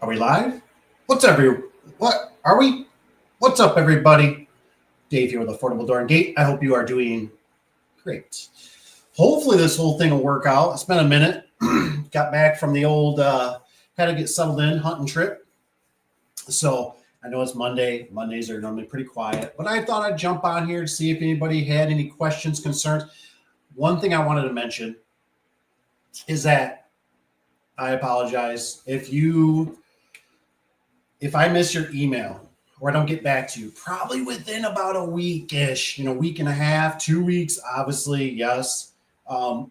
Are we live? What are we? What's up, everybody? Dave here with Affordable Door and Gate. I hope you are doing great. Hopefully, this whole thing will work out. It's been a minute. Got back from the old, had to get settled in hunting trip. So I know it's Monday. Mondays are normally pretty quiet, but I thought I'd jump on here to see if anybody had any questions, concerns. One thing I wanted to mention is that I apologize if I miss your email or I don't get back to you, probably within about a week-ish, week and a half, 2 weeks, obviously, yes. I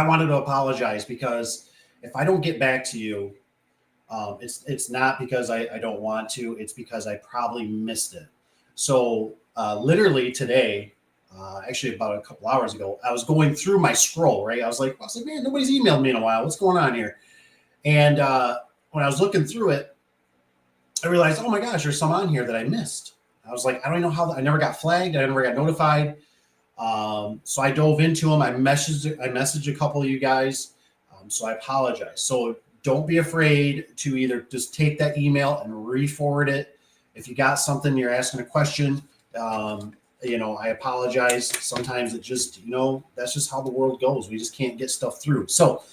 wanted to apologize because if I don't get back to you, it's not because I don't want to, it's because I probably missed it. So literally today, actually about a couple hours ago, I was going through my scroll, right? I was like, man, nobody's emailed me in a while. What's going on here? And when I was looking through it, I realized, oh my gosh, there's some on here that I missed. I was like, I don't know how, I never got flagged. I never got notified. So I dove into them. I messaged a couple of you guys. So I apologize. So don't be afraid to either just take that email and re-forward it. If you got something, you're asking a question, I apologize. Sometimes it just, that's just how the world goes. We just can't get stuff through. So,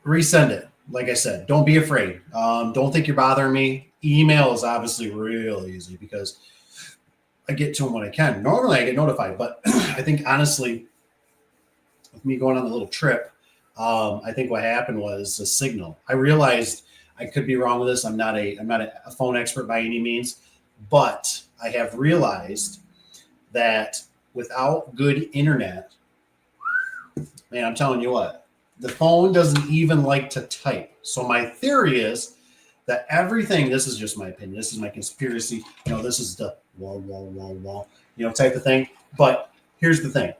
resend it. Like I said, don't be afraid. Don't think you're bothering me. Email is obviously real easy because I get to them when I can. Normally I get notified, but I think honestly, with me going on a little trip, I think what happened was a signal. I realized I could be wrong with this. I'm not a phone expert by any means, but I have realized that without good internet, man, I'm telling you what, the phone doesn't even like to type. So my theory is that everything, this is just my opinion, this is my conspiracy, this is the type of thing. But here's the thing.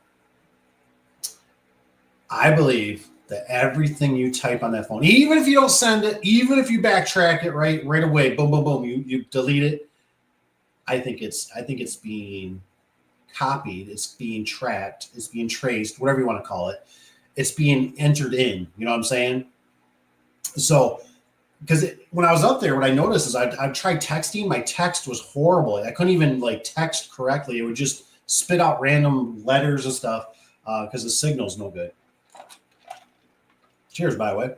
I believe that everything you type on that phone, even if you don't send it, even if you backtrack it right away, boom, boom, boom, you delete it. I think it's being copied, it's being tracked, it's being traced, whatever you want to call it. It's being entered in, you know what I'm saying? So, because when I was up there, what I noticed is I tried texting. My text was horrible. I couldn't even text correctly. It would just spit out random letters and stuff because the signal's no good. Cheers, by the way.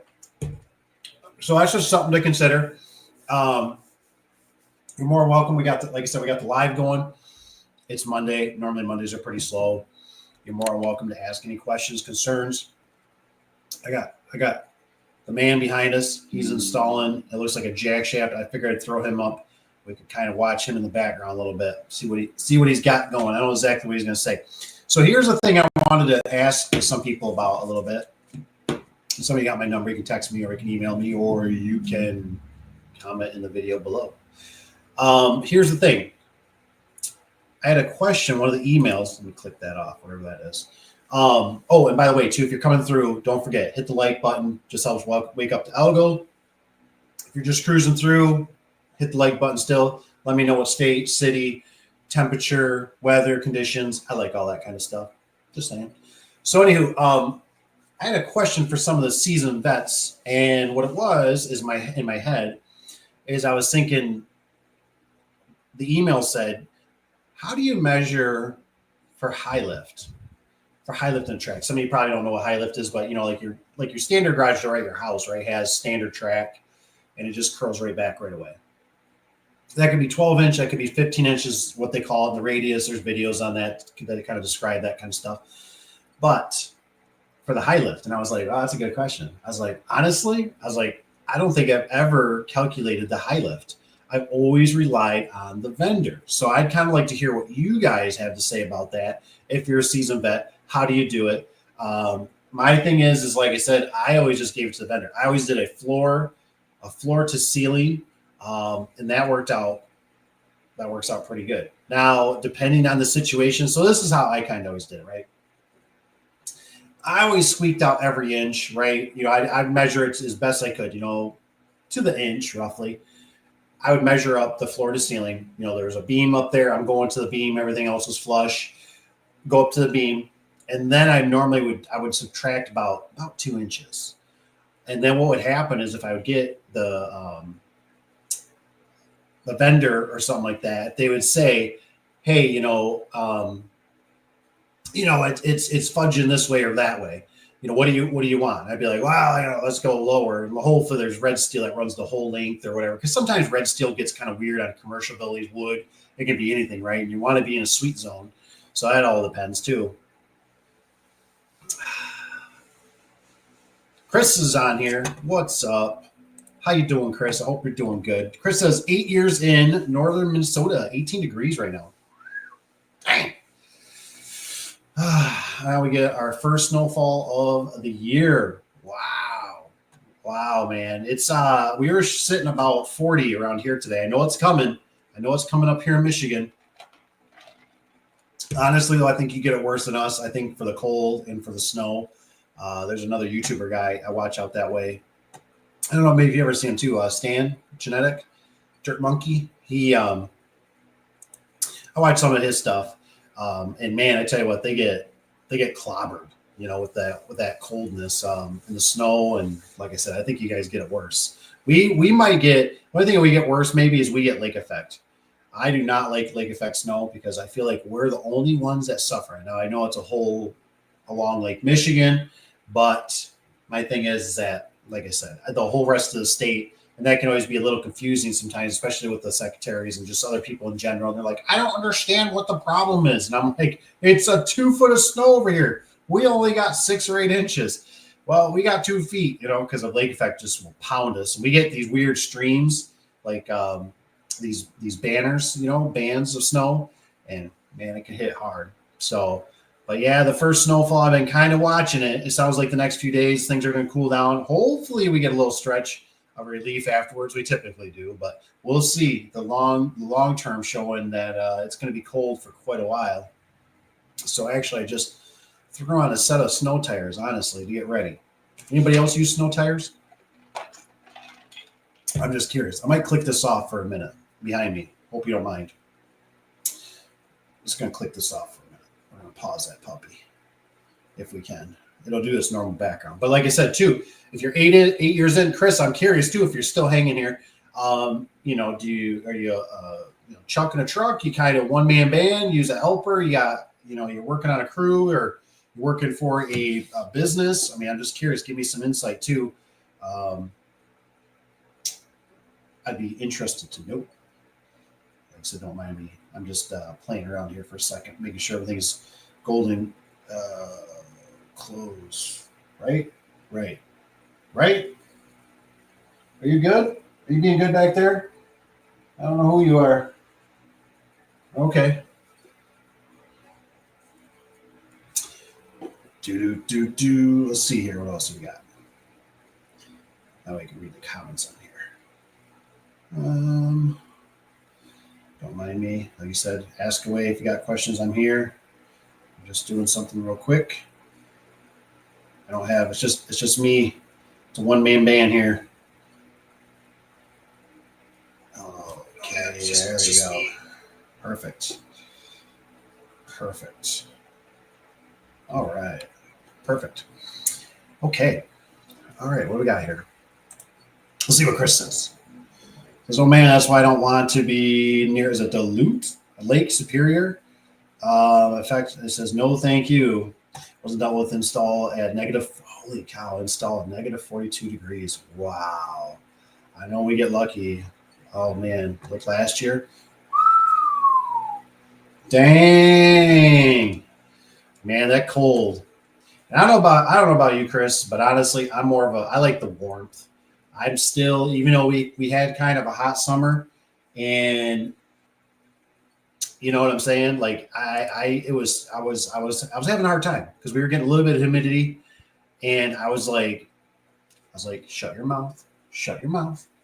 So that's just something to consider. You're more welcome. Like I said, we got the live going. It's Monday. Normally Mondays are pretty slow. You're more welcome to ask any questions, concerns. I got the man behind us. He's installing. It looks like a jack shaft. I figured I'd throw him up. We could kind of watch him in the background a little bit, see what he's got going. I don't know exactly what he's going to say. So here's the thing I wanted to ask some people about a little bit. Somebody got my number. You can text me or you can email me or you can comment in the video below. Here's the thing. I had a question, one of the emails. Let me click that off, whatever that is. And by the way, too, if you're coming through, don't forget, hit the like button. Just helps wake up the algo. If you're just cruising through, hit the like button still. Let me know what state, city, temperature, weather, conditions. I like all that kind of stuff. Just saying. So anywho, I had a question for some of the seasoned vets. And what it was is in my head is I was thinking, the email said, how do you measure for high lift? For high lift and track. Some of you probably don't know what high lift is, but like your standard garage door at your house, right, has standard track and it just curls right back right away. That could be 12 inch, that could be 15 inches, what they call it, the radius. There's videos on that kind of describe that kind of stuff. But for the high lift, and I was like, oh, that's a good question. I was like, honestly, I don't think I've ever calculated the high lift. I've always relied on the vendor. So I'd kind of like to hear what you guys have to say about that. If you're a seasoned vet, how do you do it? My thing is like I said, I always just gave it to the vendor. I always did a floor to ceiling, and that works out pretty good. Now, depending on the situation, so this is how I kind of always did it, right? I always squeaked out every inch, right? I'd measure it as best I could, to the inch roughly. I would measure up the floor to ceiling. There's a beam up there. I'm going to the beam. Everything else is flush. Go up to the beam. And then I would subtract about 2 inches. And then what would happen is if I would get the vendor or something like that, they would say, "Hey, it's fudging this way or that way. What do you want?" I'd be like, "Wow, let's go lower." And hopefully there's red steel that runs the whole length or whatever. Because sometimes red steel gets kind of weird on commercial buildings, wood. It can be anything, right? And you want to be in a sweet zone, so that all depends too. Chris is on here. What's up? How you doing, Chris? I hope you're doing good. Chris says 8 years in northern Minnesota, 18 degrees right now. Dang. Now we get our first snowfall of the year. Wow, man. It's we were sitting about 40 around here today. I know it's coming. Up here in Michigan. Honestly, though, I think you get it worse than us. I think for the cold and for the snow. There's another YouTuber guy I watch out that way. I don't know, maybe you ever seen him too. Stan Genetic, Dirt Monkey. I watch some of his stuff. And man, I tell you what, they get clobbered, with that coldness in the snow. And like I said, I think you guys get it worse. We might get, one thing we get worse maybe is we get lake effect. I do not like lake effect snow because I feel like we're the only ones that suffer. Now I know it's a whole along Lake Michigan, but my thing is that, like I said, the whole rest of the state, and that can always be a little confusing sometimes, especially with the secretaries and just other people in general. And they're like, "I don't understand what the problem is." And I'm like, "It's a 2 foot of snow over here. We only got 6 or 8 inches. Well, we got 2 feet, because the lake effect just will pound us. And we get these weird streams, like these banners, bands of snow, and man, it can hit hard. So, but yeah, the first snowfall, I've been kind of watching it. It sounds like the next few days things are going to cool down. Hopefully, we get a little stretch of relief afterwards. We typically do, but we'll see. The long term showing that it's going to be cold for quite a while. So actually, I just threw on a set of snow tires, honestly, to get ready. Anybody else use snow tires? I'm just curious. I might click this off for a minute behind me. Hope you don't mind. Just going to click this off for a minute. We're going to pause that puppy if we can. It'll do this normal background. But like I said, too, if you're 8 years in, Chris, I'm curious, too, if you're still hanging here. Are you chucking a truck? You kind of one-man band, use a helper? You got, you're working on a crew or you're working for a business? I mean, I'm just curious. Give me some insight, too. I'd be interested to know. So don't mind me. I'm just playing around here for a second, making sure everything's golden. Close. Right? Are you good? Are you being good back there? I don't know who you are. Okay. Let's see here. What else we got? Now I can read the comments on here. Don't mind me. Like you said, ask away if you got questions. I'm here. I'm just doing something real quick. I don't have. It's just me. It's a one-man band here. Okay, there we go. Perfect. All right. Perfect. Okay. All right. What do we got here? Let's see what Chris says. Says, "Oh man, that's why I don't want to be near." Is it Duluth, Lake Superior? In fact, it says no, thank you. Wasn't dealt with install at negative. Holy cow! Install at negative 42 degrees. Wow. I know we get lucky. Oh man, like last year. Dang, man, that cold. And I don't know about you, Chris, but honestly, I'm more of I like the warmth. I'm still, even though we had kind of a hot summer, and you know what I'm saying? Like I was having a hard time because we were getting a little bit of humidity, and I was like, shut your mouth,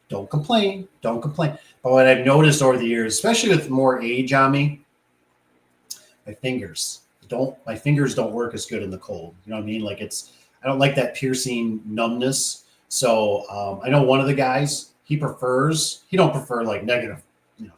don't complain. But what I've noticed over the years, especially with more age on me, my fingers don't work as good in the cold. You know what I mean? Like I don't like that piercing numbness. So I know one of the guys, he don't prefer like negative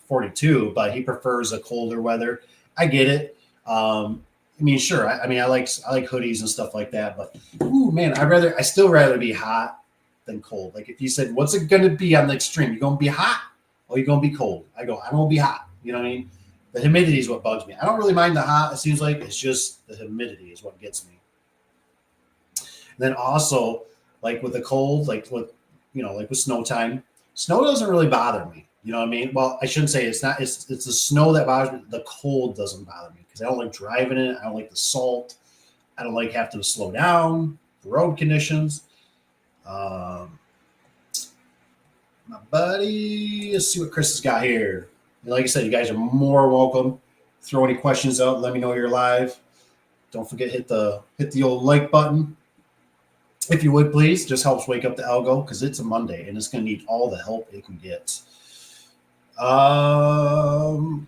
42, but he prefers a colder weather. I get it. I mean, sure. I like hoodies and stuff like that, but ooh, man, I still rather be hot than cold. Like if you said, what's it going to be on the extreme? You going to be hot or you going to be cold? I go, I'm going to be hot. You know what I mean? The humidity is what bugs me. I don't really mind the hot. It seems like it's just the humidity is what gets me. And then also, like with the cold, like with snow time, snow doesn't really bother me. You know what I mean? Well, I shouldn't say it's not. It's the snow that bothers me. The cold doesn't bother me because I don't like driving in it. I don't like the salt. I don't like having to slow down. The road conditions. My buddy, let's see what Chris has got here. And like I said, you guys are more welcome. Throw any questions out. Let me know you're live. Don't forget hit the old like button. If you would, please. Just helps wake up the algo because it's a Monday and it's going to need all the help it can get.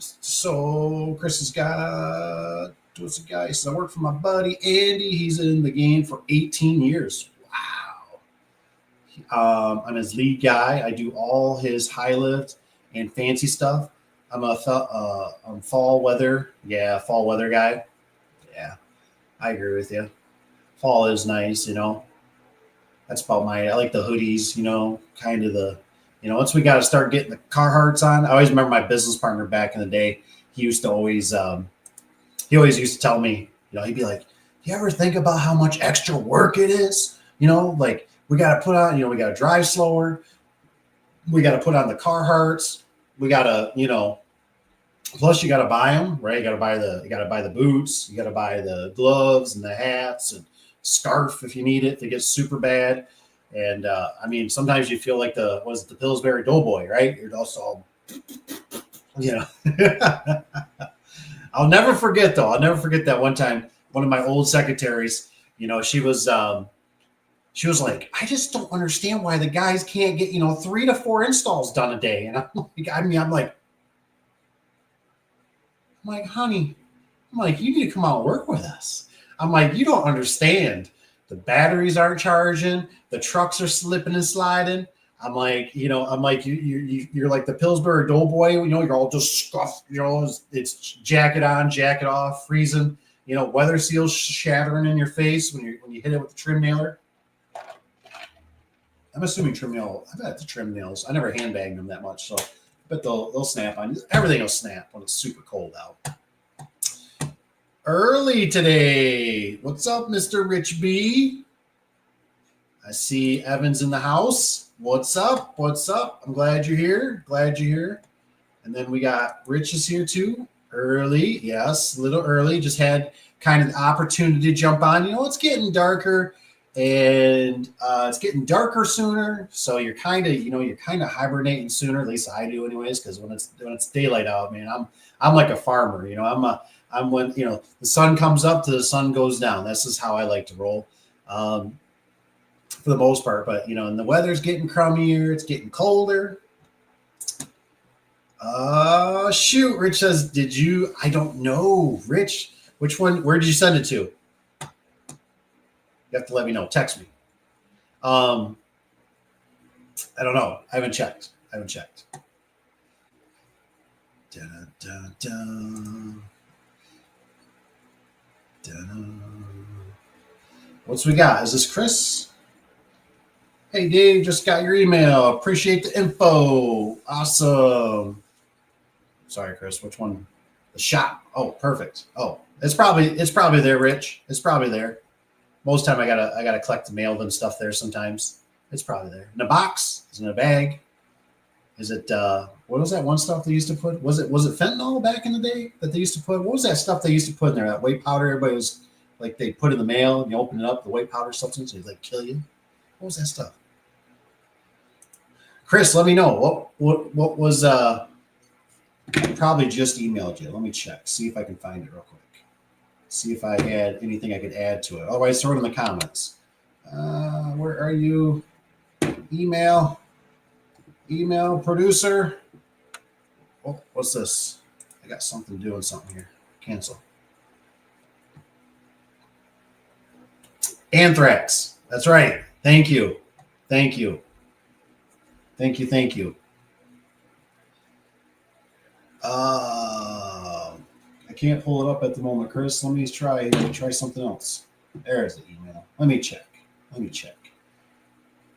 So Chris has got, what's the guy? So I work for my buddy Andy. He's in the game for 18 years. Wow. I'm his lead guy. I do all his high lift and fancy stuff. I'm I'm fall weather. Yeah, fall weather guy. Yeah, I agree with you. Fall is nice, you know. That's about I like the hoodies, you know, kind of the, you know, once we got to start getting the Carhartts on. I always remember my business partner back in the day. He always used to tell me, you know, he'd be like, "Do you ever think about how much extra work it is? You know, like we got to put on, you know, we got to drive slower. We got to put on the Carhartts. We got to, you know, plus you got to buy them, right? You got to buy the boots. You got to buy the gloves and the hats and scarf if you need it if it gets super bad." And I mean, sometimes you feel like the Pillsbury Doughboy, right? You're also, you know. I'll never forget that one time. One of my old secretaries, you know, she was like, "I just don't understand why the guys can't get, you know, 3 to 4 installs done a day." And I'm like, honey, I'm like, you need to come out and work with us. I'm like, you don't understand. The batteries aren't charging. The trucks are slipping and sliding. I'm like, you know, you're like the Pillsbury Doughboy. You know, you're all just scuffed. You know, it's jacket on, jacket off, freezing. You know, weather seals shattering in your face when you hit it with the trim nailer. I'm assuming trim nail. I bet the trim nails. I never handbagged them that much, so but they'll snap on. Everything will snap when it's super cold out. Early today. What's up, Mr. Rich B? I see Evan's in the house. What's up? What's up? I'm glad you're here. And then we got Rich is here too. Early. Yes, a little early. Just had kind of the opportunity to jump on. You know, it's getting darker and it's getting darker sooner. So you're kind of hibernating sooner. At least I do anyways, because when it's daylight out, man, I'm like a farmer. You know, I'm when, you know, the sun comes up to the sun goes down. This is how I like to roll for the most part. But, you know, and the weather's getting crummier. It's getting colder. Shoot. Rich says, I don't know. Rich, which one? Where did you send it to? You have to let me know. Text me. I don't know. I haven't checked. Dun, dun, dun. What's we got? Is this Chris? Hey, Dave, just got your email. Appreciate the info. Awesome. Sorry, Chris. Which one? The shop. Oh, perfect. Oh, it's probably there, Rich. It's probably there. Most time I gotta collect the mail and stuff there sometimes. It's probably there. In a box? Is it in a bag? Is it what was that one stuff they used to put? Was it fentanyl back in the day that they used to put? What was that stuff they used to put in there? That white powder everybody was like they put in the mail and you open it up, the white powder substance, it'd like kill you. What was that stuff? Chris, let me know. What was probably just emailed you. Let me check. See if I can find it real quick. See if I had anything I could add to it. Otherwise, throw it in the comments. Where are you? Email producer. Oh, what's this? I got something doing something here. Cancel. Anthrax. That's right. Thank you. I can't pull it up at the moment, Chris. Let me try something else. There's the email. Let me check.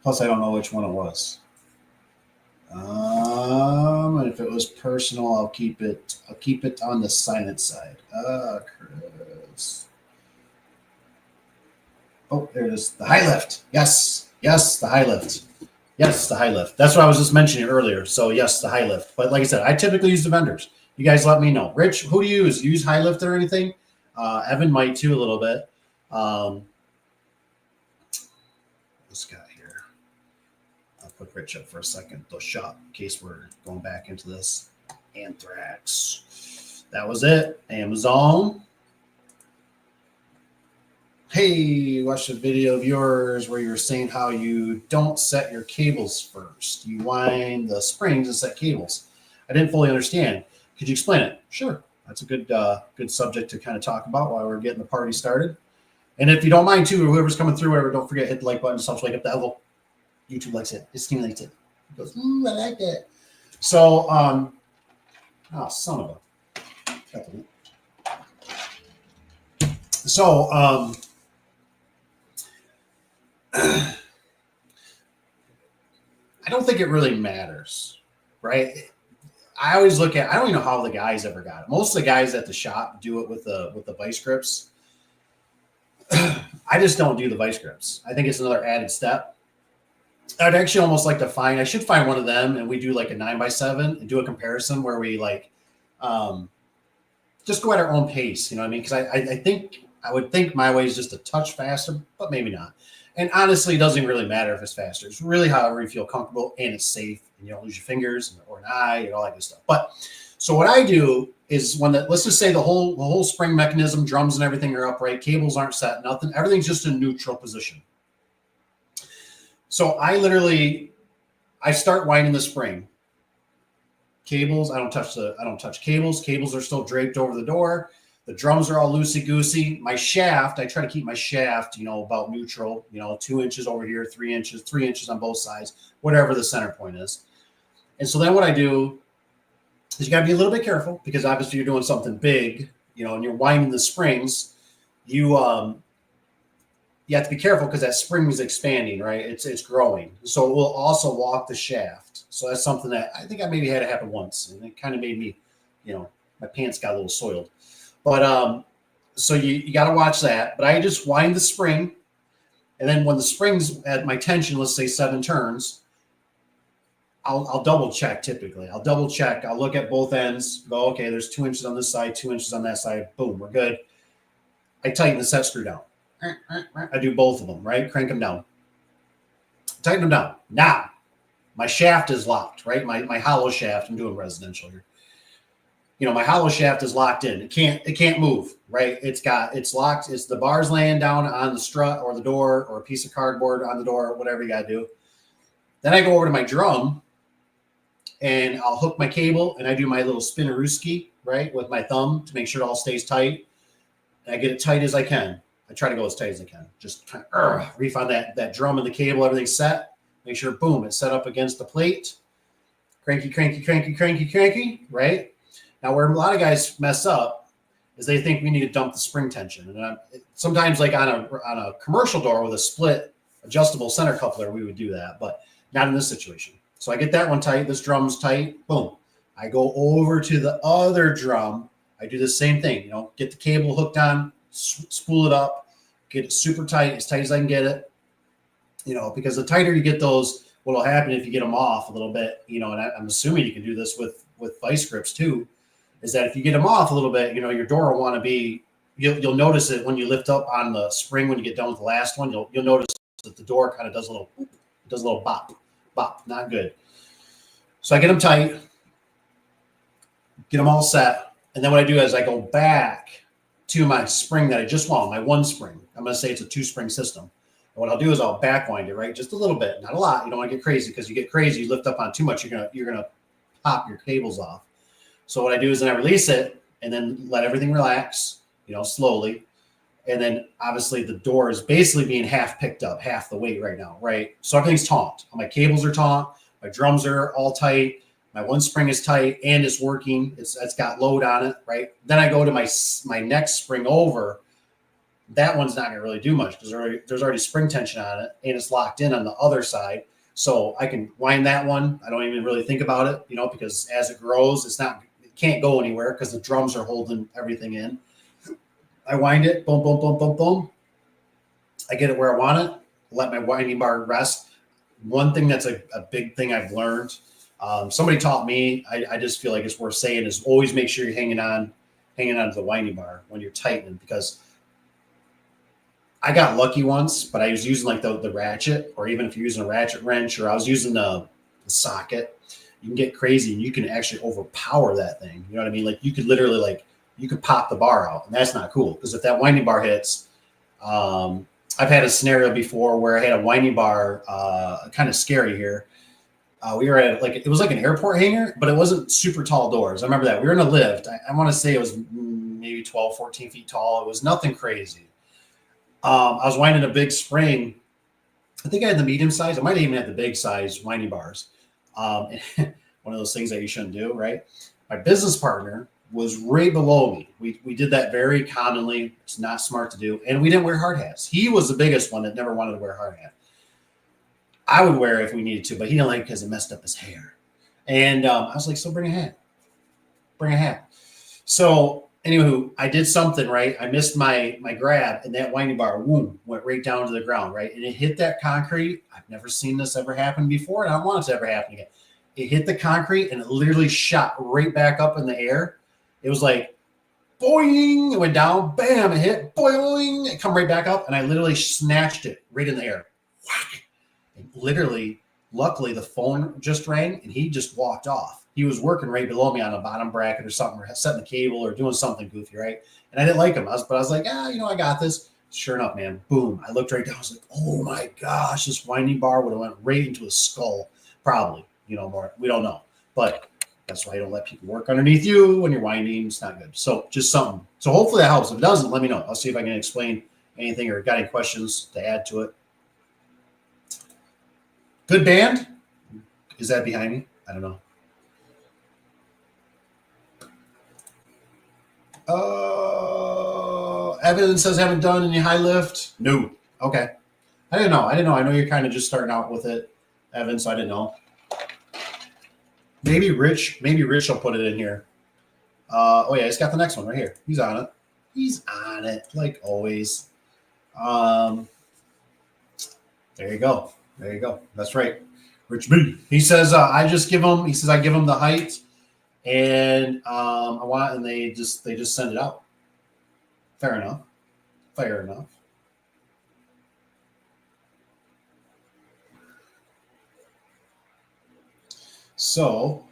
Plus, I don't know which one it was. And if it was personal, I'll keep it on the silent side. Chris. Oh, there it is. The high lift. Yes. Yes, the high lift. Yes, the high lift. That's what I was just mentioning earlier. So yes, the high lift. But like I said, I typically use the vendors. You guys let me know. Rich, who do you use? You use high lift or anything? Evan might too a little bit. This guy here. I'll put Rich up for a second. The shop in case we're going back into this. Anthrax. That was it. Amazon. Hey, watched a video of yours where you were saying how you don't set your cables first. You wind the springs and set cables. I didn't fully understand. Could you explain it? Sure. That's a good subject to kind of talk about while we're getting the party started. And if you don't mind too, whoever's coming through, whatever, don't forget hit the like button. Stuff like up the level. YouTube likes it. His team likes it. He goes, ooh, I like that. So, son of a. So, I don't think it really matters, right? I always look at. I don't even know how the guys ever got it. Most of the guys at the shop do it with the vice grips. I just don't do the vice grips. I think it's another added step. I'd actually almost like to find. I should find one of them, and we do like a 9x7 and do a comparison where we like just go at our own pace. You know what I mean? Because I would think my way is just a touch faster, but maybe not. And honestly, it doesn't really matter if it's faster. It's really however you feel comfortable and it's safe, and you don't lose your fingers or an eye and all that good stuff. But so what I do is let's just say the whole spring mechanism, drums and everything are upright, cables aren't set, nothing, everything's just in neutral position. So I start winding the spring. Cables, I don't touch cables. Cables are still draped over the door. The drums are all loosey-goosey. My shaft, I try to keep my shaft, about neutral, 2 inches over here, 3 inches on both sides, whatever the center point is. And so then what I do is you got to be a little bit careful because obviously you're doing something big, and you're winding the springs. You have to be careful because that spring is expanding, right? It's growing. So it will also walk the shaft. So that's something that I think I maybe had it happen once. And it kind of made me, my pants got a little soiled. But so you got to watch that. But I just wind the spring. And then when the spring's at my tension, let's say 7 turns, I'll double check typically. I'll double check. I'll look at both ends, go, okay, there's 2 inches on this side, 2 inches on that side. Boom, we're good. I tighten the set screw down. I do both of them, right? Crank them down. Tighten them down. Now, my shaft is locked, right? My hollow shaft, I'm doing residential here. My hollow shaft is locked in. It can't move, right? It's locked. It's the bars laying down on the strut or the door or a piece of cardboard on the door, whatever you got to do. Then I go over to my drum and I'll hook my cable and I do my little spinnerooski, right? With my thumb to make sure it all stays tight. And I get it tight as I can. I try to go as tight as I can. Just kind of reef on that drum and the cable, everything's set. Make sure, boom, it's set up against the plate. Cranky, cranky, cranky, cranky, cranky, right? Now, where a lot of guys mess up is they think we need to dump the spring tension. And sometimes, like on a commercial door with a split adjustable center coupler, we would do that, but not in this situation. So I get that one tight. This drum's tight. Boom. I go over to the other drum. I do the same thing. Get the cable hooked on, spool it up, get it super tight as I can get it. Because the tighter you get those, what'll happen if you get them off a little bit, and I'm assuming you can do this with vice grips too, is that if you get them off a little bit, your door will want to be, you'll notice it when you lift up on the spring, when you get done with the last one, you'll notice that the door kind of does a little bop, not good. So I get them tight, get them all set. And then what I do is I go back to my spring that I just wound, my one spring. I'm going to say it's a 2-spring system. And what I'll do is I'll back wind it, right? Just a little bit, not a lot. You don't want to get crazy because you get crazy, you lift up on too much, you're gonna pop your cables off. So what I do is then I release it and then let everything relax, slowly. And then obviously the door is basically being half picked up, half the weight right now, right? So everything's taut. My cables are taut. My drums are all tight. My one spring is tight and it's working. It's got load on it, right? Then I go to my next spring over. that one's not going to really do much because there's already spring tension on it and it's locked in on the other side. So I can wind that one. I don't even really think about it, because as it grows, it can't go anywhere because the drums are holding everything in. I wind it, boom, boom, boom, boom, boom. I get it where I want it, let my winding bar rest. One thing that's a big thing I've learned, somebody taught me, I just feel like it's worth saying, is always make sure you're hanging on to the winding bar when you're tightening, because I got lucky once, but I was using like the ratchet, or even if you're using a ratchet wrench, or I was using the socket, you can get crazy and you can actually overpower that thing. You know what I mean? Like you could literally you could pop the bar out, and that's not cool, because if that winding bar hits, I've had a scenario before where I had a winding bar, kind of scary here. We were at it was like an airport hangar, but it wasn't super tall doors. I remember that. We were in a lift. I want to say it was maybe 12, 14 feet tall. It was nothing crazy. I was winding a big spring. I think I had the medium size. I might even have the big size winding bars. One of those things that you shouldn't do, right? My business partner was right below me. We did that very commonly. It's not smart to do. And we didn't wear hard hats. He was the biggest one that never wanted to wear a hard hat. I would wear it if we needed to, but he didn't like it because it messed up his hair. And I was like, so bring a hat. Bring a hat. So anywho, I did something, right? I missed my grab, and that winding bar, whoom, went right down to the ground, right? And it hit that concrete. I've never seen this ever happen before, and I don't want it to ever happen again. It hit the concrete, and it literally shot right back up in the air. It was like, boing, it went down, bam, it hit, boing, it come right back up, and I literally snatched it right in the air. Whack. And literally, luckily, the phone just rang, and he just walked off. He was working right below me on a bottom bracket or something, or setting the cable or doing something goofy, right? And I didn't like him. But I was like, I got this. Sure enough, man, boom. I looked right down. I was like, oh my gosh, this winding bar would have went right into his skull. Probably, more. We don't know. But that's why you don't let people work underneath you when you're winding. It's not good. So just something. So hopefully that helps. If it doesn't, let me know. I'll see if I can explain anything or got any questions to add to it. Good band. Is that behind me? I don't know. Evan says, haven't done any high lift. No. Okay. I didn't know. I know you're kind of just starting out with it, Evan, so I didn't know. Maybe Rich will put it in here. Oh yeah, he's got the next one right here. He's on it like always. There you go. That's right. Rich B. He says, I give him the height, and and they just send it out. Fair enough. So,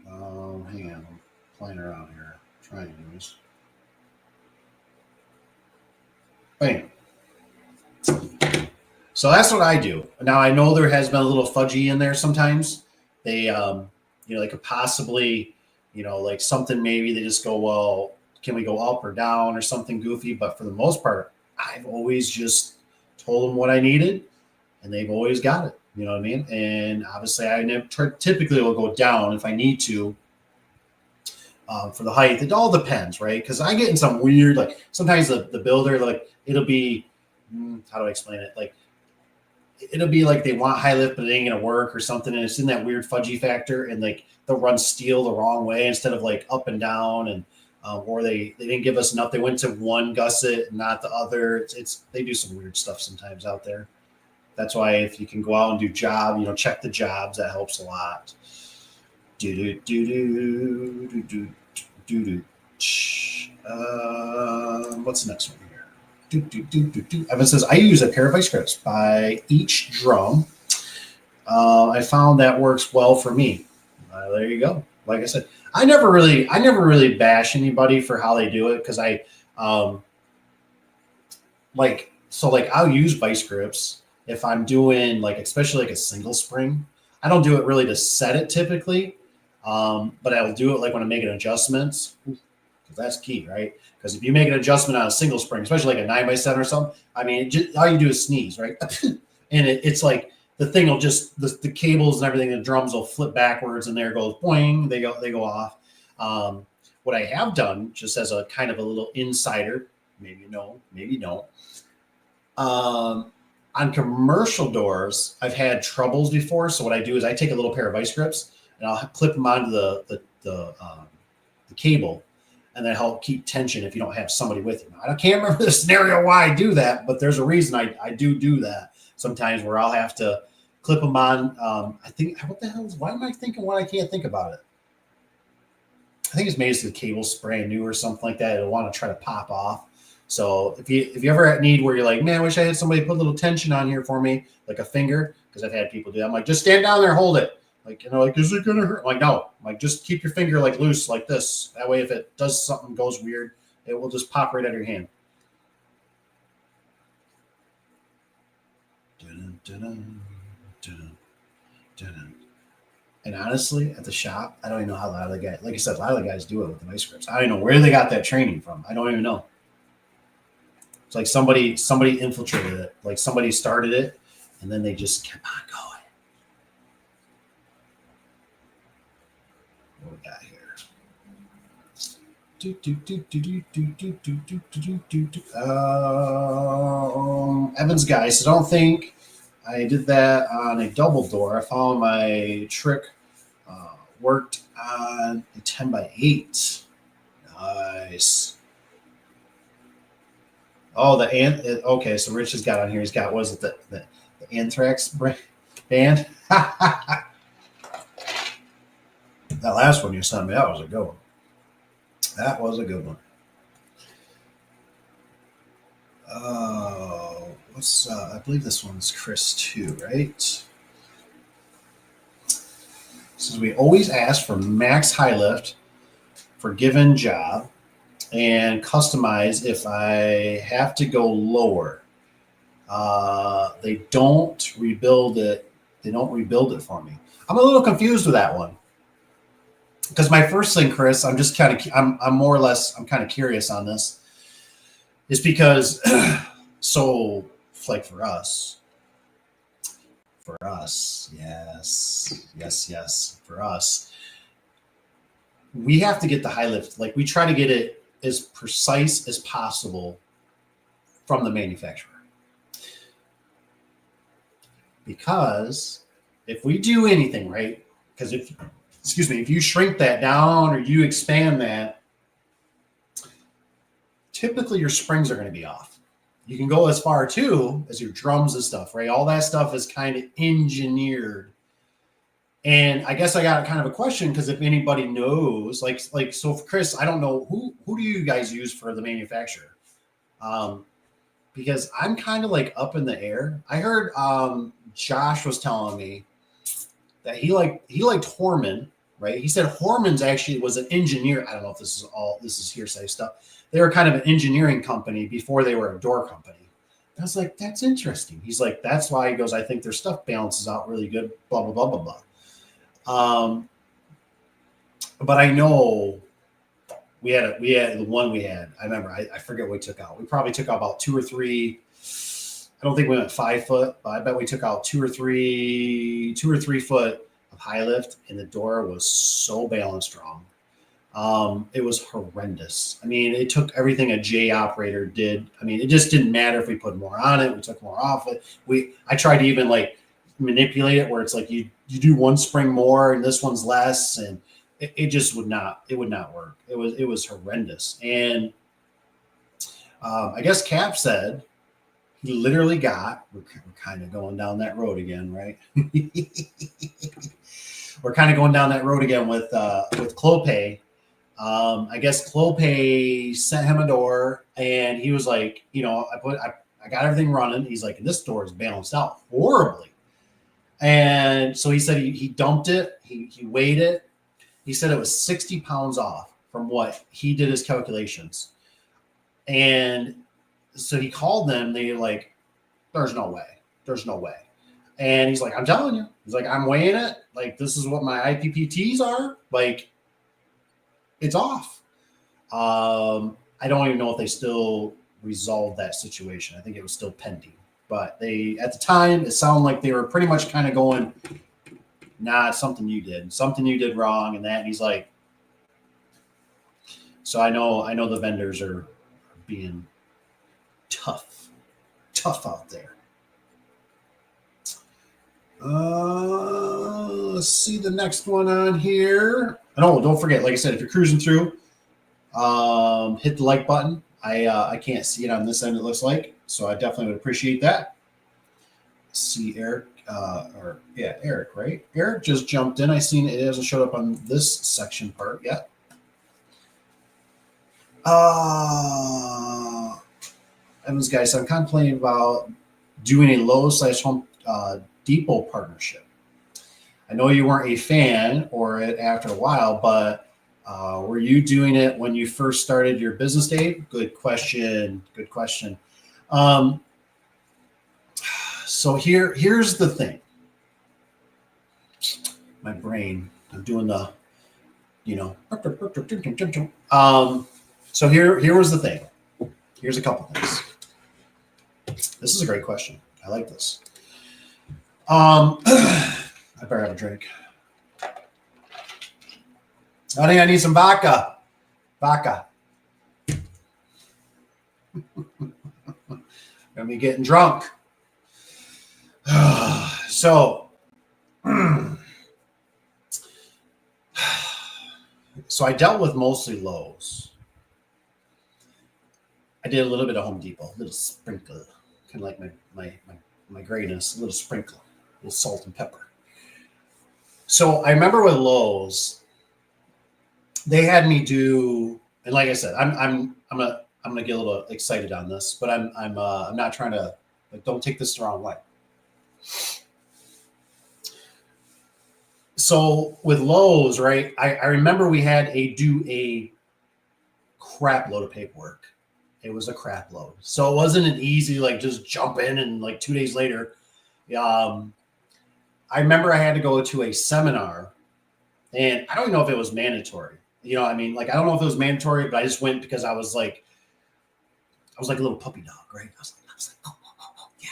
hang on, I'm playing around here, trying to do this. Bam. So that's what I do. Now I know there has been a little fudgy in there sometimes. They, they could possibly, like something, maybe they just go, well, can we go up or down or something goofy? But for the most part, I've always just told them what I needed, and they've always got it. You know what I mean? And obviously, I typically will go down if I need to for the height. It all depends, right? Because I get in some weird, like sometimes the builder, like it'll be, how do I explain it? Like it'll be like they want high lift, but it ain't gonna work or something, and it's in that weird fudgy factor, and like they'll run steel the wrong way instead of like up and down, and or they didn't give us enough. They went to one gusset and not the other. They do some weird stuff sometimes out there. That's why if you can go out and do check the jobs, that helps a lot. What's the next one here? Evan says, I use a pair of vice grips by each drum. I found that works well for me. There you go. Like I said, I never really bash anybody for how they do it, because I'll use vice grips if I'm doing especially a single spring. I don't do it really to set it typically, but I will do it when I'm making adjustments, because that's key, right? Because if you make an adjustment on a single spring, especially like a 9x7 or something, I mean, all you do is sneeze, right? And it's like the thing will just the cables and everything, the drums will flip backwards, and there it goes, boing, they go off. What I have done, just as a kind of a little insider, maybe you know, maybe you don't. On commercial doors, I've had troubles before. So what I do is I take a little pair of vice grips and I'll clip them onto the cable, and that help keep tension if you don't have somebody with you. I can't remember the scenario why I do that, but there's a reason I do that sometimes, where I'll have to clip them on. I think, what the hell is, why am I thinking what I can't think about it? I think it's maybe the cable's brand new or something like that. It'll want to try to pop off. So if you ever need where you're like, man, I wish I had somebody put a little tension on here for me, like a finger, because I've had people do that. I'm like, just stand down there, hold it. Like, like, is it gonna hurt? I'm like, no. I'm like, just keep your finger like loose like this. That way, if it does something, goes weird, it will just pop right out of your hand. And honestly, at the shop, I don't even know how a lot of the guys, like I said, a lot of the guys do it with the vice grips. I don't even know where they got that training from. I don't even know. It's like somebody infiltrated it, like somebody started it, and then they just kept on going. What we got here? Evans guy says, I don't think I did that on a double door. I found my trick worked on a 10x8. Nice. Oh, okay, so Rich has got on here. He's got, what is it, the Anthrax band? That last one you sent me, that was a good one. That was a good one. Oh, I believe this one's Chris too, right? Says we always ask for max high lift for given job and customize if I have to go lower. They don't rebuild it. They don't rebuild it for me. I'm a little confused with that one. Because my first thing, Chris, I'm just kind of, I'm more or less, I'm kind of curious on this, is because, so like for us, yes, for us, we have to get the high lift. Like we try to get it as precise as possible from the manufacturer. Because if we do anything, right, because if you shrink that down or you expand that, typically your springs are going to be off. You can go as far too as your drums and stuff, right? All that stuff is kind of engineered. And I guess I got kind of a question, because if anybody knows, like so for Chris, I don't know who do you guys use for the manufacturer? Because I'm kind of like up in the air. I heard Josh was telling me that he liked Horman, right? He said Horman's actually was an engineer. I don't know if this is hearsay stuff. They were kind of an engineering company before they were a door company. I was like, that's interesting. He's like, that's why, he goes, I think their stuff balances out really good, blah, blah, blah, blah, blah. But I know we had the one we had. I remember, I forget what we took out. We probably took out about 2 or 3. I don't think we went 5 foot, but I bet we took out 2 or 3 foot of high lift, and the door was so balance wrong. It was horrendous. I mean, it took everything a J operator did. I mean, it just didn't matter if we put more on it, we took more off it. I tried to even like manipulate it where it's like you do one spring more and this one's less, and it just would not work. It was horrendous. And I guess Cap said he literally got, we're kind of going down that road again, right? We're kind of going down that road again with Clopay. I guess Clopay sent him a door, and he was like, I got everything running. He's like, this door is balanced out horribly. And so he said he dumped it. He weighed it. He said it was 60 pounds off from what he did his calculations. And so he called them. They're like, there's no way. And he's like, I'm telling you. He's like, I'm weighing it. Like, this is what my IPPTs are. Like, it's off. I don't even know if they still resolved that situation. I think it was still pending. But at the time, it sounded like they were pretty much kind of going, nah, it's something you did wrong, and that. And he's like, so I know the vendors are being tough out there. Let's see the next one on here. And don't forget, like I said, if you're cruising through, hit the like button. I can't see it on this end, it looks like, so I definitely would appreciate that. See Eric, Eric, right? Eric just jumped in. I seen it hasn't showed up on this section part yet. Evans guys, I'm contemplating about doing a Lowe's/Home Depot partnership. I know you weren't a fan or it after a while, but were you doing it when you first started your business, Dave? Good question. So here's the thing. My brain, I'm doing the, so here was the thing. Here's a couple things. This is a great question. I like this. I better have a drink. I think I need some vodka. Gonna be getting drunk. So I dealt with mostly Lowe's. I did a little bit of Home Depot, a little sprinkle, kind of like my grayness, a little sprinkle, a little salt and pepper. So I remember with Lowe's, they had me do, and like I said, I'm gonna get a little excited on this, but I'm not trying to, like, don't take this the wrong way. So with Lowe's, right, I remember we had do a crap load of paperwork. It was a crap load. So it wasn't an easy, like, just jump in and like 2 days later. I remember I had to go to a seminar, and I don't even know if it was mandatory. You know what I mean? Like, I don't know if it was mandatory, but I just went because I was like a little puppy dog, right? I was like, oh, yeah.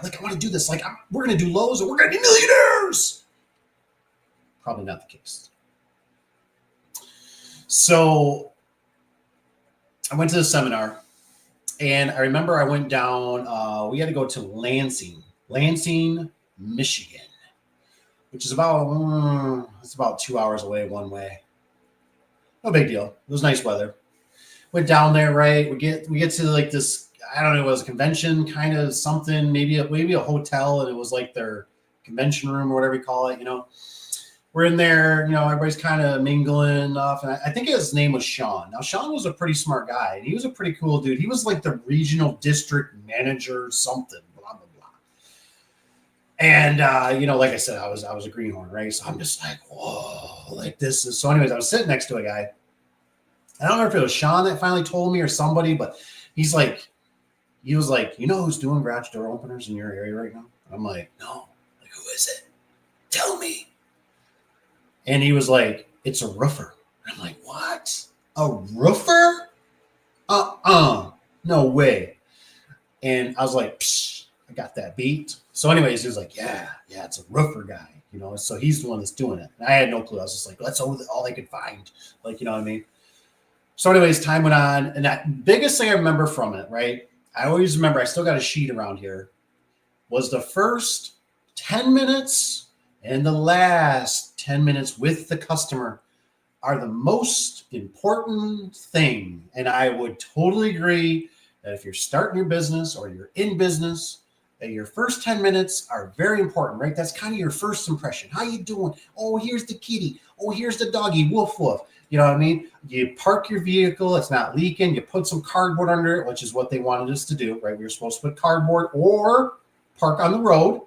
Like, I want to do this. Like, we're going to do Lowe's and we're going to be millionaires. Probably not the case. So I went to the seminar, and I remember I went down, we had to go to Lansing, Michigan, which is about, it's about 2 hours away one way. No big deal. It was nice weather. Went down there, right? We get to like this, I don't know, it was a convention kind of something, maybe a hotel, and it was like their convention room or whatever you call it, We're in there, everybody's kind of mingling off. And I think his name was Sean. Now, Sean was a pretty smart guy, and he was a pretty cool dude. He was like the regional district manager, something, blah, blah, blah. And, like I said, I was a greenhorn, right? So I'm just like, whoa, like this is. So anyways, I was sitting next to a guy. I don't know if it was Sean that finally told me or somebody, but he was like, who's doing garage door openers in your area right now? And I'm like, no. Like, who is it? Tell me. And he was like, it's a roofer. And I'm like, what? A roofer? No way. And I was like, psh, I got that beat. So anyways, he was like, yeah, it's a roofer guy, so he's the one that's doing it. And I had no clue. I was just like, that's all I could find. Like, you know what I mean? So anyways, time went on. And that biggest thing I remember from it, right? I always remember, I still got a sheet around here, was the first 10 minutes and the last 10 minutes with the customer are the most important thing. And I would totally agree that if you're starting your business or you're in business, that your first 10 minutes are very important, right? That's kind of your first impression. How you doing? Oh, here's the kitty. Oh, here's the doggy. Woof, woof. You know what I mean? You park your vehicle. It's not leaking. You put some cardboard under it, which is what they wanted us to do, right? We were supposed to put cardboard or park on the road.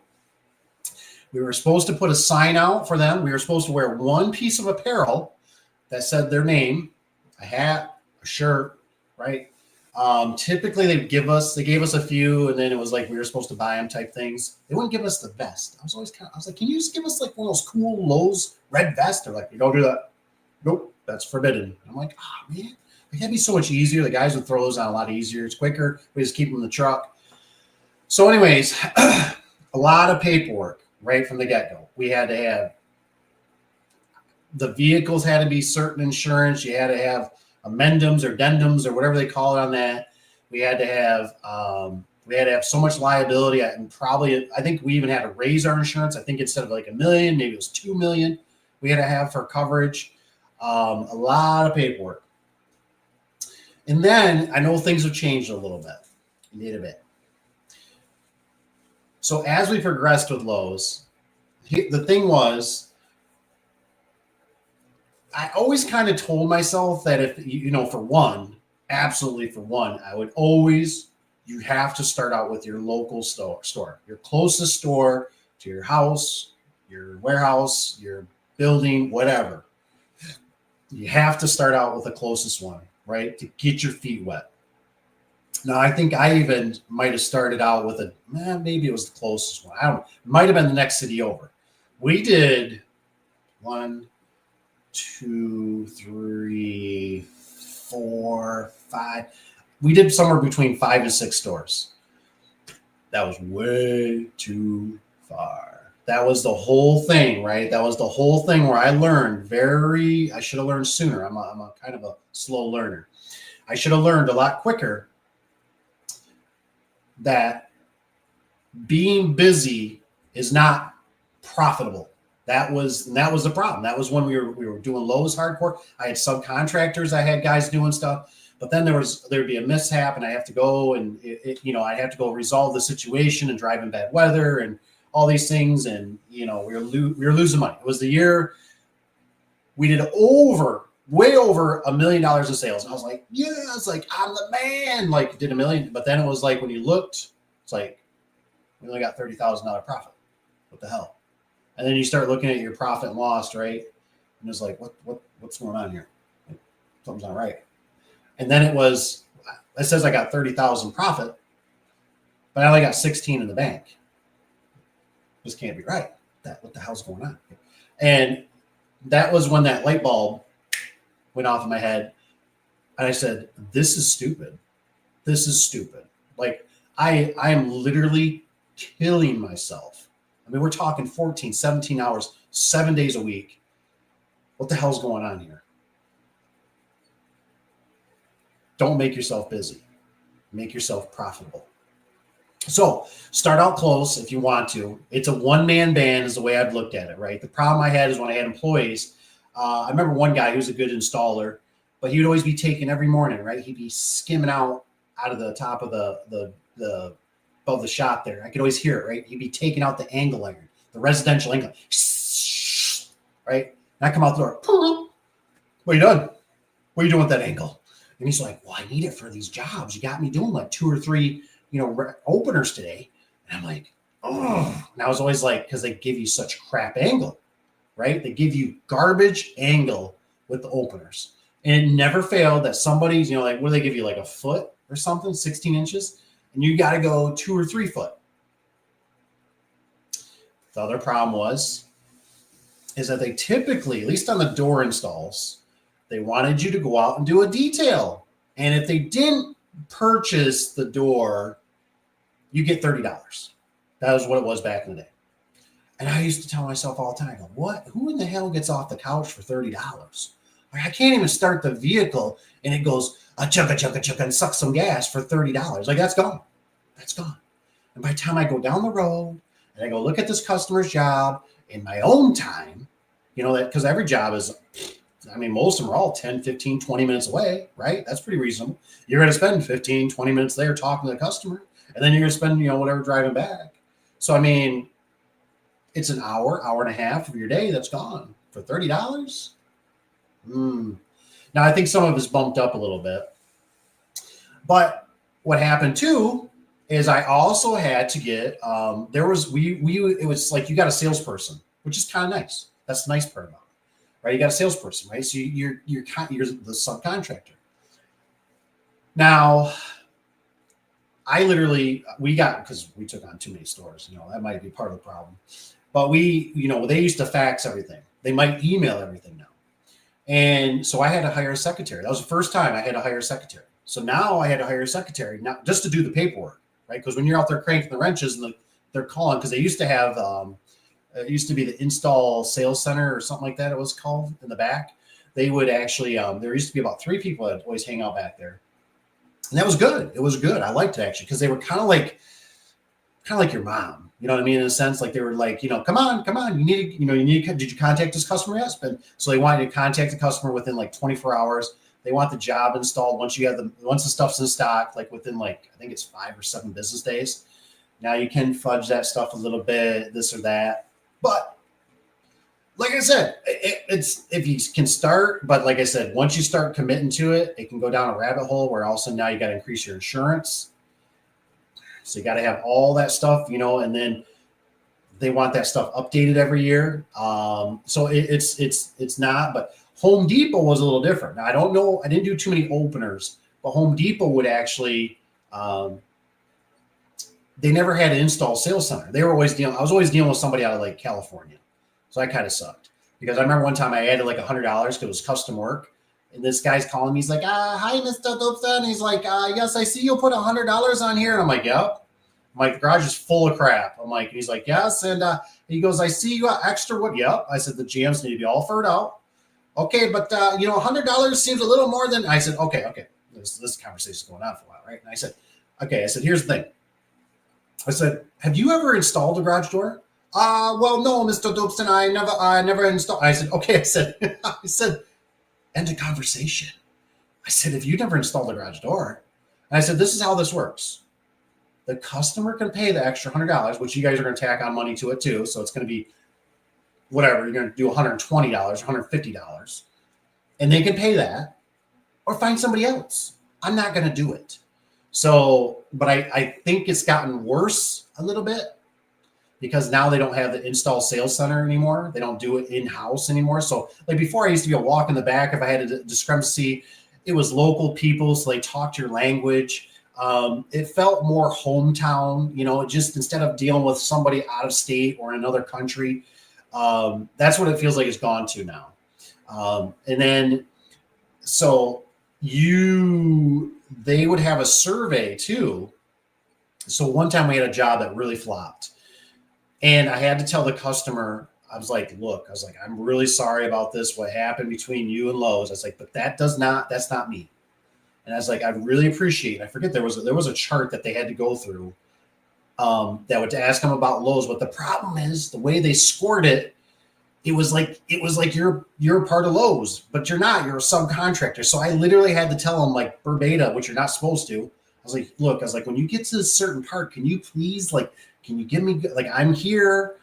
We were supposed to put a sign out for them. We were supposed to wear one piece of apparel that said their name, a hat, a shirt, right? Typically they gave us a few, and then it was like we were supposed to buy them type things. They wouldn't give us the vest. I was like, can you just give us like one of those cool Lowe's red vests? They're like, you don't do that. Nope, that's forbidden. I'm like, oh man, that'd be so much easier. The guys would throw those on a lot easier. It's quicker. We just keep them in the truck. So anyways, a lot of paperwork right from the get-go. We had to have the vehicles had to be certain insurance. You had to have amendums or addendums or whatever they call it on that. We had to have so much liability, and probably I think we even had to raise our insurance. I think instead of like $1 million, maybe it was $2 million we had to have for coverage. A lot of paperwork. And then I know things have changed a little bit. So as we progressed with Lowe's, the thing was, I always kind of told myself that if, absolutely for one, I would always, you have to start out with your local store, your closest store to your house, your warehouse, your building, whatever. You have to start out with the closest one, right? To get your feet wet. Now, I think I even might have started out with maybe it was the closest one. I don't know. It might have been the next city over. We did 1, 2, 3, 4, 5. We did somewhere between 5 and 6 stores. That was way too far. That was the whole thing, right? That was the whole thing where I learned I should have learned sooner. I'm a kind of a slow learner. I should have learned a lot quicker that being busy is not profitable. That was the problem. That was when we were doing Lowe's hardcore. I had subcontractors. I had guys doing stuff, but then there'd be a mishap, and I have to go and I have to go resolve the situation and drive in bad weather and all these things, and we were losing money. It was the year we did way over $1 million of sales, and I was like, it's like I'm the man. Like did $1 million, but then it was like when you looked, it's like we only got $30,000 profit. What the hell? And then you start looking at your profit and loss, right? And it's like, what's going on here? Like, something's not right. And then it says I got 30,000 profit, but I only got 16 in the bank. This can't be right. What the hell's going on? And that was when that light bulb went off in my head. And I said, this is stupid. This is stupid. Like I am literally killing myself. I mean, we're talking 14, 17 hours, 7 days a week. What the hell's going on here? Don't make yourself busy. Make yourself profitable. So start out close if you want to. It's a one-man band is the way I've looked at it, right? The problem I had is when I had employees, I remember one guy who was a good installer, but he would always be taking every morning, right? He'd be skimming out of the top of the above the shop there. I could always hear it, right? He'd be taking out the angle iron, the residential angle, right? And I come out the door. What are you doing? What are you doing with that angle? And he's like, well, I need it for these jobs. You got me doing like 2 or 3, openers today. And I'm like, oh. And I was always like, because they give you such crap angle, right? They give you garbage angle with the openers. And it never failed that somebody's, like, what do they give you, like a foot or something, 16 inches? And you got to go 2 or 3 foot. The other problem is that they typically, at least on the door installs, they wanted you to go out and do a detail. And if they didn't purchase the door, you get $30. That was what it was back in the day. And I used to tell myself all the time, who in the hell gets off the couch for $30? Like, I can't even start the vehicle and it goes a chugga and sucks some gas for $30. Like, that's gone. That's gone. And by the time I go down the road and I go look at this customer's job in my own time, that because every job is, most of them are all 10, 15, 20 minutes away, right? That's pretty reasonable. You're going to spend 15, 20 minutes there talking to the customer, and then you're going to spend, whatever driving back. So, it's an hour and a half of your day that's gone for $30. Now, I think some of it's bumped up a little bit. But what happened too is I also had to get, it was like you got a salesperson, which is kind of nice. That's the nice part about it, right? You got a salesperson, right? So you're the subcontractor. Now, because we took on too many stores, that might be part of the problem. But they used to fax everything. They might email everything now. And so I had to hire a secretary. That was the first time I had to hire a secretary. So now I had to hire a secretary, not just to do the paperwork, right? Because when you're out there cranking the wrenches and they're calling, because they used to have, it used to be the install sales center or something like that it was called in the back. They would actually, there used to be about 3 people that always hang out back there. And that was good. It was good. I liked it actually because they were kind of like your mom. You know what I mean? In a sense, like they were like, come on. Did you contact this customer? Yes. But so they wanted to contact the customer within like 24 hours. They want the job installed once the stuff's in stock, like within like, I think it's 5 or 7 business days. Now you can fudge that stuff a little bit, this or that. But like I said, it's if you can start, but like I said, once you start committing to it, it can go down a rabbit hole where also now you got to increase your insurance. So you got to have all that stuff, and then they want that stuff updated every year. So it's not, but Home Depot was a little different. Now I don't know, I didn't do too many openers, but Home Depot would actually, they never had an install sales center. I was always dealing with somebody out of like California. So that kind of sucked because I remember one time I added like $100 because it was custom work. And this guy's calling me. He's like, hi, Mr. Daveadubson. He's like, yes, I see you put $100 on here. And I'm like, yep. I'm like, the garage is full of crap. I'm like, he's like, yes. And he goes, I see you got extra wood. Yep. I said, the jams need to be all furred out. Okay. But, $100 seems a little more than, I said, okay. This conversation is going on for a while. Right. And I said, okay. I said, here's the thing. I said, have you ever installed a garage door? Well, no, Mr. Daveadubson, I never installed. I said, okay. I said, end of conversation. I said, if you never installed a garage door, and I said, this is how this works. The customer can pay the extra $100, which you guys are going to tack on money to it too. So it's going to be whatever. You're going to do $120, $150, and they can pay that or find somebody else. I'm not going to do it. So, but I think it's gotten worse a little bit because now they don't have the install sales center anymore. They don't do it in-house anymore. So like before I used to be able to walk in the back if I had a discrepancy. It was local people, so they talked your language. It felt more hometown, just instead of dealing with somebody out of state or in another country. That's what it feels like it's gone to now. And then, so they would have a survey too. So one time we had a job that really flopped. And I had to tell the customer, I was like, I'm really sorry about this, what happened between you and Lowe's. I was like, but that's not me. And I was like, I really appreciate, I forget, there was a chart that they had to go through that would ask them about Lowe's. But the problem is the way they scored it, it was like you're a part of Lowe's, but you're not, you're a subcontractor. So I literally had to tell them like verbatim, which you're not supposed to. I was like, look, when you get to this certain part, can you please, can you give me, I'm here,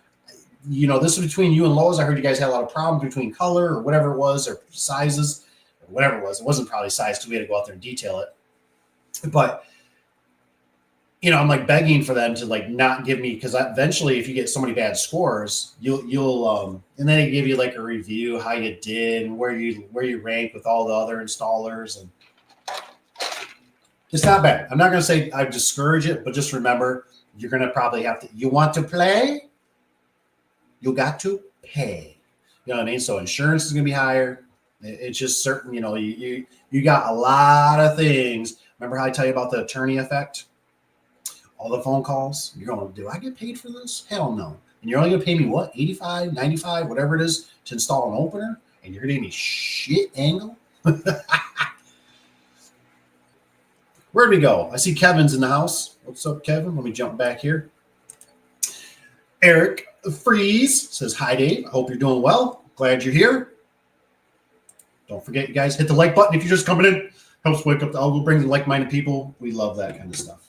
this is between you and Lowe's. I heard you guys had a lot of problems between color or whatever it was, or sizes, or whatever it was. It wasn't probably size because we had to go out there and detail it. But, I'm like begging for them to not give me, because eventually if you get so many bad scores, you'll and then they give you a review, how you did and where you rank with all the other installers. And it's not bad. I'm not going to say I discourage it, but just remember, you're going to probably have to, you want to play, you got to pay. You know what I mean? So insurance is going to be higher. It's just certain, you got a lot of things. Remember how I tell you about the attorney effect? All the phone calls. You're going, do I get paid for this? Hell no. And you're only going to pay me what? 85, 95, whatever it is to install an opener. And you're going to give me shit angle. Where'd we go? I see Kevin's in the house. What's up, Kevin? Let me jump back here. Eric Freeze says, hi, Dave. I hope you're doing well. Glad you're here. Don't forget, you guys, hit the like button if you're just coming in. Helps wake up the algorithm, brings like-minded people. We love that kind of stuff.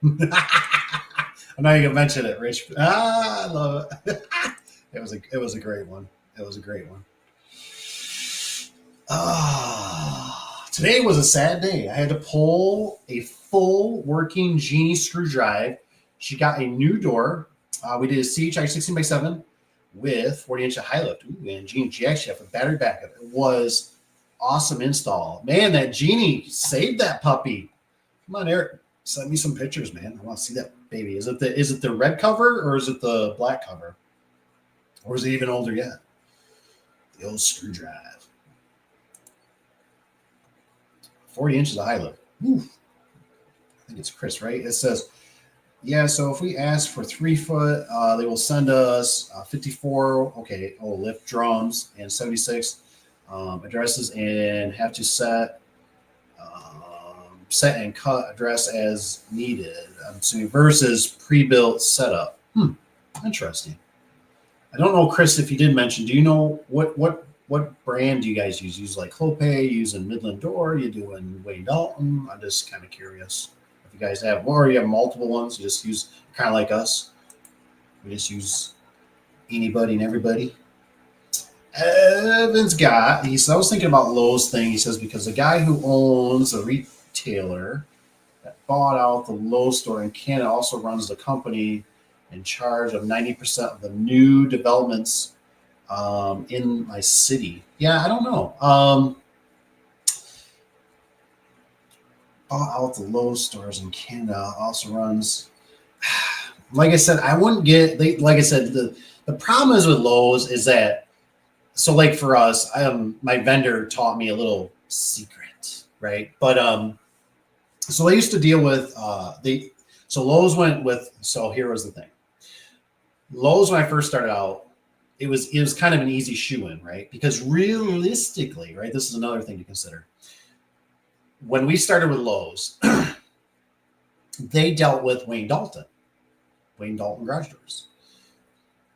I'm not even gonna mention it, Rich. I love it. It was a great one. It was a great one. Today was a sad day. I had to pull a full working Genie screw drive. She got a new door. We did a CHI 16x7 with 40-inch high lift. Ooh, and Genie, she actually have a battery backup. It was awesome install. Man, that Genie saved that puppy. Come on, Eric. Send me some pictures, man. I want to see that baby. Is it the red cover or is it the black cover? Or is it even older yet? The old screw drive. 40 inches of high lift. Ooh. I think it's Chris, right? It says, yeah, so if we ask for 3 foot, they will send us 54, lift drums and 76 Addresses and have to set and cut address as needed. I'm assuming versus pre-built setup. Interesting. I don't know, Chris, if you did mention, do you know what brand do you guys use? Use like Clopay, using Midland Door, you doing Wayne Dalton? I'm just kind of curious if you guys have more, or you have multiple ones. You just use kind of like us. We just use anybody and everybody. Evan's got, I was thinking about Lowe's thing. He says, because the guy who owns a retailer that bought out the Lowe's store in Canada also runs the company in charge of 90% of the new developments in my city. Yeah, I don't know. Bought out the Lowe's stores in Canada, also runs. Like I said, I wouldn't get, like I said, the problem is with Lowe's is that, so like for us, my vendor taught me a little secret, right? But so I used to deal with so Lowe's went with, so here was the thing. Lowe's, when I first started out, it was kind of an easy shoe-in, right? Because realistically, right, this is another thing to consider. When we started with Lowe's, they dealt with Wayne Dalton garage doors.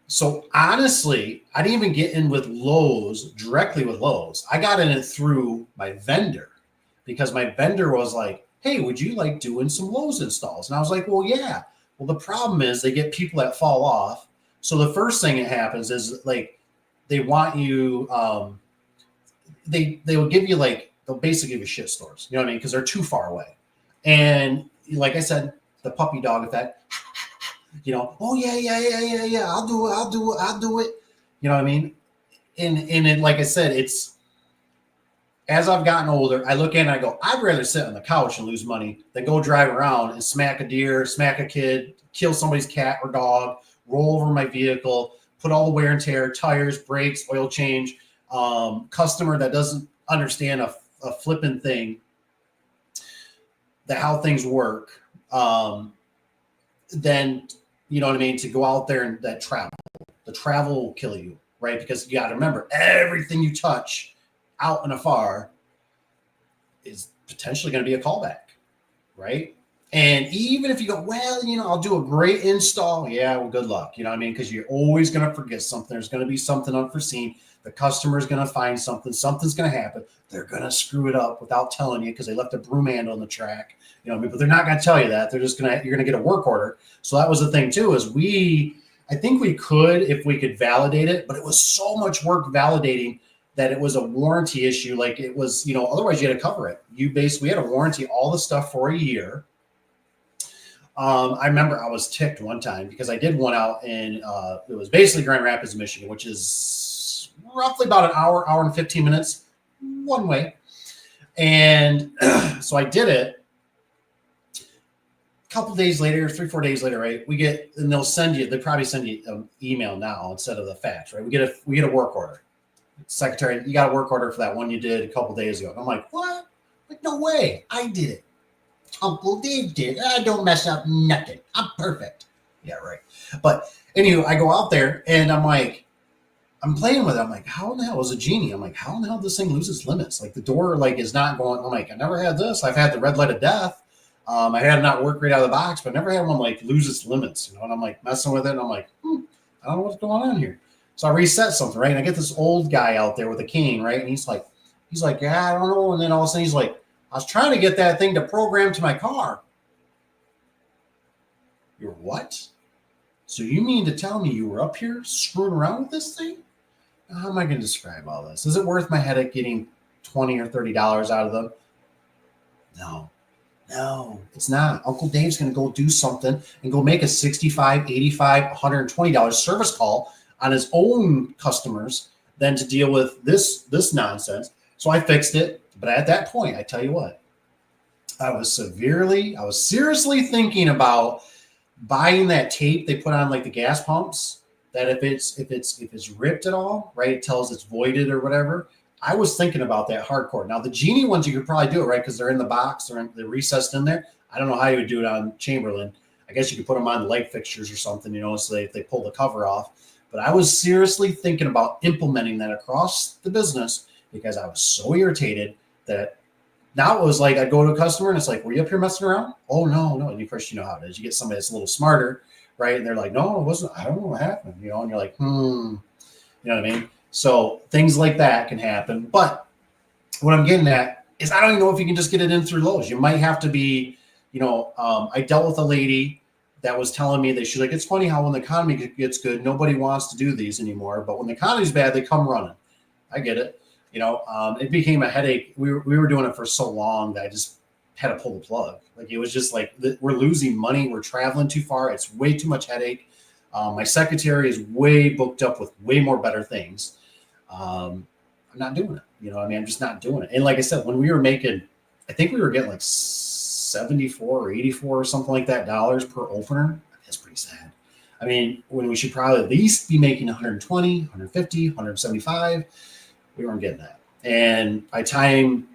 So honestly, I didn't even get in with Lowe's, directly with Lowe's. I got in it through my vendor, because my vendor was like, hey, would you like doing some Lowe's installs? And I was like, well, yeah. Well, the problem is they get people that fall off. So the first thing that happens is like they want you, they will give you like, they'll basically give you shit stores. You know what I mean? Because they're too far away. And like I said, the puppy dog effect. You know, oh yeah. I'll do it. You know what I mean? And it, like I said, it's, as I've gotten older, I look at it and I go, I'd rather sit on the couch and lose money than go drive around and smack a deer, smack a kid, kill somebody's cat or dog, roll over my vehicle, put all the wear and tear, tires, brakes, oil change, customer that doesn't understand a flipping thing, how things work. Then, you know what I mean, to go out there and the travel will kill you, right? Because you got to remember, everything you touch out and afar is potentially going to be a callback, right? And even if you go, well, you know, I'll do a great install. Yeah, well, good luck. You know what I mean? Because you're always going to forget something. There's going to be something unforeseen. The customer is going to find something. Something's going to happen. They're going to screw it up without telling you because they left a broom handle on the track. You know what I mean? But they're not going to tell you that. They're just you're going to get a work order. So that was the thing too, is I think we could, if we could validate it, but it was so much work validating that it was a warranty issue. Like it was, you know, otherwise you had to cover it. We had a warranty all the stuff for a year. I remember I was ticked one time because I did one out in, it was basically Grand Rapids, Michigan, which is roughly about an hour and 15 minutes one way. And so I did it. A couple days later, 3-4 days later, right? And they probably send you an email now instead of the fax, right? We get a work order. Secretary, you got a work order for that one you did a couple days ago. I'm like, what? Like, no way. I did it. Uncle Dave did. I don't mess up nothing. I'm perfect. Yeah, right. But anyway, I go out there and I'm like, I'm playing with it. I'm like, how in the hell was a genie? I'm like, how in the hell this thing loses limits? Like the door is not going. I'm like, I never had this. I've had the red light of death. I had it not work right out of the box, but never had one like lose its limits. You know, and I'm like messing with it. And I'm like, I don't know what's going on here. So I reset something, right? And I get this old guy out there with a cane, right? And he's like, yeah, I don't know. And then all of a sudden he's like, I was trying to get that thing to program to my car. You're what? So you mean to tell me you were up here screwing around with this thing? How am I going to describe all this? Is it worth my headache getting $20 or $30 out of them? No, it's not. Uncle Dave's going to go do something and go make a $65, $85, $120 service call on his own customers than to deal with this nonsense. So I fixed it. But at that point, I tell you what, I was seriously thinking about buying that tape they put on like the gas pumps, that if it's ripped at all, right, it tells it's voided or whatever. I was thinking about that hardcore. Now the Genie ones, you could probably do it, right? Because they're in the box, they're recessed in there. I don't know how you would do it on Chamberlain. I guess you could put them on the light fixtures or something, you know, so they pull the cover off. But I was seriously thinking about implementing that across the business because I was so irritated that now it was like I'd go to a customer and it's like, were you up here messing around? Oh, no. And of course, you know how it is. You get somebody that's a little smarter, right? And they're like, no, it wasn't. I don't know what happened, and you're like, you know what I mean? So things like that can happen. But what I'm getting at is I don't even know if you can just get it in through Lowe's. You might have to be, I dealt with a lady that was telling me that she's like, it's funny how when the economy gets good, nobody wants to do these anymore. But when the economy's bad, they come running. I get it. It became a headache. We were doing it for so long that I just had to pull the plug. Like, it was just like, we're losing money. We're traveling too far. It's way too much headache. My secretary is way booked up with way more better things. I'm not doing it. I'm just not doing it. And like I said, when we were making, I think we were getting like 74 or 84 or something like that dollars per opener. That's pretty sad. I mean, when we should probably at least be making 120, 150, 175, we weren't getting that. And by time,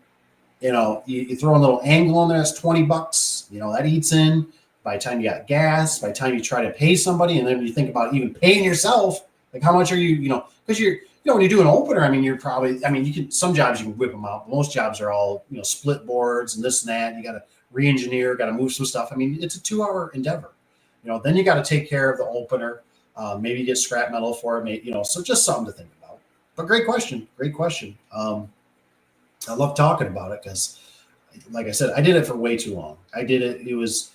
you throw a little angle in there, that's $20, that eats in. By the time you got gas, by the time you try to pay somebody, and then you think about even paying yourself, like how much are you, because you're, when you do an opener, I mean, you're probably, you can, some jobs you can whip them out. Most jobs are all, split boards and this and that. And you got to re-engineer, got to move some stuff. I mean, it's a 2-hour endeavor. Then you got to take care of the opener. Maybe get scrap metal for it. So just something to think about. But great question. I love talking about it because, like I said, I did it for way too long. I did it. It was,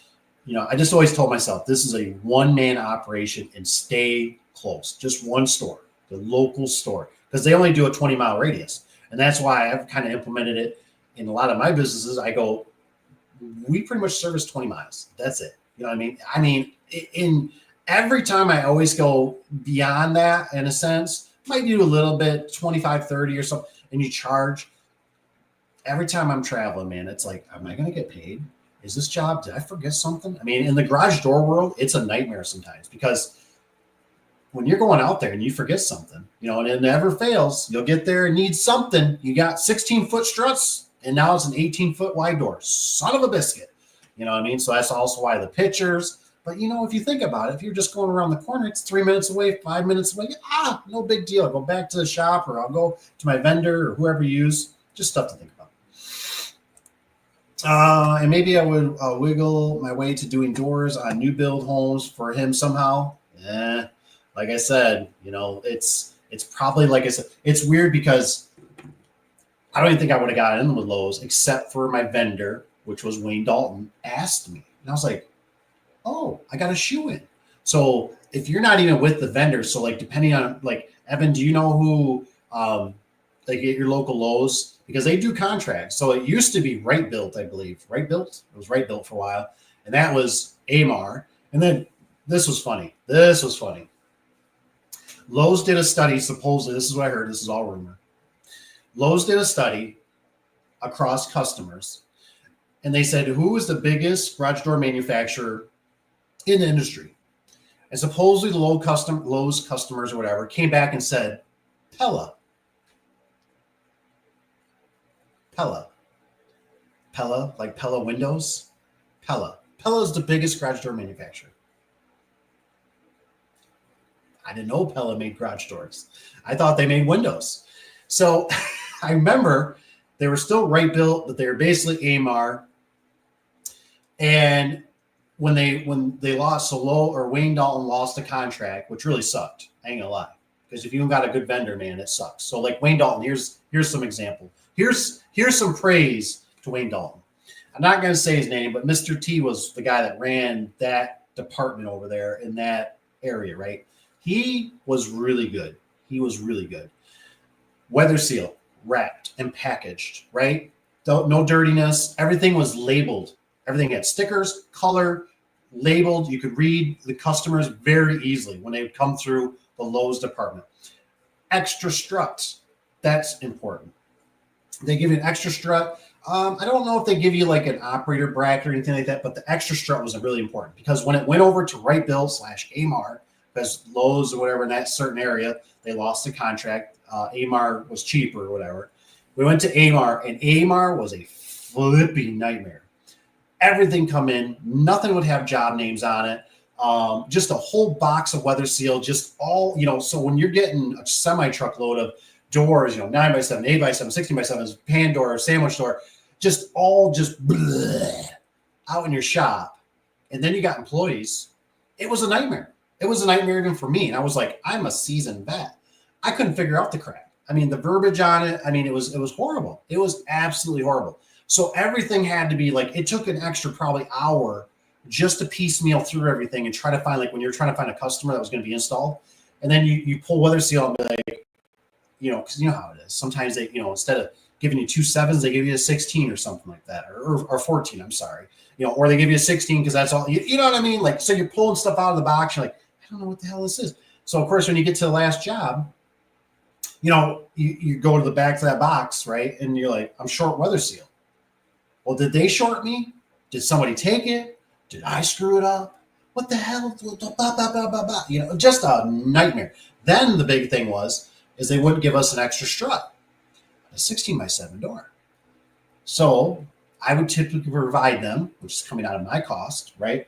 I just always told myself, this is a one-man operation and stay close. Just one store, the local store, because they only do a 20-mile radius. And that's why I've kind of implemented it in a lot of my businesses. I go, we pretty much service 20 miles. That's it. You know what I mean? In every time I always go beyond that, in a sense, might do a little bit, 25, 30 or something, and you charge. Every time I'm traveling, man, it's like, am I going to get paid? Is this job, did I forget something? I mean, in the garage door world, it's a nightmare sometimes because when you're going out there and you forget something, and it never fails, you'll get there and need something. You got 16-foot struts and now it's an 18-foot wide door. Son of a biscuit. You know what I mean? So that's also why the pictures. But, if you think about it, if you're just going around the corner, it's 3 minutes away, 5 minutes away. No big deal. I'll go back to the shop or I'll go to my vendor or whoever you use. Just stuff to think about. And maybe I would wiggle my way to doing doors on new build homes for him somehow. Like I said, it's probably, like I said, it's weird because I don't even think I would have gotten in with Lowe's except for my vendor, which was Wayne Dalton, asked me. And I was like, oh, I got a shoe in. So if you're not even with the vendor, so like depending on, like, Evan, do you know who like at your local Lowe's? Because they do contracts. So it used to be Right Built, I believe. Right Built? It was Right Built for a while. And that was AMAR. And then this was funny. Lowe's did a study, supposedly, this is what I heard, this is all rumor. Lowe's did a study across customers, and they said, who is the biggest garage door manufacturer in the industry? And supposedly the Lowe's customers or whatever came back and said, Pella. Pella, like Pella windows. Pella is the biggest garage door manufacturer. I didn't know Pella made garage doors. I thought they made windows. So I remember they were still Right Built, but they were basically AMAR. And when they lost, so Lowe or Wayne Dalton lost a contract, which really sucked. I ain't gonna lie, because if you don't got a good vendor, man, it sucks. So like Wayne Dalton, here's some example. Here's some praise to Wayne Dalton. I'm not gonna say his name, but Mr. T was the guy that ran that department over there in that area, right? He was really good. Weather seal, wrapped and packaged, right? No dirtiness. Everything was labeled. Everything had stickers, color, labeled. You could read the customers very easily when they would come through the Lowe's department. Extra struts. That's important. They give you an extra strut. I don't know if they give you like an operator bracket or anything like that, but the extra strut was really important because when it went over to Right Built / AMAR, because Lowe's or whatever in that certain area, they lost the contract. AMAR was cheaper or whatever. We went to AMAR, and AMAR was a flipping nightmare. Everything come in, nothing would have job names on it. Just a whole box of weather seal, just all, so when you're getting a semi truckload of doors, 9x7, 8x7, 16x7, pan door, sandwich door, just all just out in your shop. And then you got employees. It was a nightmare. It was a nightmare even for me. And I was like, I'm a seasoned vet. I couldn't figure out the crap. I mean, the verbiage on it, I mean, it was horrible. It was absolutely horrible. So everything had to be like, it took an extra probably hour just to piecemeal through everything and try to find, like when you're trying to find a customer that was going to be installed. And then you pull weather seal and be like, because you know how it is. Sometimes they, instead of giving you 2 7s, they give you a 16 or something like that, or 14, I'm sorry. Or they give you a 16 because that's all, you know what I mean? Like, so you're pulling stuff out of the box. You're like, I don't know what the hell this is. So of course, when you get to the last job, you go to the back of that box, right? And you're like, I'm short weather seal. Well, did they short me? Did somebody take it? Did I screw it up? What the hell? Just a nightmare. Then the big thing is they wouldn't give us an extra strut, a 16x7 door. So I would typically provide them, which is coming out of my cost, right?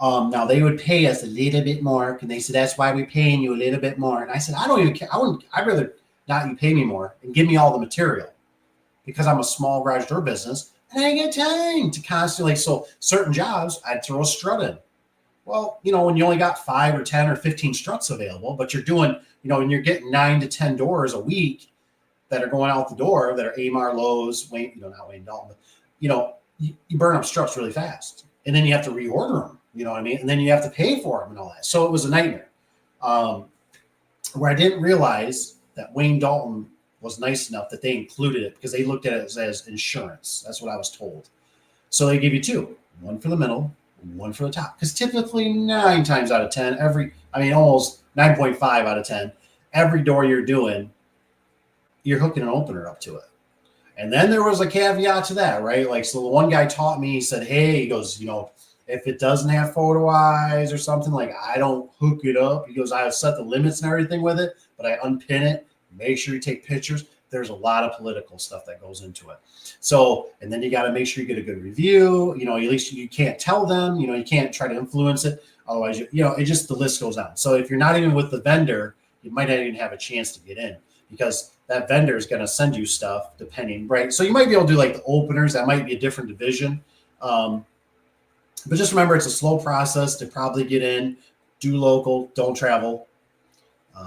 Now they would pay us a little bit more, and they said, that's why we're paying you a little bit more. And I said, I don't even care. I'd rather not you pay me more and give me all the material, because I'm a small garage door business and I ain't got time to constantly. So certain jobs I'd throw a strut in. Well, when you only got 5 or 10 or 15 struts available, but you're doing, and you're getting 9 to 10 doors a week that are going out the door that are AMAR Lowe's, not Wayne Dalton, but, you burn up struts really fast. And then you have to reorder them, you know what I mean? And then you have to pay for them and all that. So it was a nightmare. Where I didn't realize that Wayne Dalton was nice enough that they included it, because they looked at it as insurance. That's what I was told. So they give you 2, one for the middle, one for the top. Because typically 9 times out of 10, almost 9.5 out of 10, every door you're doing, you're hooking an opener up to it. And then there was a caveat to that, right? Like, so the one guy taught me, he said, hey, he goes, if it doesn't have photo eyes or something, like, I don't hook it up. He goes, I set the limits and everything with it, but I unpin it, make sure you take pictures. There's a lot of political stuff that goes into it. So, and then you got to make sure you get a good review. At least you can't tell them, you can't try to influence it. Otherwise, it just, the list goes on. So if you're not even with the vendor, you might not even have a chance to get in, because that vendor is going to send you stuff depending, right? So you might be able to do like the openers. That might be a different division. But just remember, it's a slow process to probably get in. Do local, don't travel.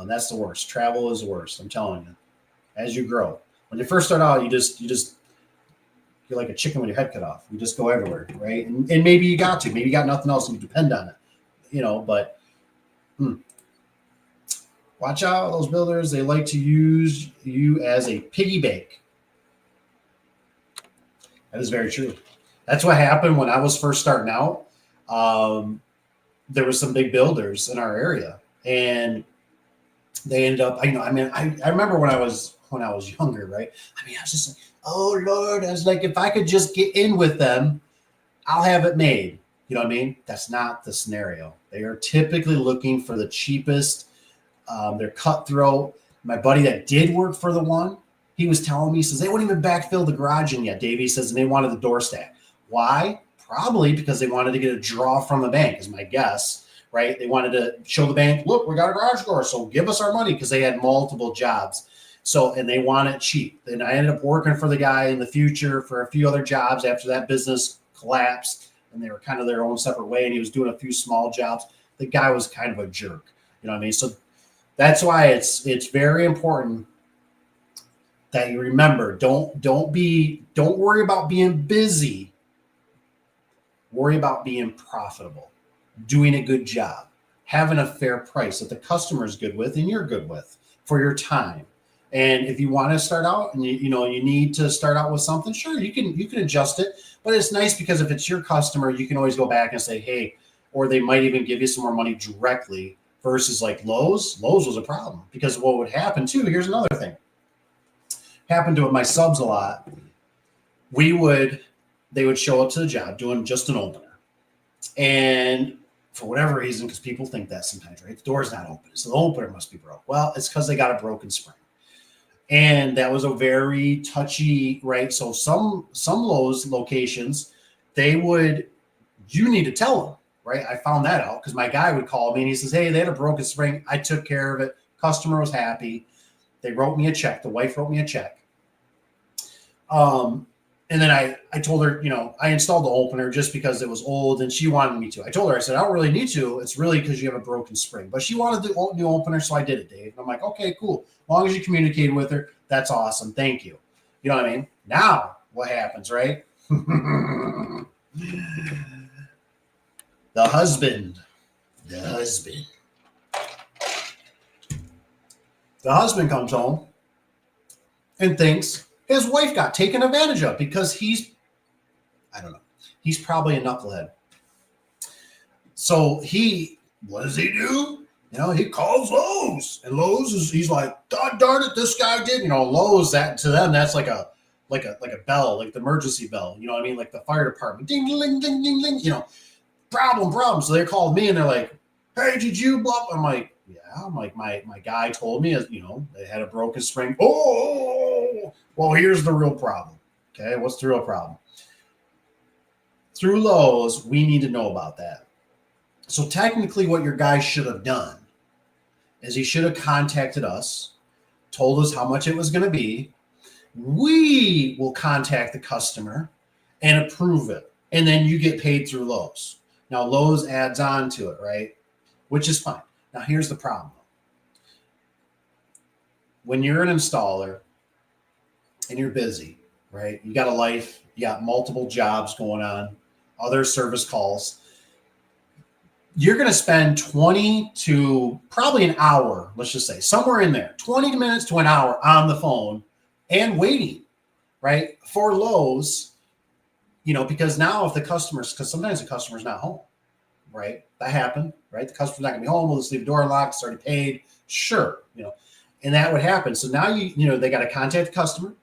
That's the worst. Travel is the worst. I'm telling you. As you grow, when you first start out, you're like a chicken with your head cut off. You just go everywhere, right? And maybe you got to. Maybe you got nothing else and you depend on it. But watch out, those builders. They like to use you as a piggy bank. That is very true. That's what happened when I was first starting out. There were some big builders in our area, and they ended up, I remember when I was younger, right? I was just like, oh Lord, I was like, if I could just get in with them, I'll have it made. You know what I mean? That's not the scenario. They are typically looking for the cheapest. They're cutthroat. My buddy that did work for the one, he was telling me, he says, they wouldn't even backfill the garage in yet, Davey says, and they wanted the door stack. Why? Probably because they wanted to get a draw from the bank, is my guess, right? They wanted to show the bank, look, we got a garage door, so give us our money, because they had multiple jobs. So, and they want it cheap. And I ended up working for the guy in the future for a few other jobs after that business collapsed, and they were kind of their own separate way, and he was doing a few small jobs. The guy was kind of a jerk, you know what I mean? So that's why it's very important that you remember, don't worry about being busy. Worry about being profitable, doing a good job, having a fair price that the customer is good with and you're good with for your time. And if you want to start out and you need to start out with something, sure, you can adjust it. But it's nice because if it's your customer, you can always go back and say, hey, or they might even give you some more money directly versus like Lowe's. Lowe's was a problem because what would happen too, here's another thing. Happened to my subs a lot. They would show up to the job doing just an opener. And for whatever reason, because people think that sometimes, right? The door's not open, so the opener must be broke. Well, it's because they got a broken spring. And that was a very touchy, right? So some Lowe's locations, you need to tell them, right? I found that out because my guy would call me and he says, hey, they had a broken spring. I took care of it. Customer was happy. They wrote me a check. The wife wrote me a check. And then I told her, I installed the opener just because it was old and she wanted me to. I told her, I said, I don't really need to. It's really because you have a broken spring. But she wanted the new opener, so I did it, Dave. And I'm like, okay, cool. As long as you communicated with her, that's awesome. Thank you. You know what I mean? Now, what happens, right? The husband comes home and thinks his wife got taken advantage of because he's probably a knucklehead. So what does he do? He calls Lowe's, and he's like, God darn it, this guy did. Lowe's, that to them, that's like a bell, like the emergency bell. You know what I mean? Like the fire department, ding, ding, ding, ding, ding. Problem. So they called me and they're like, hey, did you blah? I'm like, yeah. I'm like, my guy told me, they had a broken spring. Oh, well, here's the real problem. Okay, what's the real problem? Through Lowe's, we need to know about that. So technically what your guy should have done is he should have contacted us, told us how much it was going to be. We will contact the customer and approve it. And then you get paid through Lowe's. Now, Lowe's adds on to it, right? Which is fine. Now, here's the problem. When you're an installer and you're busy, right? You got a life, you got multiple jobs going on, other service calls. You're going to spend 20 to probably an hour, let's just say, somewhere in there, 20 minutes to an hour on the phone and waiting, right, for Lowe's, because now if because sometimes the customer's not home, right? That happened, right? The customer's not going to be home. We'll just leave the door unlocked. It's already paid. Sure, and that would happen. So now they got to contact the customer.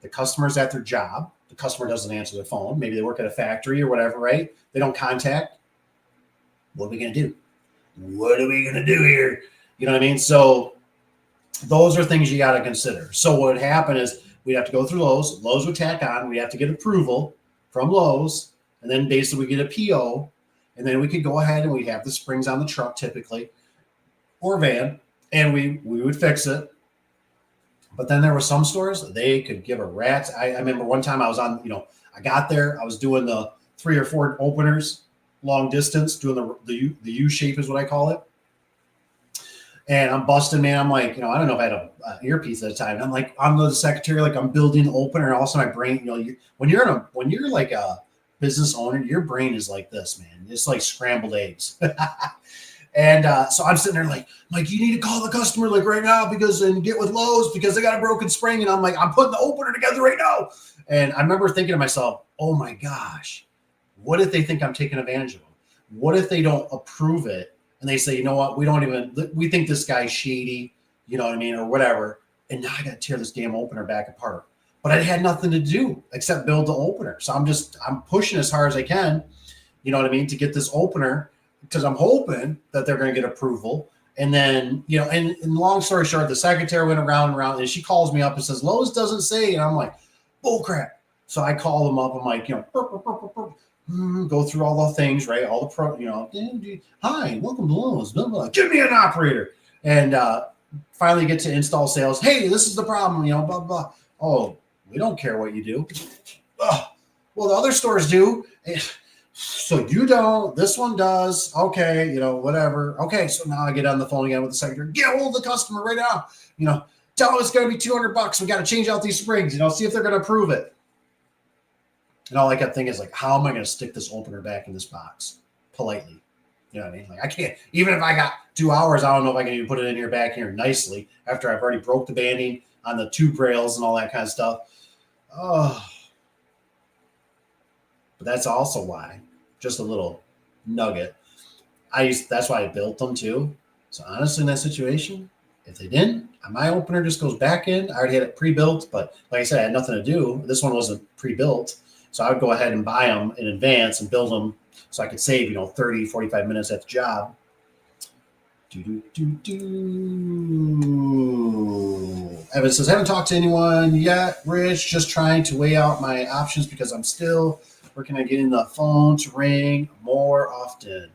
The customer's at their job. The customer doesn't answer their phone. Maybe they work at a factory or whatever, right? They don't contact. What are we going to do? What are we going to do here? You know what I mean? So those are things you got to consider. So what would happen is we'd have to go through Lowe's. Lowe's would tack on. We'd have to get approval from Lowe's. And then basically we get a PO. And then we could go ahead and we'd have the springs on the truck typically or van. And we would fix it. But then there were some stores, they could give a rat's. I remember one time I was on, I got there. I was doing the 3 or 4 openers, long distance, doing the U shape is what I call it. And I'm busting, man. I'm like, I don't know if I had an earpiece at the time. And I'm like, I'm the secretary, like I'm building the opener. And also my brain, when you're like a business owner, your brain is like this, man. It's like scrambled eggs. And so I'm sitting there like, you need to call the customer like right now and get with Lowe's because they got a broken spring. And I'm like, I'm putting the opener together right now. And I remember thinking to myself, oh my gosh, what if they think I'm taking advantage of them? What if they don't approve it? And they say, you know what? We think this guy's shady, you know what I mean? Or whatever. And now I got to tear this damn opener back apart. But I had nothing to do except build the opener. So I'm pushing as hard as I can, you know what I mean, to get this opener because I'm hoping that they're going to get approval. And then, and long story short, the secretary went around and around and she calls me up and says, Lowe's doesn't say. And I'm like, bull crap. So I call them up. I'm like, go through all the things, right? All the hi, welcome to Lowe's. Blah, blah. Give me an operator. And finally get to install sales. Hey, this is the problem, blah, blah. Oh, we don't care what you do. Well, the other stores do. So you don't. This one does. Okay, whatever. Okay, so now I get on the phone again with the secretary. Get hold of the customer right now. Tell them it's going to be $200. We got to change out these springs. See if they're going to approve it. And all I kept thinking is like, how am I going to stick this opener back in this box politely? You know what I mean? Like I can't. Even if I got 2 hours, I don't know if I can even put it in here back here nicely after I've already broke the banding on the tube rails and all that kind of stuff. Oh. But that's also why, just a little nugget, that's why I built them too. So honestly, in that situation, if they didn't, my opener just goes back in. I already had it pre-built, but like I said, I had nothing to do. This one wasn't pre-built. So I would go ahead and buy them in advance and build them so I could save, 30, 45 minutes at the job. Evan says, haven't talked to anyone yet, Rich. Just trying to weigh out my options because I'm still working on getting the phone to ring more often.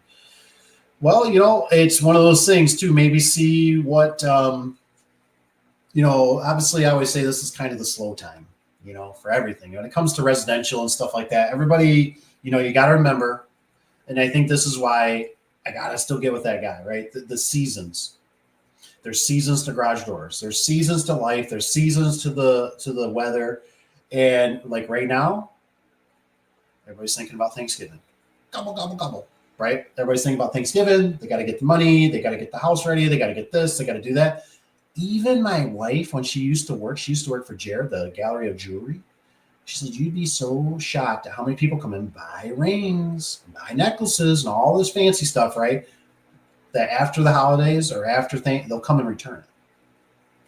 Well, it's one of those things too. Maybe see what Obviously I always say this is kind of the slow time, for everything. When it comes to residential and stuff like that, everybody, you got to remember, and I think this is why I got to still get with that guy, right? The seasons. There's seasons to garage doors. There's seasons to life. There's seasons to the weather. And like right now, everybody's thinking about Thanksgiving. Gobble, gobble, gobble. Right? Everybody's thinking about Thanksgiving. They got to get the money. They got to get the house ready. They got to get this. They got to do that. Even my wife, when she used to work for Jared, the Gallery of Jewelry. She said, you'd be so shocked at how many people come and buy rings, buy necklaces, and all this fancy stuff, right? That after the holidays or after they'll come and return it.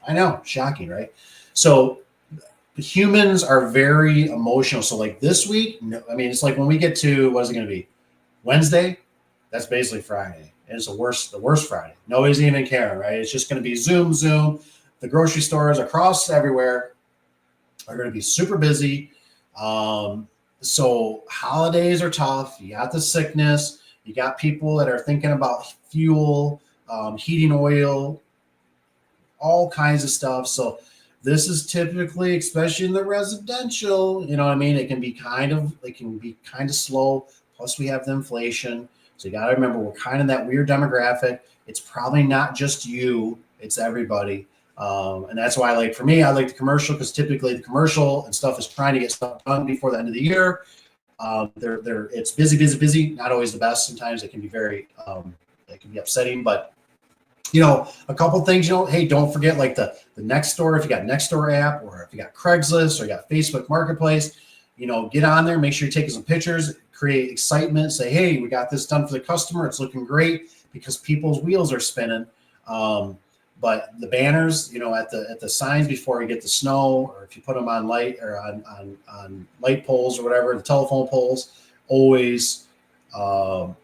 I know, shocking, right? So humans are very emotional. So like this week, it's like when we get to, what is it going to be? Wednesday? That's basically Friday. And it's the worst Friday. Nobody's even caring, right? It's just going to be Zoom. The grocery stores across everywhere are going to be super busy. So holidays are tough. You got the sickness. You got people that are thinking about fuel, heating oil, all kinds of stuff. So this is typically, especially in the residential, it can be kind of slow. Plus we have the inflation. So you got to remember, we're kind of that weird demographic. It's probably not just you, it's everybody. And that's why, like, for me, I like the commercial, because typically the commercial and stuff is trying to get stuff done before the end of the year. It's busy, not always the best. Sometimes it can be very, it can be upsetting, but a couple things, hey, don't forget like the Nextdoor, if you got Nextdoor app, or if you got Craigslist, or you got Facebook Marketplace, get on there, make sure you're taking some pictures, create excitement, say, hey, we got this done for the customer. It's looking great, because people's wheels are spinning. But the banners, at the signs before you get the snow, or if you put them on light or on light poles or whatever, the telephone poles, always an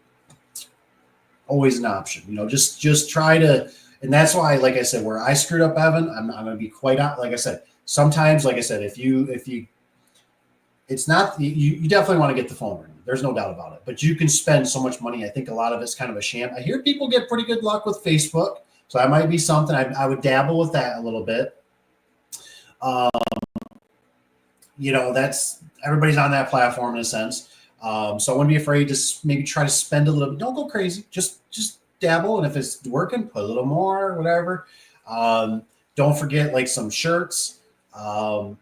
option. Just try to, and that's why, like I said, where I screwed up, Evan, I'm going to be quite out. Like I said, sometimes, like I said, if you, it's not, you definitely want to get the phone ring. There's no doubt about it. But you can spend so much money. I think a lot of it's kind of a sham. I hear people get pretty good luck with Facebook. So that might be something. I would dabble with that a little bit. That's, everybody's on that platform in a sense. So I wouldn't be afraid to maybe try to spend a little bit. Don't go crazy. Just dabble. And if it's working, put a little more, whatever. Don't forget like some shirts. I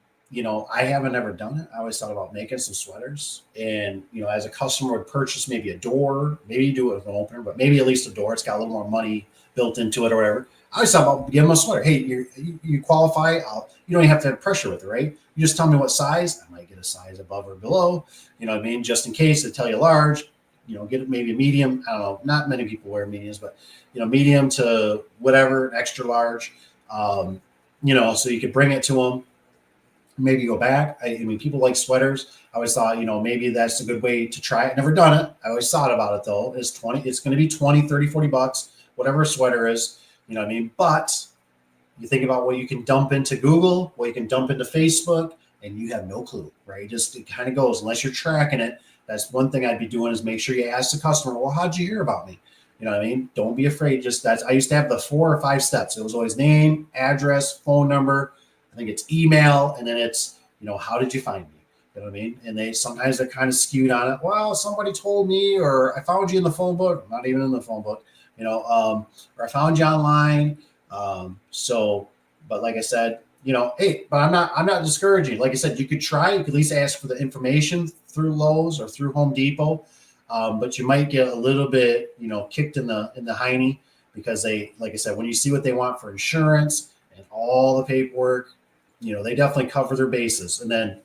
haven't ever done it. I always thought about making some sweaters, and, as a customer would purchase maybe a door, maybe you do it with an opener, but maybe at least a door. It's got a little more money built into it or whatever. I always thought about giving them a sweater. Hey, you qualify. You don't even have to have pressure with it, right? You just tell me what size. I might get a size above or below, just in case they tell you large, get maybe a medium. I don't know. Not many people wear mediums, but, medium to whatever, extra large, so you could bring it to them. Maybe go back. I mean, people like sweaters. I always thought, maybe that's a good way to try it. Never done it. I always thought about it though. It's going to be 20, 30, 40 bucks, whatever a sweater is, but you think about what you can dump into Google, what you can dump into Facebook, and you have no clue, right? It kind of goes, unless you're tracking it. That's one thing I'd be doing, is make sure you ask the customer, well, how'd you hear about me? Don't be afraid. I used to have the 4 or 5 steps. It was always name, address, phone number. I think it's email, and then it's, how did you find me? You know what I mean? And sometimes they're kind of skewed on it. Well, somebody told me, or I found you in the phone book. Not even in the phone book, or I found you online. But like I said, hey, but I'm not discouraging. Like I said, you could try. You could at least ask for the information through Lowe's or through Home Depot. But you might get a little bit, kicked in the hiney, because they, like I said, when you see what they want for insurance and all the paperwork, they definitely cover their bases. And then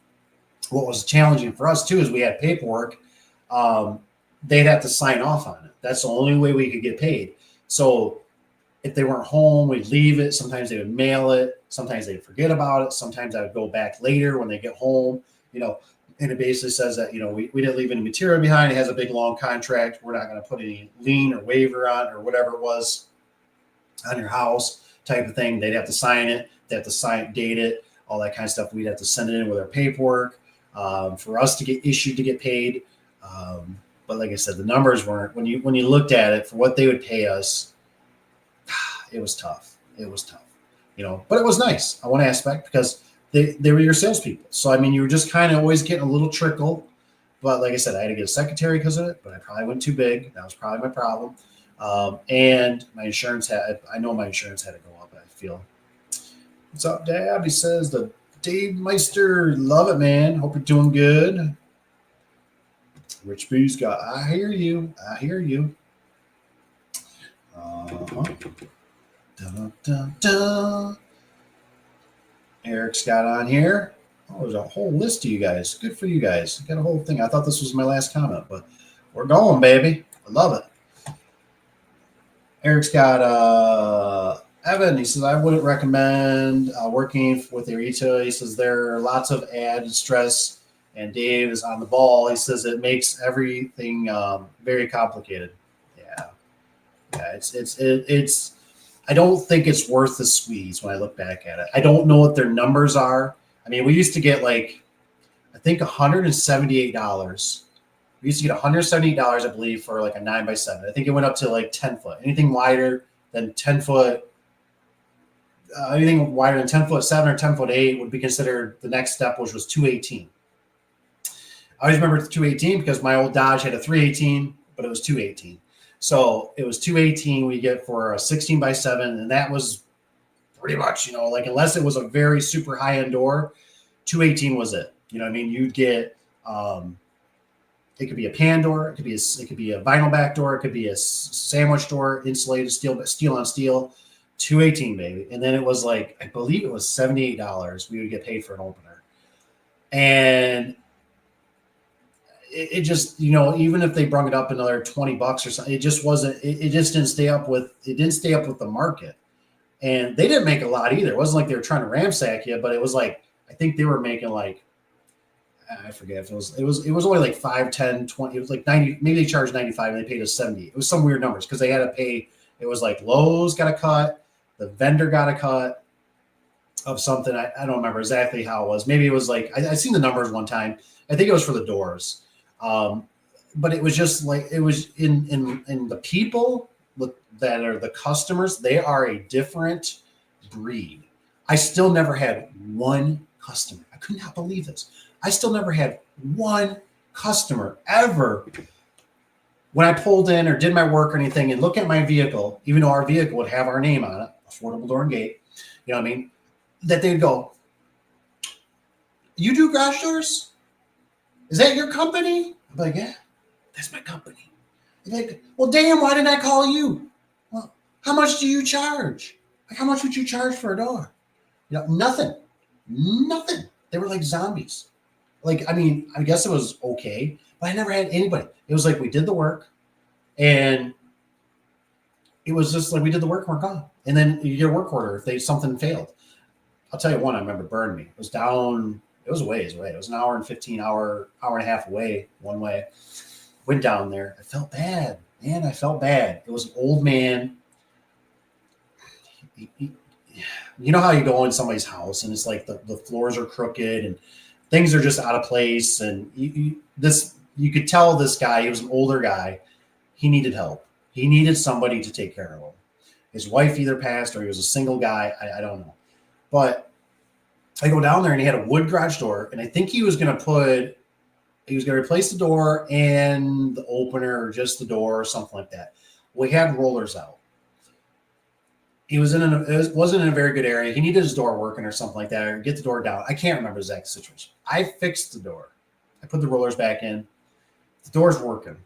what was challenging for us too is we had paperwork. They'd have to sign off on it. That's the only way we could get paid. So if they weren't home, we'd leave it. Sometimes they would mail it. Sometimes they'd forget about it. Sometimes I would go back later when they get home, and it basically says that, we didn't leave any material behind. It has a big, long contract. We're not going to put any lien or waiver on, or whatever it was, on your house type of thing. They'd have to sign it. They have to date it, all that kind of stuff. We'd have to send it in with our paperwork for us to get issued to get paid. But like I said, the numbers weren't, when you looked at it for what they would pay us, it was tough. But it was nice on one aspect because they were your salespeople. So, I mean, you were just kind of always getting a little trickle. But like I said, I had to get a secretary because of it, but I probably went too big. That was probably my problem. And my insurance I know my insurance had to go up, I feel. What's up, Dad? He says, the Dave Meister, love it, man. Hope you're doing good. Rich B. Scott, I hear you. I hear you. Dun, dun, dun. Eric's got on here. Oh, there's a whole list of you guys. Good for you guys. Got a whole thing. I thought this was my last comment, but we're going, baby. I love it. Eric's got Evan. He says, I wouldn't recommend working with a retailer. He says there are lots of added stress, and Dave is on the ball. He says it makes everything very complicated. Yeah. It's. I don't think it's worth the squeeze when I look back at it. I don't know what their numbers are. I mean, we used to get I think $178. We used to get $178, I believe, for a 9x7. I think it went up to 10 foot. Anything wider than 10 foot, anything wider than 10 foot 7 or 10 foot 8 would be considered the next step, which was 218. I always remember the 218 because my old Dodge had a 318, but it was 218. So it was 218 we get for a 16x7, and that was pretty much, unless it was a very super high end door, 218 was it. You know what I mean? You'd get it could be a pan door, it could be a vinyl back door, it could be a sandwich door, insulated steel on steel, 218, baby. And then it was I believe it was $78 we would get paid for an opener. And it just, even if they brung it up another $20 or something, it just wasn't, it just didn't stay up with the market. And they didn't make a lot either. It wasn't like they were trying to ramsack you, but it was I think they were making I forget if it was only 5, 10, 20, it was 90, maybe they charged 95 and they paid us 70. It was some weird numbers because they had to pay, it was Lowe's got a cut, the vendor got a cut of something. I don't remember exactly how it was. Maybe it was I seen the numbers one time. I think it was for the doors. But it was just it was in the people that are the customers, they are a different breed. I still never had one customer. I could not believe this. I still never had one customer ever when I pulled in or did my work or anything and look at my vehicle, even though our vehicle would have our name on it, Affordable Door and Gate, you know what I mean? That they'd go, you do garage doors? Is that your company? I'm like, yeah, that's my company. They're like, well, damn, why didn't I call you? Well, how much do you charge? How much would you charge for a door? Nothing. They were like zombies. I mean, I guess it was okay, but I never had anybody. It was we did the work, and it was just we did the work and we're gone. And then you get a work order if something failed. I'll tell you one I remember burned me. It was down. It was a ways away. It was an hour and 15, hour and a half away, one way. Went down there. I felt bad. Man, I felt bad. It was an old man. You know how you go in somebody's house and it's the floors are crooked and things are just out of place. And you could tell this guy, he was an older guy. He needed help. He needed somebody to take care of him. His wife either passed or he was a single guy. I don't know. But I go down there and he had a wood garage door. And I think he was going to replace the door and the opener or just the door or something like that. We had rollers out. It wasn't in a very good area. He needed his door working or something like that, or get the door down. I can't remember the exact situation. I fixed the door. I put the rollers back in. The door's working.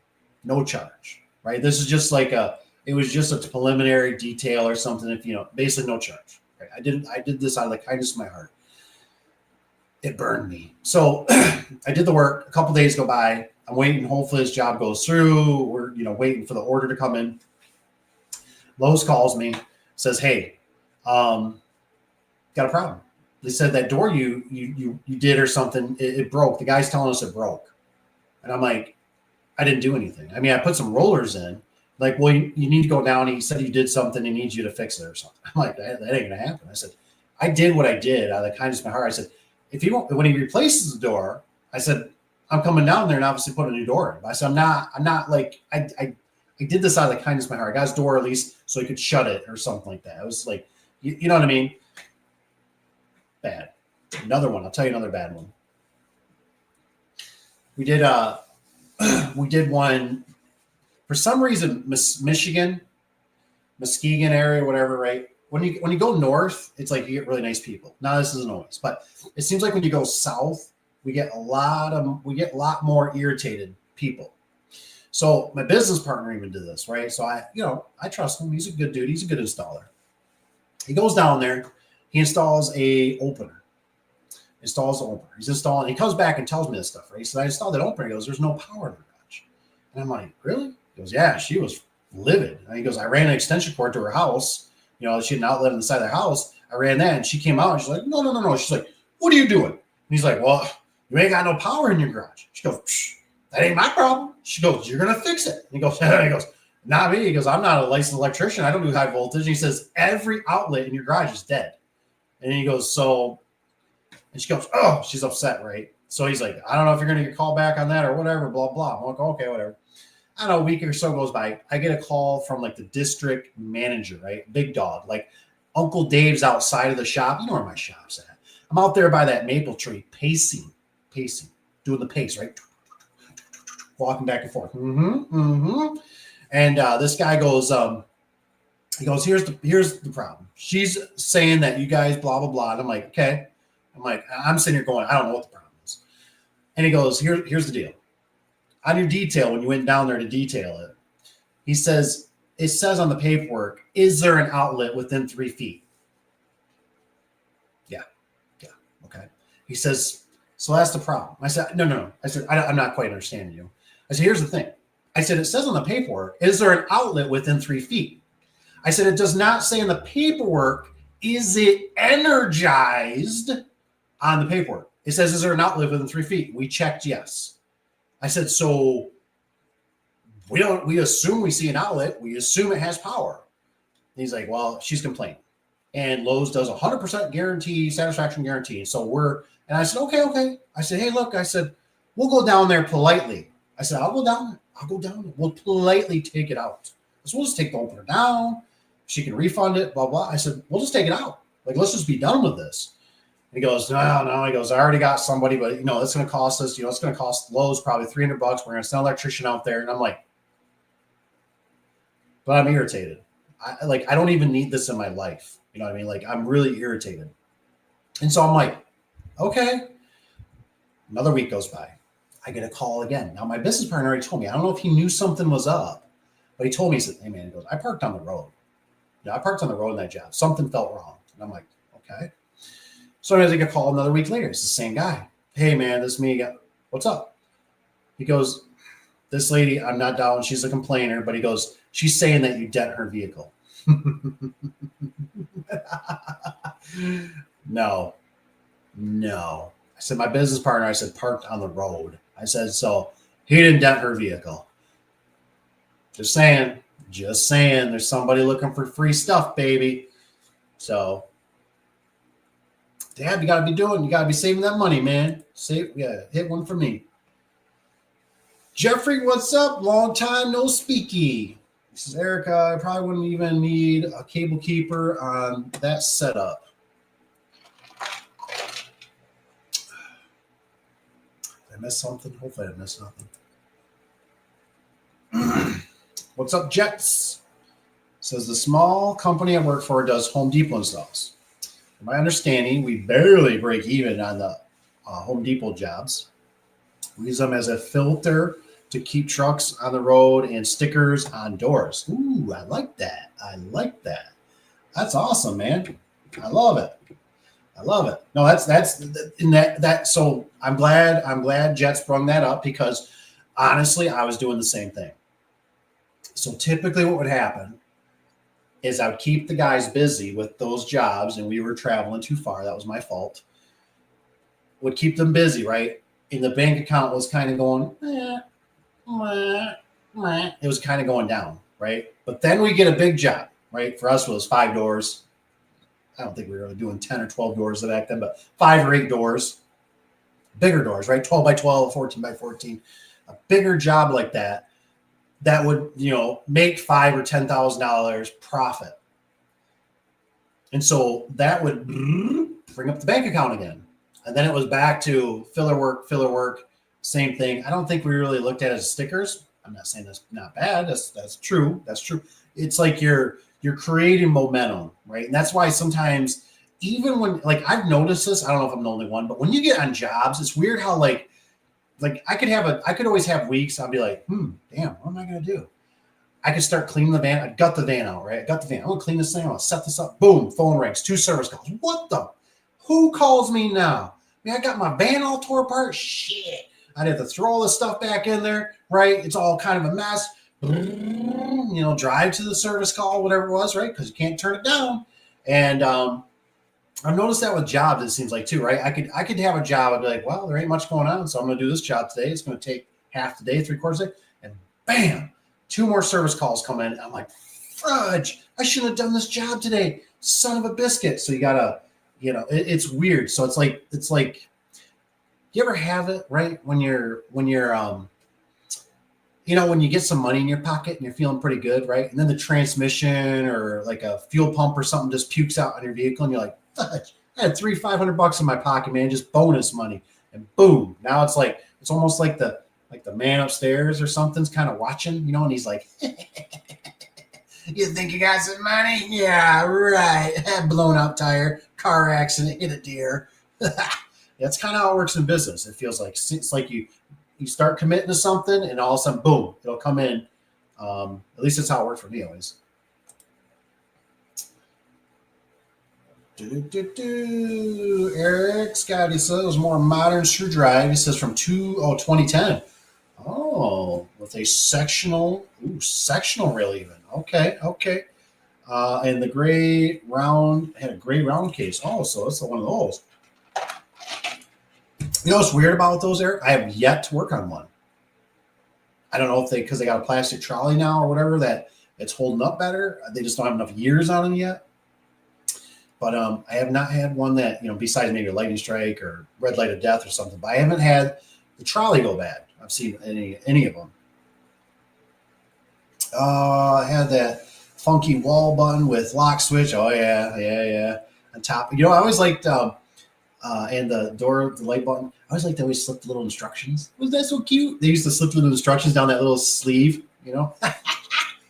No charge, right? This is just it was just a preliminary detail or something. If basically no charge. Right? I did this out of the kindness of my heart. It burned me. So I did the work. A couple days go by. I'm waiting. Hopefully this job goes through. We're waiting for the order to come in. Lowe's calls me, says, "Hey, got a problem. They said that door you did or something. It broke. The guy's telling us it broke." And I'm like, I didn't do anything. I mean, I put some rollers in. Well, you need to go down. He said he did something. He needs you to fix it or something. I'm like, that ain't gonna happen. I said, I did what I did out of the kindness of my heart. I said, if he won't, when he replaces the door, I said, I'm coming down there and obviously put a new door in. I said, I'm not I did this out of the kindness of my heart. I got his door at least so he could shut it or something like that. It was you know what I mean? Bad. Another one. I'll tell you another bad one. We did one for some reason, Michigan, Muskegon area, whatever, right? When you go north, it's like you get really nice people. Now this isn't always, but it seems like when you go south, we get a lot more irritated people. So my business partner even did this, right? So I trust him. He's a good dude. He's a good installer. He goes down there. He installs a opener. He's installing. He comes back and tells me this stuff, right? He said, I installed that opener. He goes, there's no power in the garage. And I'm like, really? He goes, yeah, she was livid. And he goes, I ran an extension cord to her house. She had an outlet on the side of the house. I ran that and she came out and she's like, no. She's like, what are you doing? And he's like, well, you ain't got no power in your garage. She goes, psh, that ain't my problem. She goes, you're going to fix it. And he goes, not me. He goes, I'm not a licensed electrician. I don't do high voltage. And he says, every outlet in your garage is dead. And he goes, and she goes, oh, she's upset, right? So he's like, I don't know if you're going to get called back on that or whatever, blah, blah. I'm like, okay, whatever. I don't know, a week or so goes by. I get a call from like the district manager, right? Big dog. Like Uncle Dave's outside of the shop. You know where my shop's at. I'm out there by that maple tree, pacing, doing the pace, right? Walking back and forth. And this guy goes, here's the problem. She's saying that you guys blah, blah, blah. And I'm like, okay. I'm sitting here going, I don't know what the problem is. And he goes, here's the deal. On your detail, when you went down there to detail it, he says, it says on the paperwork, is there an outlet within 3 feet? Yeah. Okay. He says, so that's the problem. I said, no. I said, I'm not quite understanding you. I said, here's the thing. I said, it says on the paperwork, is there an outlet within 3 feet? I said, it does not say in the paperwork, is it energized on the paperwork? It says, is there an outlet within 3 feet? We checked yes. I said, so we assume we see an outlet. We assume it has power. And he's like, well, she's complaining. And Lowe's does 100% guarantee, satisfaction guarantee. So and I said, okay. I said, hey, look, I said, we'll go down there politely. I said, I'll go down there. We'll politely take it out. So we'll just take the opener down. She can refund it, blah, blah. I said, we'll just take it out. Like, let's just be done with this. He goes, no. He goes, I already got somebody, but it's going to cost us, it's going to cost Lowe's probably $300. We're going to send an electrician out there. And I'm like, but I'm irritated. I don't even need this in my life. You know what I mean? Like, I'm really irritated. And so I'm like, okay. Another week goes by. I get a call again. Now my business partner already told me, I don't know if he knew something was up, but he told me, he said, hey man, he goes, I parked on the road. I parked on the road in that job. Something felt wrong. And I'm like, okay. So I get a call another week later. It's the same guy. Hey, man, this is me. What's up? He goes, this lady, I'm not down. She's a complainer. But he goes, she's saying that you dent her vehicle. No. I said, my business partner, I said, parked on the road. I said, so he didn't dent her vehicle. Just saying. There's somebody looking for free stuff, baby. So, Dad, you got to be saving that money, man. Hit one for me. Jeffrey, what's up? Long time no speaky. This is Erica. I probably wouldn't even need a cable keeper on that setup. Did I miss something? Hopefully I didn't miss nothing. What's up, Jets? Says the small company I work for does Home Depot installs. From my understanding, we barely break even on the Home Depot jobs. We use them as a filter to keep trucks on the road and stickers on doors. Ooh, I like that. That's awesome, man. I love it. No, that's in that. So I'm glad Jets sprung that up because honestly, I was doing the same thing. So typically what would happen is I would keep the guys busy with those jobs, and we were traveling too far. That was my fault. Would keep them busy, right? And the bank account was kind of going, it was kind of going down, right? But then we get a big job, right? For us, it was 5 doors. I don't think we were really doing 10 or 12 doors back then, but 5 or 8 doors, bigger doors, right? 12 by 12, 14 by 14, a bigger job like that would, make $5,000 or $10,000 profit. And so that would bring up the bank account again. And then it was back to filler work, same thing. I don't think we really looked at it as stickers. I'm not saying that's not bad. That's true. That's true. It's like you're creating momentum, right? And that's why sometimes, even when, like, I've noticed this, I don't know if I'm the only one, but when you get on jobs, it's weird how like I could always have weeks. I'll be like, damn, what am I gonna do? I could start cleaning the van. I got the van out, right? I got the van. I'm gonna clean this thing. I'm gonna set this up. Boom, phone rings. 2 service calls. What the? Who calls me now? I mean, I got my van all tore apart. Shit. I'd have to throw all this stuff back in there, right? It's all kind of a mess. You know, drive to the service call, whatever it was, right? Because you can't turn it down. And I've noticed that with jobs, it seems like too, right? I could have a job. I'd be like, well, there ain't much going on, so I'm gonna do this job today. It's gonna take half the day, 3/4 day, and bam, 2 more service calls come in. I'm like, fudge, I shouldn't have done this job today. Son of a biscuit. So you gotta, you know, it's weird. So it's like, you ever have it, right? When you're you know, when you get some money in your pocket and you're feeling pretty good, right? And then the transmission or like a fuel pump or something just pukes out on your vehicle, and you're like, fudge, I had $500 in my pocket, man, just bonus money. And boom, now it's like, it's almost like the man upstairs or something's kind of watching, you know, and he's like, you think you got some money? Yeah, right. Blown out tire, car accident, hit a deer. That's kind of how it works in business. It feels like it's like you start committing to something, and all of a sudden, boom, it'll come in. At least that's how it worked for me always. Eric Scott, he says it was more modern screwdriver. He says from 2010. Oh, with a sectional rail even. Okay. And the gray round had a gray round case. Oh, so it's one of those. You know what's weird about those, Eric? I have yet to work on one. I don't know if because they got a plastic trolley now or whatever, that it's holding up better. They just don't have enough years on them yet. But I have not had one that, you know, besides maybe a lightning strike or red light of death or something, but I haven't had the trolley go bad. I've seen any of them. I had that funky wall button with lock switch. Oh yeah. On top, you know, I always liked and the door, the light button. I always liked they always slipped the little instructions. Was that so cute? They used to slip the little instructions down that little sleeve, you know. I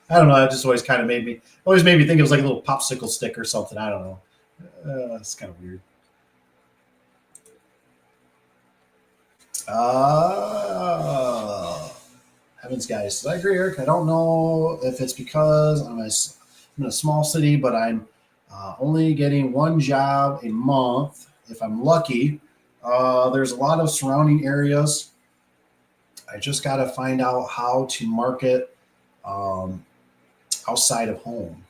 don't know. It just always kind of made me think it was like a little popsicle stick or something. I don't know. It's kind of weird. Heavens, guys. I agree, Eric. I don't know if it's because I'm in a small city, but I'm only getting one job a month if I'm lucky. There's a lot of surrounding areas. I just got to find out how to market outside of home.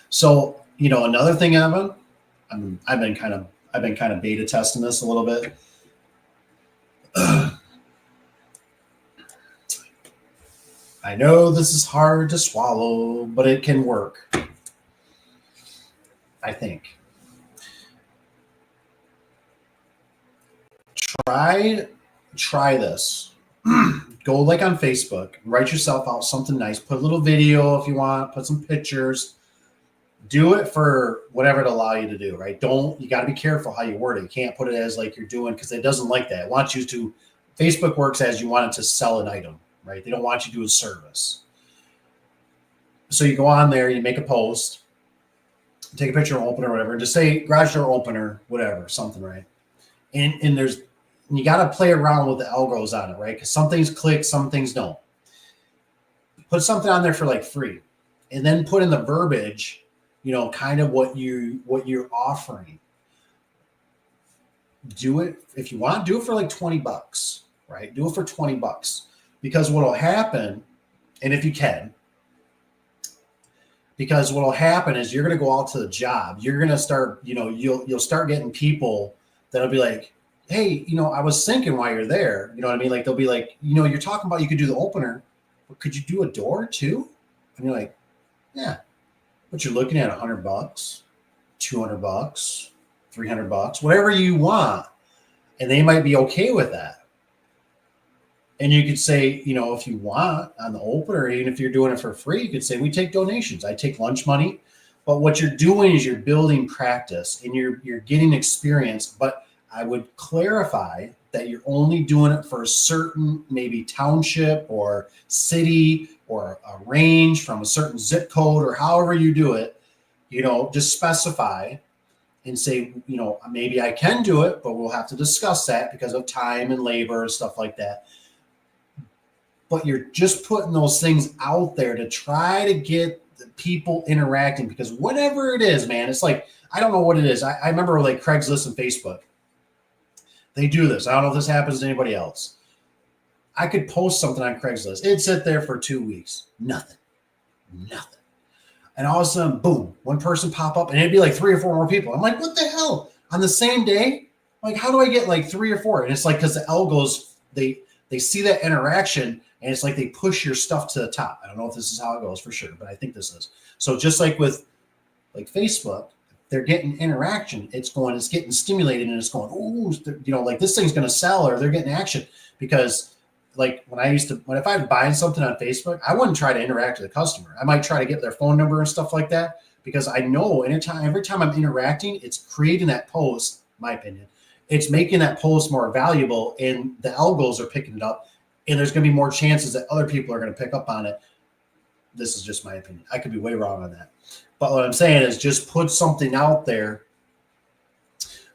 So, you know, another thing, Evan, I've been kind of beta testing this a little bit. I know this is hard to swallow, but it can work, I think. Try this. Go like on Facebook, write yourself out something nice, put a little video if you want, put some pictures. Do it for whatever it allow you to do, right? You got to be careful how you word it. You can't put it as like you're doing, because it doesn't like that. It wants you to, Facebook works as you want it to sell an item, right? They don't want you to do a service. So you go on there, you make a post, take a picture of an opener or whatever, and just say garage door opener, whatever, something, right? And you got to play around with the algos on it, right? Because some things click, some things don't. Put something on there for like free, and then put in the verbiage, you know, kind of what you're offering. Do it if you want. Do it for like $20, right? Do it for $20, because what'll happen, and if you can, because what'll happen is you're going to go out to the job. You're going to start, you know, you'll start getting people that'll be like, hey, you know, I was thinking while you're there, you know what I mean? Like, they'll be like, you know, you're talking about you could do the opener, but could you do a door too? And you're like, yeah, but you're looking at $100, $200, $300, whatever you want. And they might be okay with that. And you could say, you know, if you want on the opener, even if you're doing it for free, you could say, we take donations. I take lunch money. But what you're doing is you're building practice and you're getting experience. But I would clarify that you're only doing it for a certain maybe township or city or a range from a certain zip code or however you do it. Just specify and say, maybe I can do it, but we'll have to discuss that because of time and labor and stuff like that. But you're just putting those things out there to try to get the people interacting, because whatever it is, man, it's like, I don't know what it is. I remember like Craigslist and Facebook. They do this. I don't know if this happens to anybody else. I could post something on Craigslist. It'd sit there for 2 weeks. Nothing. And all of a sudden, boom, one person pop up and it'd be like 3 or 4 more people. I'm like, what the hell? On the same day? Like, how do I get like 3 or 4? And it's like, because the algos, they see that interaction and it's like they push your stuff to the top. I don't know if this is how it goes for sure, but I think this is. So just like with like Facebook, they're getting interaction. It's getting stimulated and it's going, oh, like this thing's going to sell, or they're getting action. Because like if I was buying something on Facebook, I wouldn't try to interact with the customer. I might try to get their phone number and stuff like that, because I know every time I'm interacting, it's creating that post, my opinion, it's making that post more valuable, and the algos are picking it up, and there's going to be more chances that other people are going to pick up on it. This is just my opinion. I could be way wrong on that. But what I'm saying is just put something out there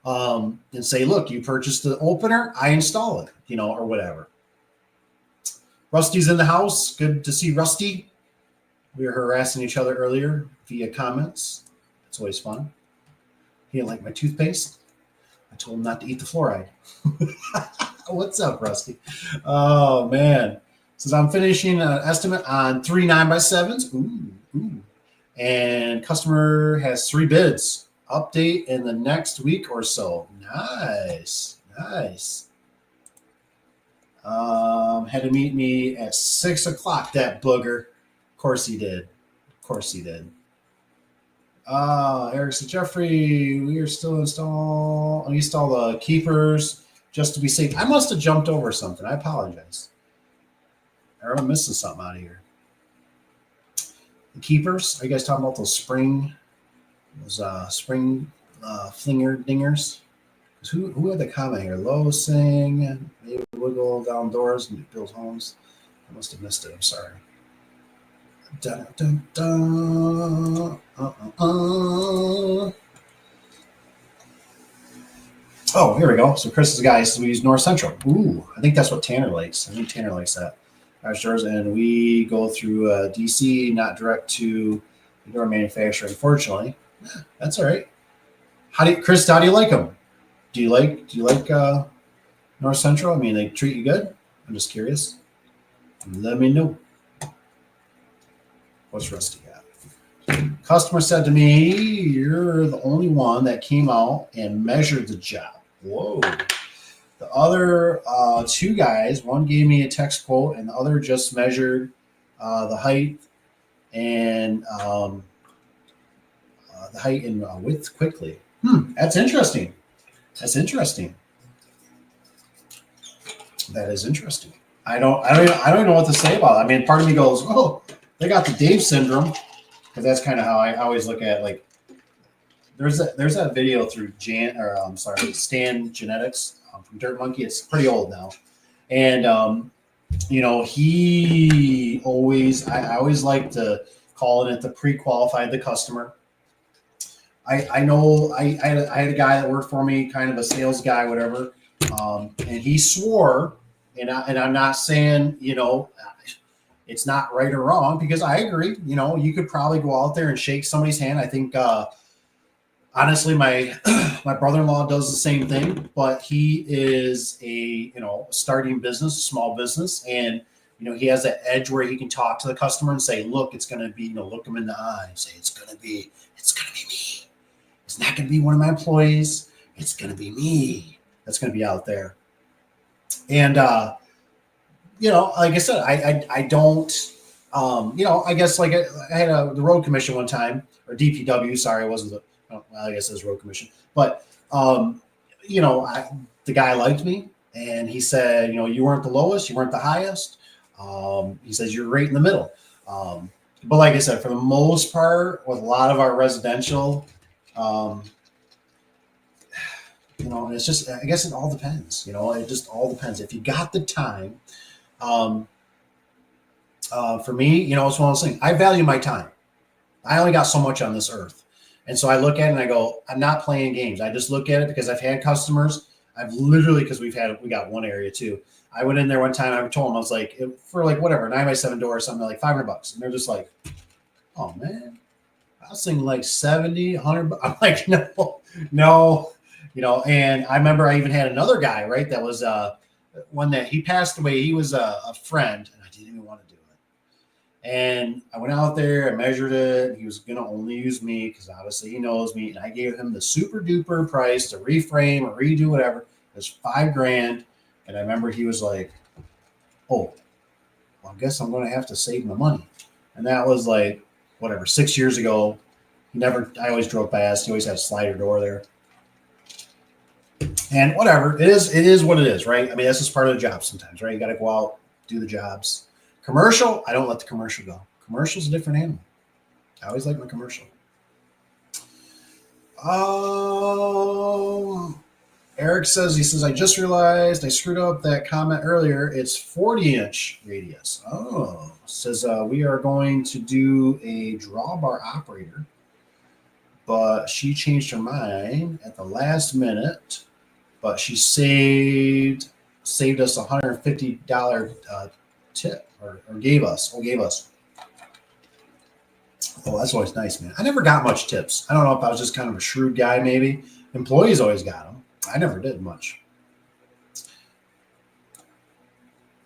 and say, look, you purchased the opener, I install it, or whatever. Rusty's in the house. Good to see Rusty. We were harassing each other earlier via comments. It's always fun. He didn't like my toothpaste. I told him not to eat the fluoride. What's up, Rusty? Oh, man. Says I'm finishing an estimate on 3 9x7s. Ooh. And customer has 3 bids. Update in the next week or so. Nice. Had to meet me at 6 o'clock, that booger. Of course he did. Eric said, Jeffrey, we are still install the keepers just to be safe. I must have jumped over something. I apologize. I'm missing something out of here. The keepers, are you guys talking about those spring flinger dingers? Who had the comment here? Low sing, maybe wiggle down doors and build homes. I must have missed it. I'm sorry. Dun, dun, dun. Oh, here we go. So Chris's guy says we use North Central. Ooh, I think that's what Tanner likes. I think Tanner likes that. Our stores, and we go through DC, not direct to the door manufacturer. Unfortunately, that's all right. Chris? How do you like them? Do you like North Central? I mean, they treat you good? I'm just curious. Let me know. What's Rusty got? Customer said to me, you're the only one that came out and measured the job. Whoa. The other 2 guys, one gave me a text quote and the other just measured the height and width quickly. That's interesting. That is interesting. I don't even know what to say about it. I mean, part of me goes, oh, they got the Dave syndrome, because that's kind of how I always look at it. Like, there's that video through Stan Genetics from Dirt Monkey. It's pretty old now, and he always I always like to call it to pre-qualify the customer. I know I had a guy that worked for me, kind of a sales guy, whatever, and he swore, and I'm not saying it's not right or wrong, because I agree. You could probably go out there and shake somebody's hand. I think honestly, my brother-in-law does the same thing, but he is a starting business, small business, and he has that edge where he can talk to the customer and say, look, it's going to be, look them in the eye and say, it's going to be me. It's not going to be one of my employees. It's going to be me. That's going to be out there. And, like I said, I don't, I guess like I had the road commission one time, or DPW. Sorry, it wasn't I guess it was road commission. But, the guy liked me, and he said, you weren't the lowest, you weren't the highest. He says, you're right in the middle. But like I said, for the most part, with a lot of our residential, um, and it's just, I guess it all depends. It just all depends. If you got the time, um, for me, it's one of those things. I value my time. I only got so much on this earth. And so I look at it and I go, I'm not playing games. I just look at it because I've had customers. I've literally, because we got one area too. I went in there one time. I told them, I was like, for like whatever, 9x7 door or something, like $500. And they're just like, oh man, I was thinking like 70, 100. I'm like, no. And I remember I even had another guy, right? That was one that he passed away. He was a friend and I didn't even want to do it. And I went out there, I measured it. He was going to only use me because obviously he knows me. And I gave him the super duper price to reframe or redo whatever. It was $5,000. And I remember he was like, oh, well, I guess I'm going to have to save my money. And that was like, whatever, 6 years ago. I always drove past. He always had a slider door there. And whatever, it is what it is, right? I mean, that's just part of the job sometimes, right? You got to go out, do the jobs. Commercial, I don't let the commercial go. Commercial's a different animal. I always like my commercial. Eric says, I just realized I screwed up that comment earlier. It's 40-inch radius. Says we are going to do a drawbar operator, but she changed her mind at the last minute, but she saved us $150 tip or gave us. Oh, that's always nice, man. I never got much tips. I don't know if I was just kind of a shrewd guy, maybe. Employees always got them. I never did much.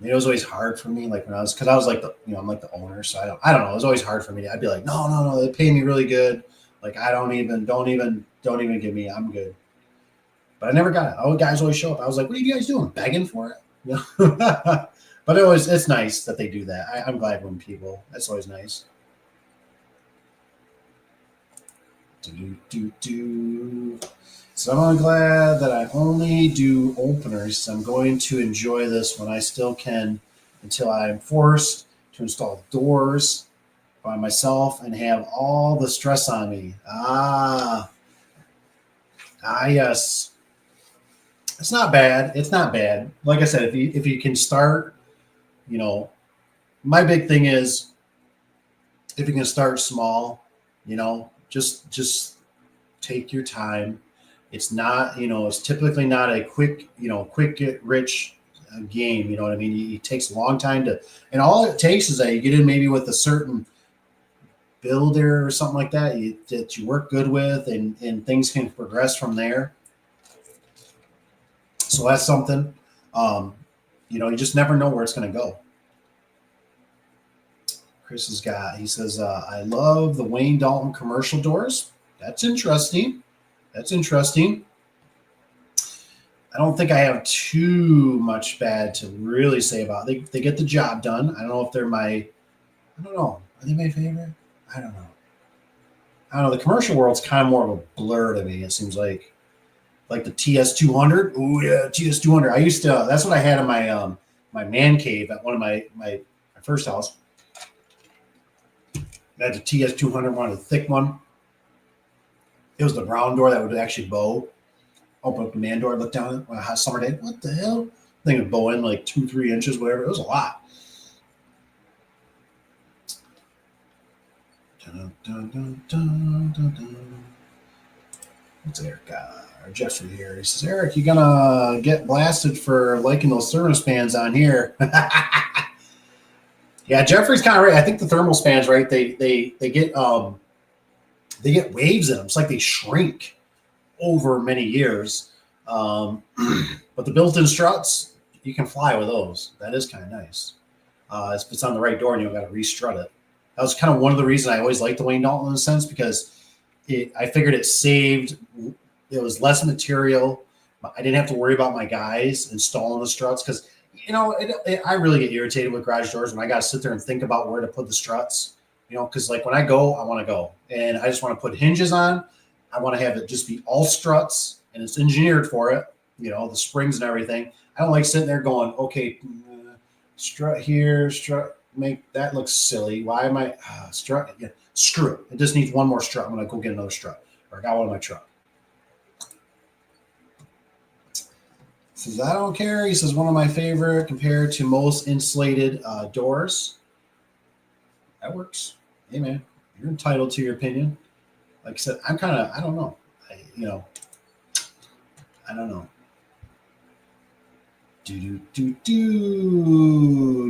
It was always hard for me, like because I was like I'm like the owner, so I don't know. It was always hard for me. I'd be like, no, they pay me really good. Like don't even give me. I'm good. But I never got it. Oh, guys always show up. I was like, what are you guys doing? Begging for it? But it's nice that they do that. I'm glad when people. That's always nice. So I'm glad that I only do openers. I'm going to enjoy this when I still can until I'm forced to install doors by myself and have all the stress on me. Yes. It's not bad. Like I said, if you can start, my big thing is if you can start small, just take your time. It's not, it's typically not a quick get rich game. You know what I mean? It takes a long time and all it takes is that you get in maybe with a certain builder or something like that that you work good with and things can progress from there. So that's something, you just never know where it's going to go. Chris he says, I love the Wayne Dalton commercial doors. That's interesting. I don't think I have too much bad to really say about it. They get the job done. I don't know if they're I don't know. Are they my favorite? I don't know. The commercial world's kind of more of a blur to me. It seems like the TS200. Oh yeah, TS200. I used to. That's what I had in my my man cave at one of my first house. I had the TS200 one, the thick one. It was the brown door that would actually bow. Open up the man door, look down on a hot summer day. What the hell? I think it would bow in like 2-3 inches, whatever. It was a lot. Dun, dun, dun, dun, dun, dun. What's Eric? Or Jeffrey here. He says, Eric, you're gonna get blasted for liking those thermospans on here. Yeah, Jeffrey's kind of right. I think the thermal spans, right? They get waves in them. It's like they shrink over many years. But the built-in struts, you can fly with those. That is kind of nice. If it's on the right door and you don't got to restrut it. That was kind of one of the reasons I always liked the Wayne Dalton in a sense because I figured it saved. It was less material. I didn't have to worry about my guys installing the struts because I really get irritated with garage doors when I got to sit there and think about where to put the struts. Because like when I go, I want to go and I just want to put hinges on. I want to have it just be all struts and it's engineered for it. The springs and everything. I don't like sitting there going, okay, strut here, strut. make that look silly. Why am I strut? Yeah, screw it. It just needs one more strut. I'm gonna go get another strut. Or I got one in my truck. Says I don't care. He says one of my favorite compared to most insulated doors. That works. Hey man, you're entitled to your opinion. Like I said, I don't know. I don't know.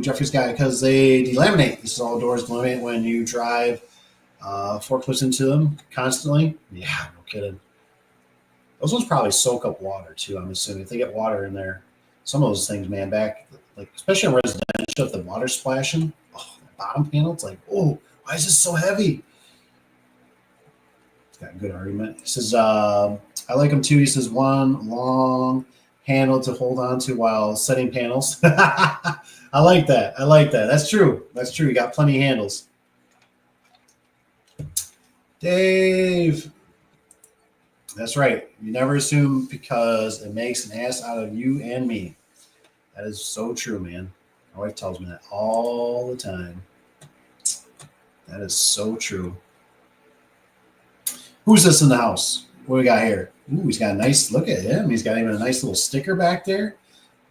Jeffrey's guy, because they delaminate. He says all doors delaminate when you drive forklifts into them constantly. Yeah, no kidding. Those ones probably soak up water too. I'm assuming if they get water in there, some of those things, man, back like especially in residential, if the water's splashing, the bottom panel, it's like, oh, why is this so heavy? It's got a good argument. He says, I like them too. He says one long handle to hold on to while setting panels. I like that. That's true. You got plenty of handles. Dave. That's right. You never assume because it makes an ass out of you and me. That is so true, man. My wife tells me that all the time. That is so true. Who's this in the house? What do we got here? Ooh, he's got a nice look at him. He's got even a nice little sticker back there.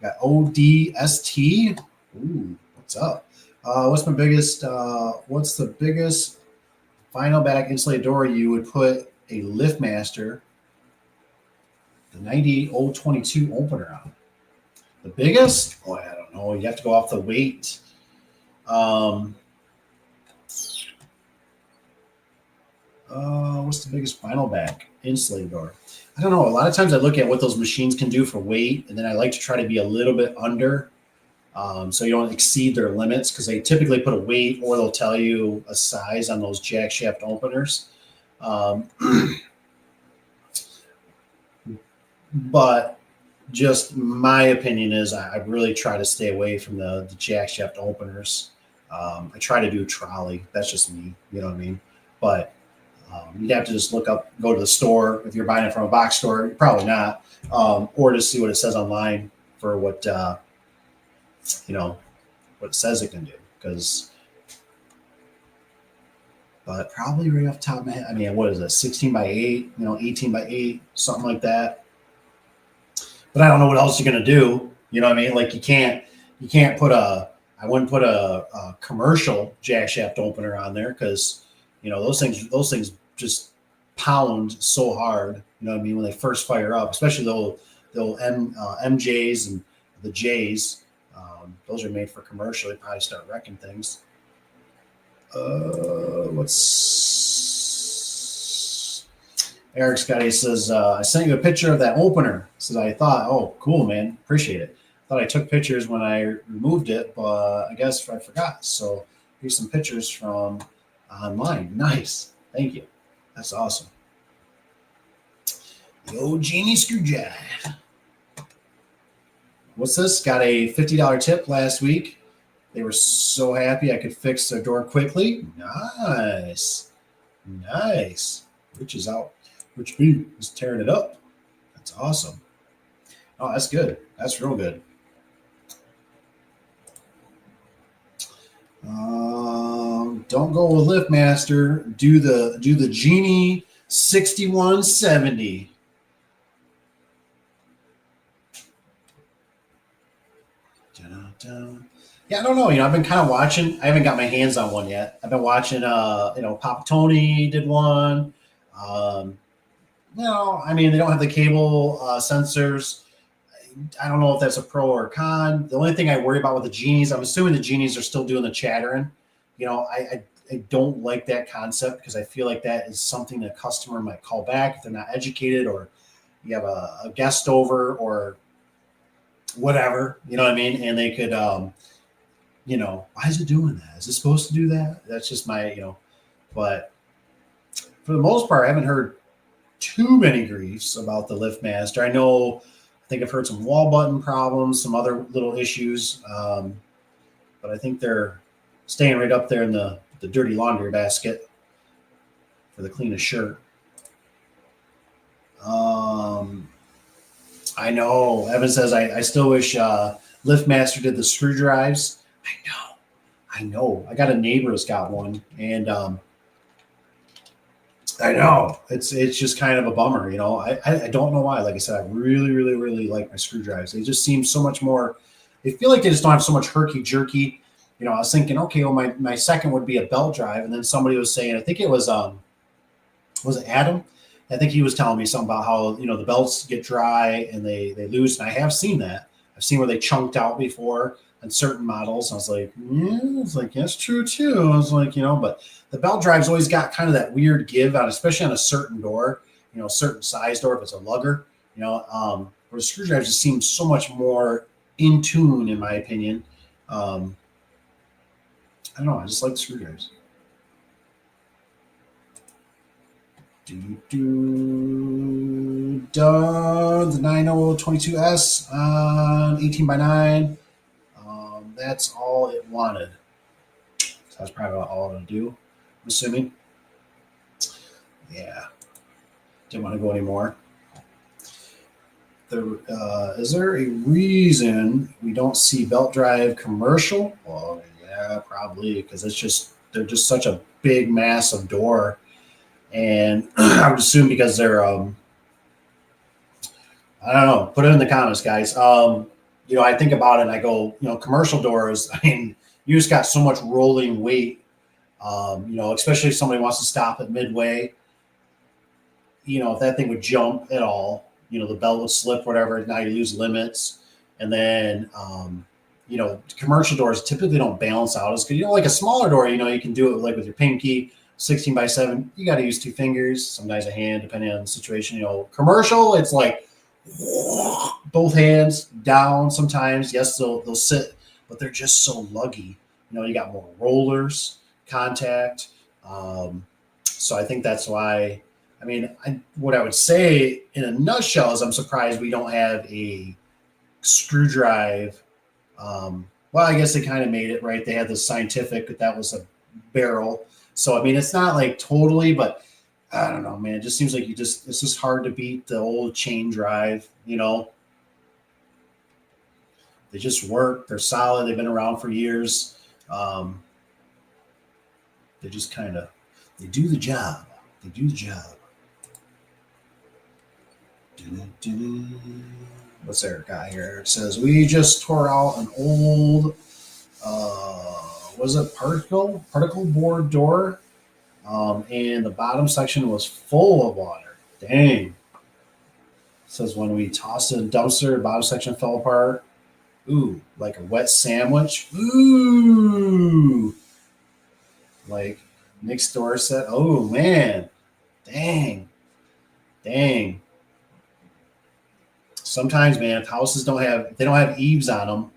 Got ODST. Ooh, what's up? What's the biggest vinyl back insulated door you would put a LiftMaster, the 98022 opener on? The biggest? Oh, I don't know. You have to go off the weight. What's the biggest vinyl back insulated door? I don't know. A lot of times I look at what those machines can do for weight, and then I like to try to be a little bit under, so you don't exceed their limits, because they typically put a weight or they'll tell you a size on those jack shaft openers. But just my opinion is I really try to stay away from the jack shaft openers. I try to do a trolley. That's just me. You know what I mean? But you'd have to just go to the store. If you're buying it from a box store, probably not. Or just see what it says online for what it says it can do. But probably right off the top of my head, I mean, what is it? 16 by 8, 18 by 8, something like that. But I don't know what else you're going to do. You know what I mean? Like you can't put I wouldn't put a commercial jack shaft opener on there, because those things just pound so hard. You know what I mean? When they first fire up, especially the old MJs and the Js. Those are made for commercial. They probably start wrecking things. Eric Scotty says, I sent you a picture of that opener. Says, I thought, oh, cool, man. Appreciate it. Thought I took pictures when I removed it, but I guess I forgot. So here's some pictures from online. Nice. Thank you. That's awesome. The old Genie Screwjack. What's this? Got a $50 tip last week. They were so happy I could fix their door quickly. Nice. Rich is out. Rich B is tearing it up. That's awesome. Oh, that's good. That's real good. Don't go with LiftMaster. Do the Genie 6170. Yeah, I don't know. I've been kind of watching. I haven't got my hands on one yet. I've been watching. Papa Tony did one. I mean, they don't have the cable sensors. I don't know if that's a pro or a con. The only thing I worry about with the Genies, I'm assuming the Genies are still doing the chattering. I don't like that concept, because I feel like that is something a customer might call back if they're not educated, or you have a guest over or whatever, you know what I mean? And they could, why is it doing that? Is it supposed to do that? That's just my, but for the most part, I haven't heard too many griefs about the LiftMaster. I think I've heard some wall button problems, some other little issues. But I think they're staying right up there in the dirty laundry basket for the cleanest shirt. I know. Evan says, I still wish LiftMaster did the screw drives. I know. I got a neighbor that's got one, and I know it's just kind of a bummer. I don't know why. Like I said, I really, really, really like my screwdrivers. They just seem so much more. They feel like they just don't have so much herky jerky. I was thinking, okay, well, my second would be a belt drive, and then somebody was saying, I think it was it Adam? I think he was telling me something about how the belts get dry and they lose, and I have seen that. I've seen where they chunked out before on certain models. I was like, yeah, it's like that's true too. I was like, but the belt drive's always got kind of that weird give on, especially on a certain door, a certain size door if it's a lugger, where screwdrivers just seem so much more in tune, in my opinion. I don't know. I just like the screwdrivers. Done the 9022S on 18x9. That's all it wanted. So that's probably about all it'll do, I'm assuming. Yeah. Didn't want to go anymore. Is there a reason we don't see belt drive commercial? Well, yeah, probably, because they're just such a big, massive door. And I would assume because they're, I don't know, put it in the comments, guys. I think about it and I go, commercial doors, I mean, you just got so much rolling weight, especially if somebody wants to stop at midway, if that thing would jump at all, the belt would slip, whatever, now you lose limits. And then, commercial doors typically don't balance out as good. Like a smaller door, you can do it like with your pinky. 16x7, you got to use two fingers, sometimes a hand, depending on the situation. Commercial, it's like both hands down sometimes. Yes, they'll sit, but they're just so luggy. You got more rollers, contact. So I think that's why. I mean, what I would say in a nutshell is I'm surprised we don't have a screw drive. Well, I guess they kind of made it, right? They had the scientific, but that was a barrel. So, I mean, it's not like totally, but I don't know, man. It just seems like it's just hard to beat the old chain drive, They just work. They're solid. They've been around for years. They just they do the job. They do the job. What's Eric got here? It says, we just tore out an old, was it particle board door? And the bottom section was full of water. Dang. It says when we tossed it in the dumpster, the bottom section fell apart. Ooh, like a wet sandwich. Ooh. Like Nick's door said, oh man. Dang. Sometimes, man, if houses don't have eaves on them,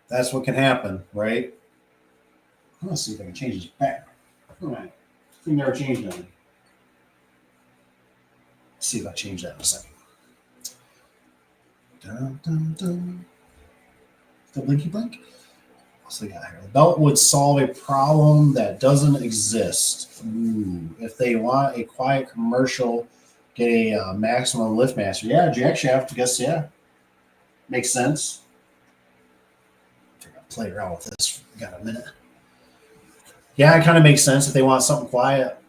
that's what can happen, right? Let's see if I can change this back. All right. I think never changed that. Let's see if I change that in a second. Dun, dun, dun. The blinky blink. What's they got here? The belt would solve a problem that doesn't exist. Ooh. If they want a quiet commercial, get a maximum lift master. Yeah, jack shaft. I guess, yeah. Makes sense. I'll play around with this. We got a minute. Yeah, it kind of makes sense if they want something quiet.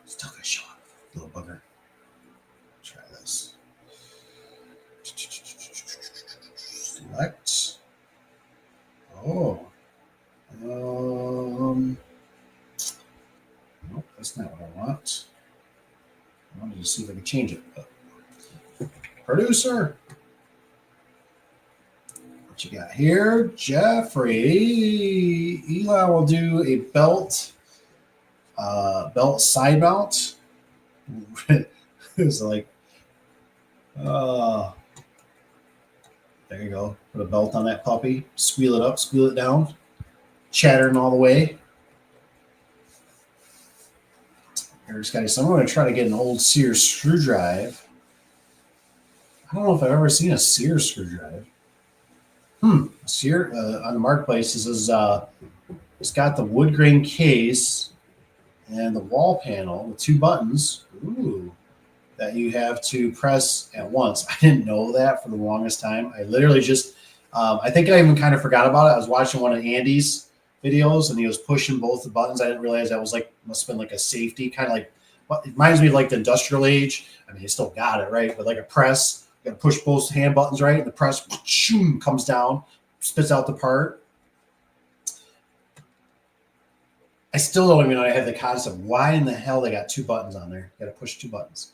Still gonna show up, little bugger. Try this. Select. Oh. Nope, that's not what I want. I wanted to see if I can change it. Producer. What you got here? Jeffrey. Eli will do a belt side mount. It's like, there you go. Put a belt on that puppy. Squeal it up, squeal it down. Chattering all the way. Eric's got I'm going to try to get an old Sears screw drive. I don't know if I've ever seen a Sears screw drive. Sears on the marketplace. This is it's got the wood grain case and the wall panel with two buttons. Ooh, that you have to press at once. I didn't know that for the longest time. I literally just, I think I even kind of forgot about it. I was watching one of Andy's videos and he was pushing both the buttons. I didn't realize that was like, must have been like a safety kind of like, it reminds me of like the industrial age. I mean, you still got it, right? But like a press, you got to push both hand buttons, right? And the press comes down, spits out the part. I still don't even know. I have the concept. Why in the hell they got two buttons on there? You got to push two buttons.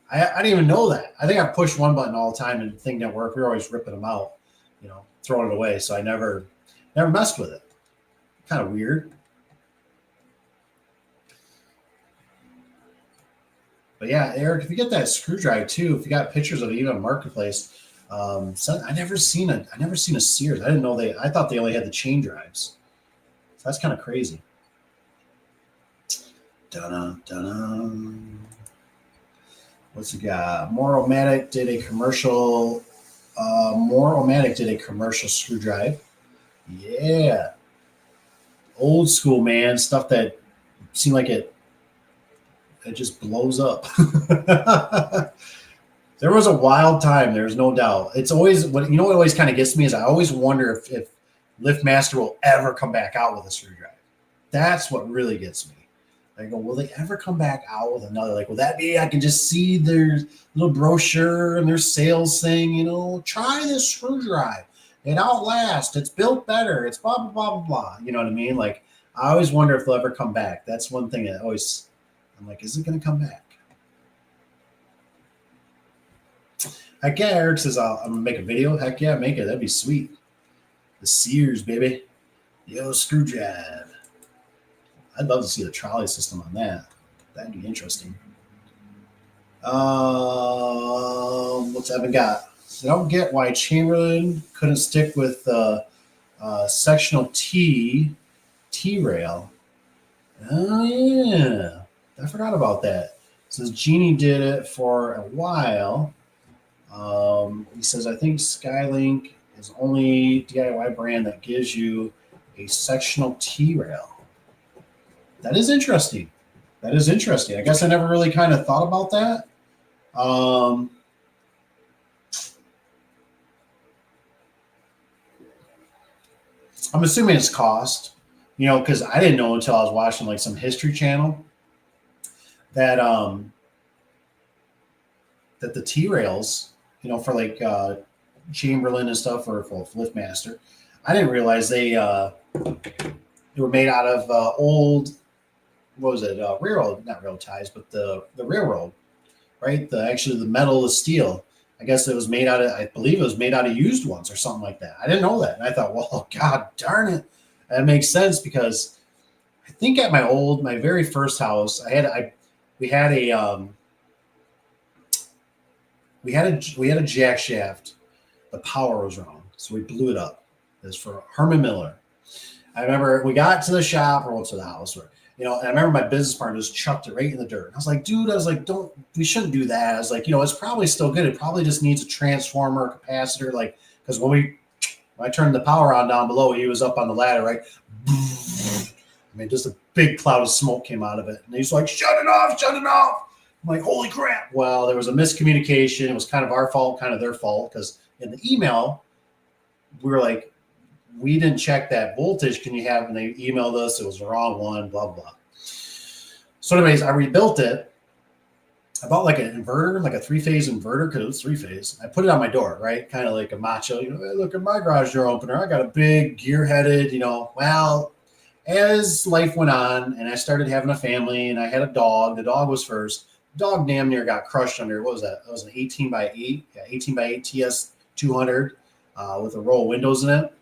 I didn't even know that. I think I pushed one button all the time and the thing didn't work. We were always ripping them out, throwing it away. So I never messed with it. Kind of weird. But yeah, Eric, if you get that screwdriver too, if you got pictures of it even on Marketplace, I never seen a Sears. I didn't know I thought they only had the chain drives. So that's kind of crazy. Dun-dun, dun-dun. What's it got? Moromatic did a commercial screwdriver. Yeah. Old school, man. Stuff that seemed like it just blows up. There was a wild time. There's no doubt. It's always what always kind of gets me is I always wonder if LiftMaster will ever come back out with a screwdriver. That's what really gets me. I go, will they ever come back out with another? Like, will that be? I can just see their little brochure and their sales thing. Try this screwdriver. It outlasts. It's built better. It's blah blah blah blah blah. You know what I mean? Like, I always wonder if they'll ever come back. That's one thing that always. I'm like, is it going to come back? Heck yeah, Eric says, I'm going to make a video. Heck yeah, make it. That'd be sweet. The Sears, baby. Yo, screwdriver. I'd love to see the trolley system on that. That'd be interesting. What's I got? So I don't get why Chamberlain couldn't stick with sectional T-rail. Oh, yeah. I forgot about that. It says Genie did it for a while. He says, I think Skylink is only DIY brand that gives you a sectional T-rail. That is interesting. I guess I never really kind of thought about that. I'm assuming it's cost, because I didn't know until I was watching like some History Channel that that the T-rails, for like Chamberlain and stuff, or for LiftMaster, I didn't realize they were made out of old. What was it? Railroad, not railroad ties, but the railroad, right? The metal, the steel. I guess it was made out of, I believe it was made out of used ones or something like that. I didn't know that. And I thought, well, God darn it. That makes sense because I think at my very first house, we had a jack shaft. The power was wrong. So we blew it up. It was for Herman Miller. I remember we got to the shop or to the house and I remember my business partner just chucked it right in the dirt. I was like, dude, we shouldn't do that. I was like, it's probably still good. It probably just needs a transformer, capacitor, because when I turned the power on down below, he was up on the ladder, right? I mean, just a big cloud of smoke came out of it. And he's like, shut it off. I'm like, holy crap. Well, there was a miscommunication. It was kind of our fault, kind of their fault, because in the email, we were like, we didn't check that voltage. Can you have, and they emailed us, it was the wrong one, blah, blah. So anyways, I rebuilt it. I bought like an inverter, like a 3-phase inverter, because it was 3-phase. I put it on my door, right? Kind of like a macho, hey, look at my garage door opener. I got a big gear-headed, well, as life went on and I started having a family and I had a dog, the dog was first. The dog damn near got crushed under, what was that? It was an 18x8, 18x8 TS 200 with a row of windows in it.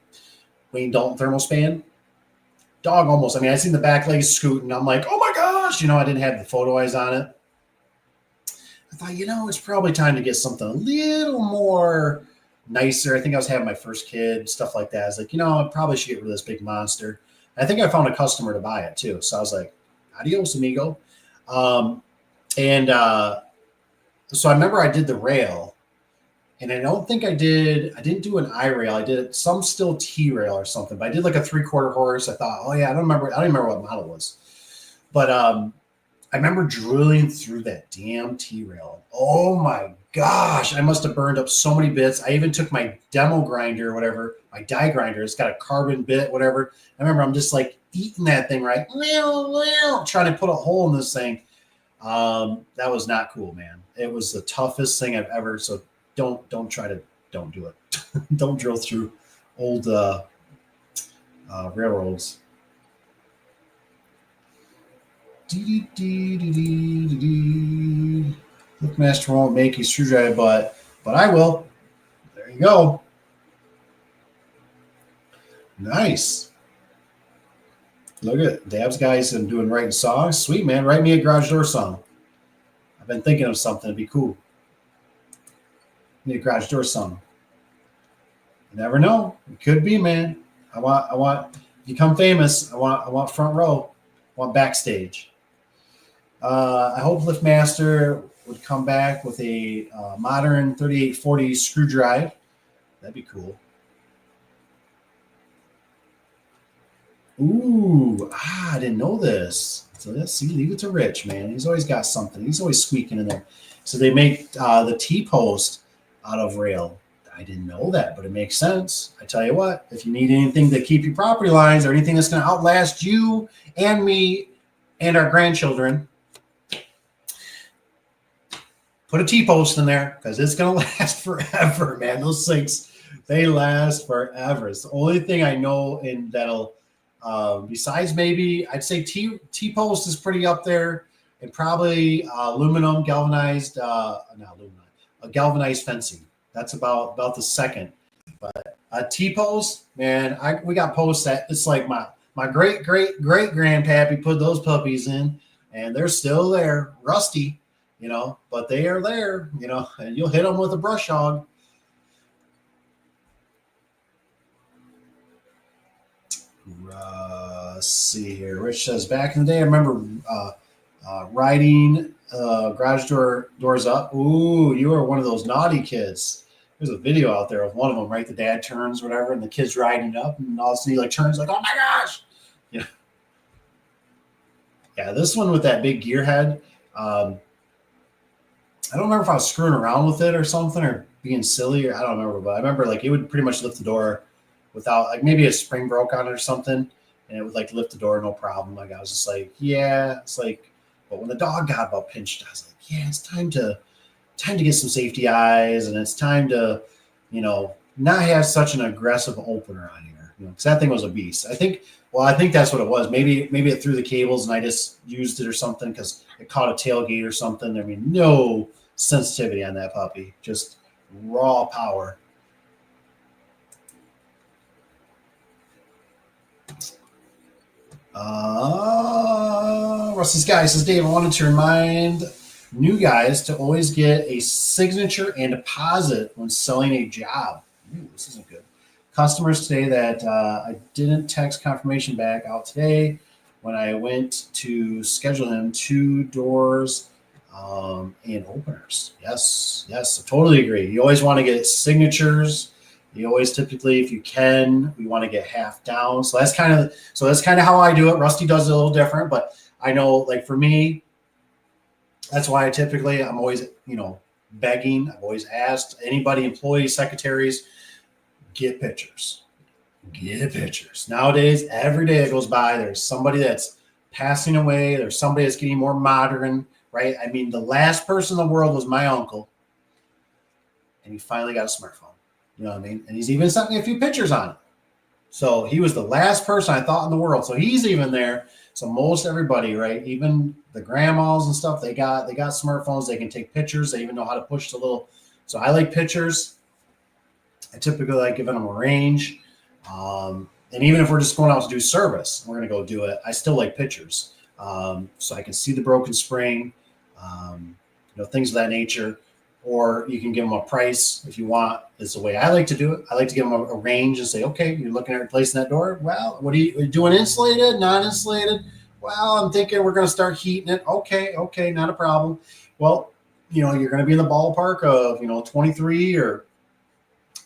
Wayne Dalton thermal span. Dog almost, I seen the back legs scooting. I'm like, oh my gosh, I didn't have the photo eyes on it. I thought, it's probably time to get something a little more nicer. I think I was having my first kid, stuff like that. I was like, I probably should get rid of this big monster. I think I found a customer to buy it too. So I was like, adios, amigo. So I remember I did the rail. And I don't think I didn't do an I-rail. I did some still T-rail or something, but I did like a 3/4 horse. I thought, oh yeah, I don't remember what model it was. But I I remember drilling through that damn T-rail. Oh my gosh, I must have burned up so many bits. I even took my demo grinder or whatever, my die grinder. It's got a carbon bit, whatever. I remember I'm just like eating that thing, right? Trying to put a hole in this thing. That was not cool, man. It was the toughest thing I've ever. So don't do it. Don't drill through old railroads. Master won't make a screwdriver, but I will. There you go. Nice. Look at Dab's guys and doing writing songs. Sweet, man. Write me a garage door song. I've been thinking of something. It'd be cool. Need a garage door song. You never know. It could be, man. I want become famous. I want front row. I want backstage. I hope LiftMaster would come back with a modern 3840 screw drive. That'd be cool. Ooh, I didn't know this. So let's see, leave it to Rich, man. He's always got something. He's always squeaking in there. So they make the T-post out of rail. I didn't know that, but it makes sense. I tell you what, if you need anything to keep your property lines or anything that's going to outlast you and me and our grandchildren, put a T-post in there because it's going to last forever, man. Those things, they last forever. It's the only thing I know in that'll, besides maybe, I'd say T-post is pretty up there, and probably aluminum galvanized, galvanized fencing. That's about the second. But a T-post, man, we got posts that it's like my great grandpappy put those puppies in, and they're still there, rusty, but they are there, and you'll hit them with a brush hog. Let's see here. Rich says, back in the day, I remember riding garage doors up. Ooh, you were one of those naughty kids. There's a video out there of one of them, right? The dad turns, whatever, and the kid's riding up, and all of a sudden he turns like, oh my gosh. Yeah, this one with that big gear head. I don't remember if I was screwing around with it or something or being silly, or I don't remember, but I remember it would pretty much lift the door without, maybe a spring broke on it or something, and it would lift the door no problem. I was just like, yeah, but when the dog got about pinched, I was like, yeah, it's time to get some safety eyes, and it's time to, not have such an aggressive opener on here, because that thing was a beast. I think that's what it was. Maybe it threw the cables and I just used it or something because it caught a tailgate or something. I mean, no sensitivity on that puppy, just raw power. Rusty's guy says, Dave, I wanted to remind new guys to always get a signature and deposit when selling a job. Ooh, this isn't good. Customers today that I didn't text confirmation back out today when I went to schedule them 2 doors and openers. Yes, I totally agree. You always want to get signatures. You always typically, if you can, we want to get half down. So that's kind of how I do it. Rusty does it a little different, but I know, for me, that's why I'm always, begging. I've always asked anybody, employees, secretaries, get pictures. Get pictures. Nowadays, every day that goes by, there's somebody that's passing away. There's somebody that's getting more modern, right? I mean, the last person in the world was my uncle, and he finally got a smartphone. You know what I mean? And he's even sent me a few pictures on it. So he was the last person I thought in the world. So he's even there. So most everybody, right? Even the grandmas and stuff, they got smartphones. They can take pictures. They even know how to push the little. So I like pictures. I typically like giving them a range. And even if we're just going out to do service, we're going to go do it, I still like pictures. So I can see the broken spring, things of that nature. Or you can give them a price if you want. It's the way I like to do it. I like to give them a range and say, okay, you're looking at replacing that door. Well, what are you doing? Insulated, non-insulated? Well, I'm thinking we're going to start heating it. Okay, not a problem. Well, you're going to be in the ballpark of, $23 or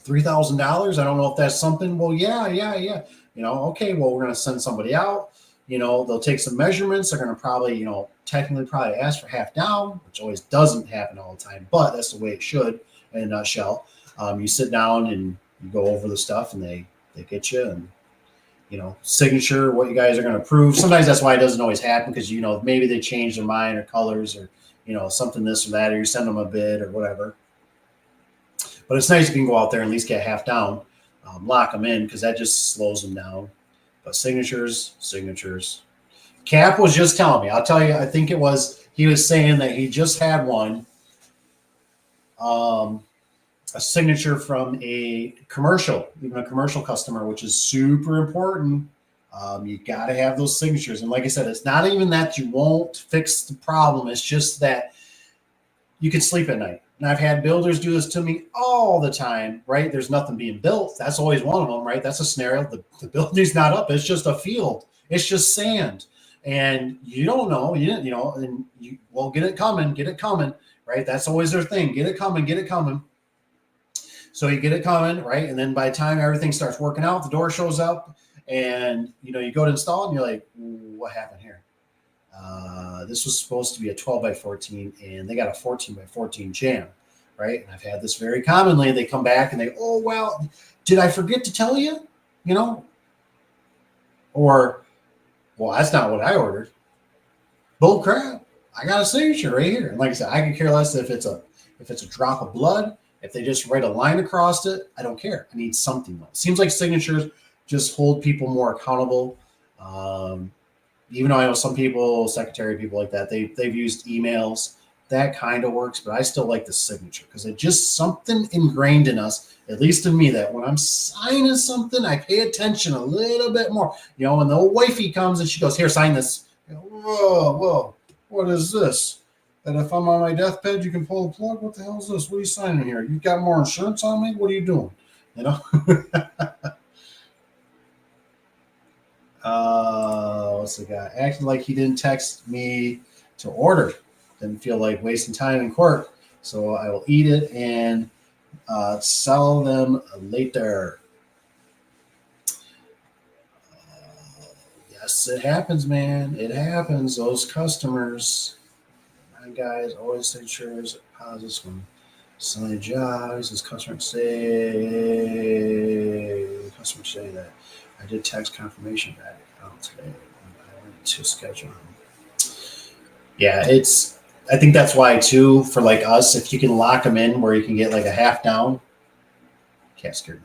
$3,000. I don't know if that's something. Well, yeah. Okay, well, we're going to send somebody out. they'll take some measurements. They're going to probably, technically probably ask for half down, which always doesn't happen all the time, but that's the way it should in a nutshell. You sit down and you go over the stuff, and they get you, and signature, what you guys are going to approve. Sometimes that's why it doesn't always happen, because maybe they change their mind or colors or something this or that, or you send them a bid or whatever. But it's nice if you can go out there and at least get half down, lock them in, because that just slows them down. But signatures. Cap was just telling me, I'll tell you, I think he was saying that he just had one, a signature from a commercial customer, which is super important. You got to have those signatures. And like I said, it's not even that you won't fix the problem. It's just that you can sleep at night. And I've had builders do this to me all the time, right? There's nothing being built. That's always one of them, right? That's a scenario. The building's not up. It's just a field. It's just sand. And you don't know, and get it coming, right? That's always their thing. Get it coming. So you get it coming, right? And then by the time everything starts working out, the door shows up, and, you go to install it, and you're like, what happened here? This was supposed to be a 12 by 14, and they got a 14 by 14 jam, right? And I've had this very commonly. They come back and well, did I forget to tell you? Or, well, that's not what I ordered. Bull crap. I got a signature right here. And like I said, I could care less if it's a drop of blood. If they just write a line across it, I don't care. I need something. It seems like signatures just hold people more accountable. Even though I know some people, secretary people like that, they've used emails. That kind of works, but I still like the signature, because it's just something ingrained in us, at least in me, that when I'm signing something, I pay attention a little bit more. When the old wifey comes and she goes, here, sign this. Whoa, what is this? That if I'm on my deathbed, you can pull the plug? What the hell is this? What are you signing here? You got more insurance on me? What are you doing? What's the guy? Acting like he didn't text me to order. Didn't feel like wasting time in court, so I will eat it and sell them later. Yes, it happens, man. It happens. Those customers, my guys, always say insurers deposits when selling jobs. As customers say that I did text confirmation back out today. I went to schedule them. Yeah, I think that's why too, for like us, if you can lock them in where you can get like a half down, can't scare me.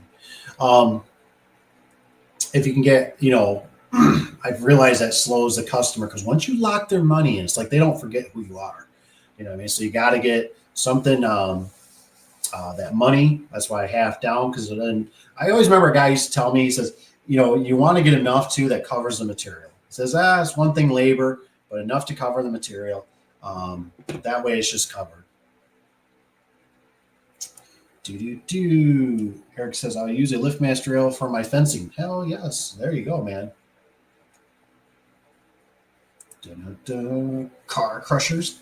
If you can get, I've realized that slows the customer, because once you lock their money in, it's like they don't forget who you are. You know what I mean? So you got to get something, that money. That's why I half down, because then I always remember a guy used to tell me, he says, you want to get enough too that covers the material. He says, it's one thing labor, but enough to cover the material. That way it's just covered. Eric says, I'll use a LiftMaster rail for my fencing. Hell yes. There you go, man. Car crushers.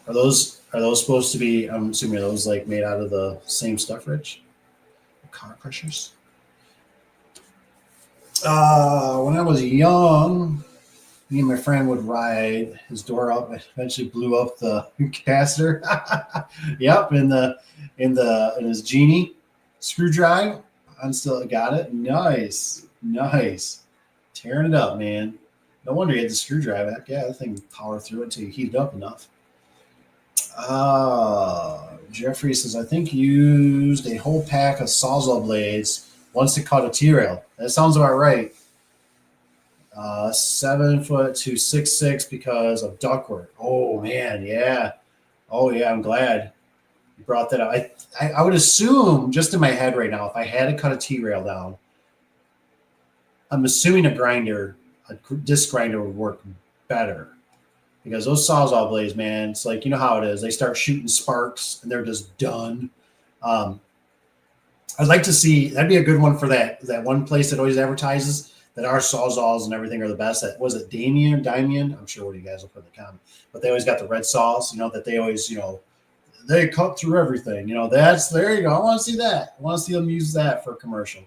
Are those supposed to be, I'm assuming, are those like made out of the same stuff, Rich? Car crushers. When I was young, me and my friend would ride his door up. I eventually blew up the capacitor. Yep, in his Genie screw drive. I'm still got it. Nice. Tearing it up, man. No wonder you had the screw drive. Yeah, that thing power through it until you heat it up enough. Jeffrey says, I think you used a whole pack of Sawzall blades once to cut a T-rail. That sounds about right. 7 foot to 6'6" because of ductwork. Oh man, yeah. Oh yeah, I'm glad you brought that up. I would assume, just in my head right now, if I had to cut a T-rail down, I'm assuming a disc grinder would work better, because those Sawzall blades, man, it's like, you know how it is. They start shooting sparks and they're just done. I'd like to see, that'd be a good one for that one place that always advertises that our Sawzalls and everything are the best. That was it, Damien. I'm sure what you guys will put in the comment, but they always got the red saws, that they always, they cut through everything. There you go. I want to see that. I want to see them use that for a commercial.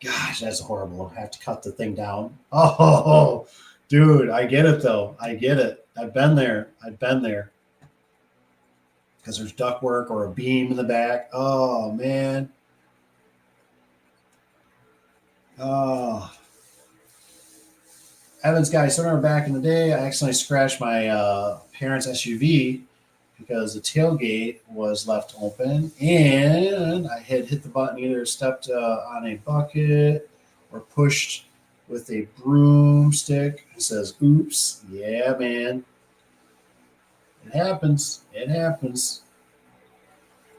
Gosh, that's horrible. I have to cut the thing down. Oh, dude, I get it though. I get it. I've been there. Because there's ductwork or a beam in the back. Oh man. Oh. Evans guys, I remember back in the day, I accidentally scratched my parents' SUV because the tailgate was left open, and I had hit the button, either stepped on a bucket or pushed with a broomstick. It says, "Oops, yeah, man, it happens. It happens."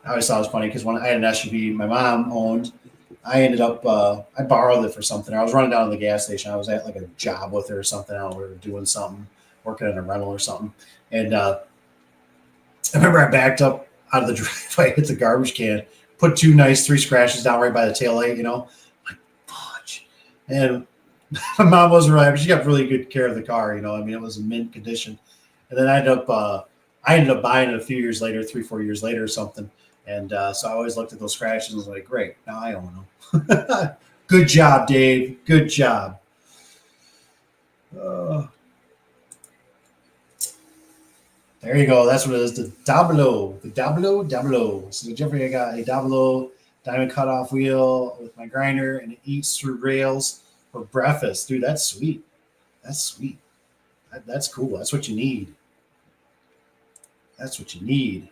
I always thought it was funny because when I had an SUV my mom owned, I ended up I borrowed it for something. I was running down to the gas station. I was at like a job with her or something. I don't know, we were doing something, working in a rental or something. And I remember I backed up out of the driveway, hit the garbage can, put two nice 3 scratches down right by the tail light, like fudge. And my mom wasn't right, but she got really good care of the car, I mean, it was in mint condition. And then I ended up buying it a few years later, 3-4 years later or something. And so I always looked at those scratches and was like, great, now I own them. Good job, Dave. Good job. There you go. That's what it is. The Daveadubson. The Daveadubson. So Jeffrey, I got a Daveadubson diamond cutoff wheel with my grinder, and it eats through rails for breakfast. Dude, that's sweet. That's sweet. That's cool. That's what you need. That's what you need.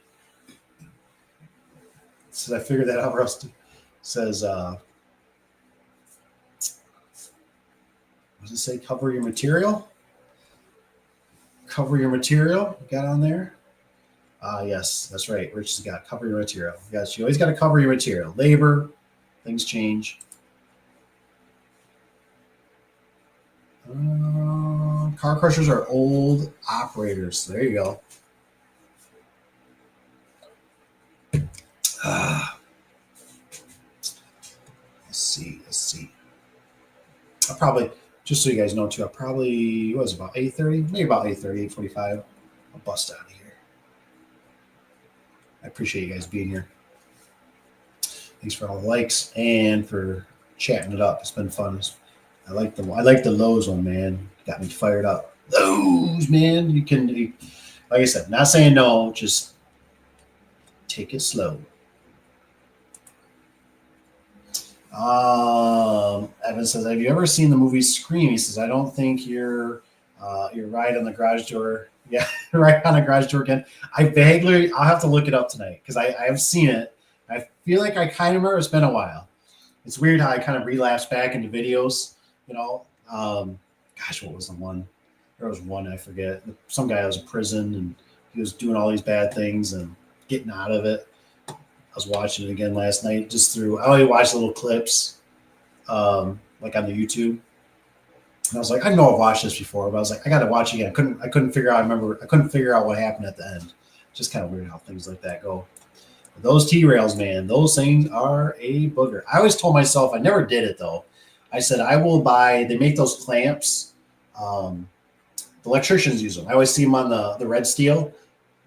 So I figured that out. Rusty says, what does it say? Cover your material. Cover your material. Got on there. Yes, that's right. Rich has got cover your material. Yes, you always got to cover your material. Labor, things change. Car crushers are old operators. There you go. Let's see. I'll probably, just so you guys know too, it was about 8:30, maybe about 8:30, 8:45. I'll bust out of here. I appreciate you guys being here. Thanks for all the likes and for chatting it up. It's been fun. I like the Lowe's one, man. Got me fired up. Lowe's, man. Like I said, not saying no, just take it slow. Evan says, have you ever seen the movie Scream? He says, I don't think you're right on the garage door. Yeah, right on the garage door again. I'll have to look it up tonight because I have seen it. I feel like I kind of remember. It's been a while. It's weird how I kind of relapse back into videos, gosh, what was the one? There was one, I forget. Some guy was in prison and he was doing all these bad things and getting out of it. I was watching it again last night I only watched little clips, like on the YouTube. And I was like, I know I've watched this before, but I was like, I got to watch it again. I couldn't figure out what happened at the end. Just kind of weird how things like that go. But those T-rails, man, those things are a booger. I always told myself, I never did it though. I said, they make those clamps. The electricians use them. I always see them on the red steel.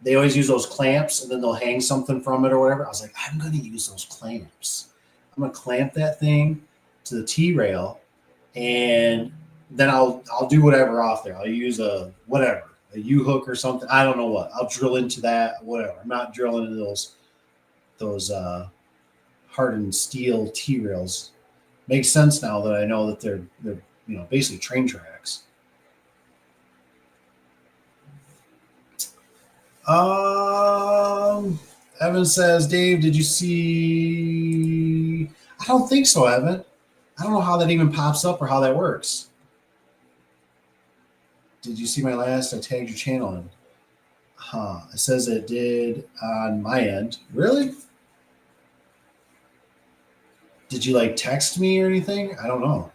They always use those clamps and then they'll hang something from it or whatever. I was like, I'm going to use those clamps. I'm going to clamp that thing to the T-rail and then I'll do whatever off there. I'll use a U-hook or something. I don't know what. I'll drill into that, whatever. I'm not drilling into those hardened steel T-rails. Makes sense now that I know that they're basically train tracks. Evan says, Dave, did you see? I don't think so, Evan. I don't know how that even pops up or how that works. Did you see my last? I tagged your channel in. It says it did on my end. Really? Did you text me or anything? I don't know.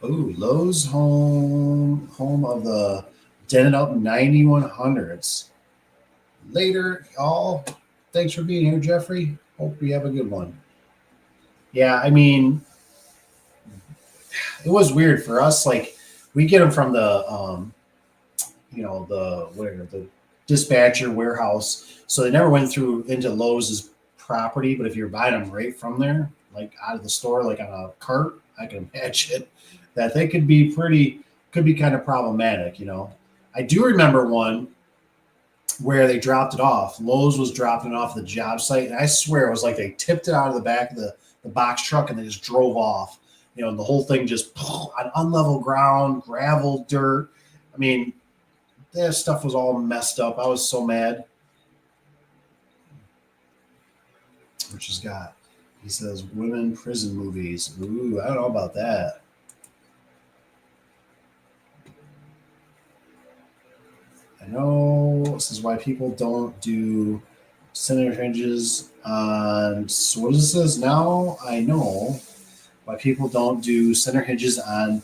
Oh, Lowe's home of the dented up 9100s. Later, y'all. Thanks for being here, Jeffrey. Hope you have a good one. Yeah, I mean, it was weird for us. We get them from the dispatcher warehouse. So they never went through into Lowe's property, but if you're buying them right from there, like out of the store, like on a cart, I can imagine that they could be kind of problematic, you know. I do remember one where they dropped it off. Lowe's was dropping it off the job site, and I swear it was like they tipped it out of the back of the box truck and they just drove off. You know, and the whole thing just on unlevel ground, gravel, dirt. I mean, that stuff was all messed up. I was so mad. Which has got, he says, women prison movies. Ooh, I don't know about that. I know this is why people don't do center hinges on, so what does it says now? I know why people don't do center hinges on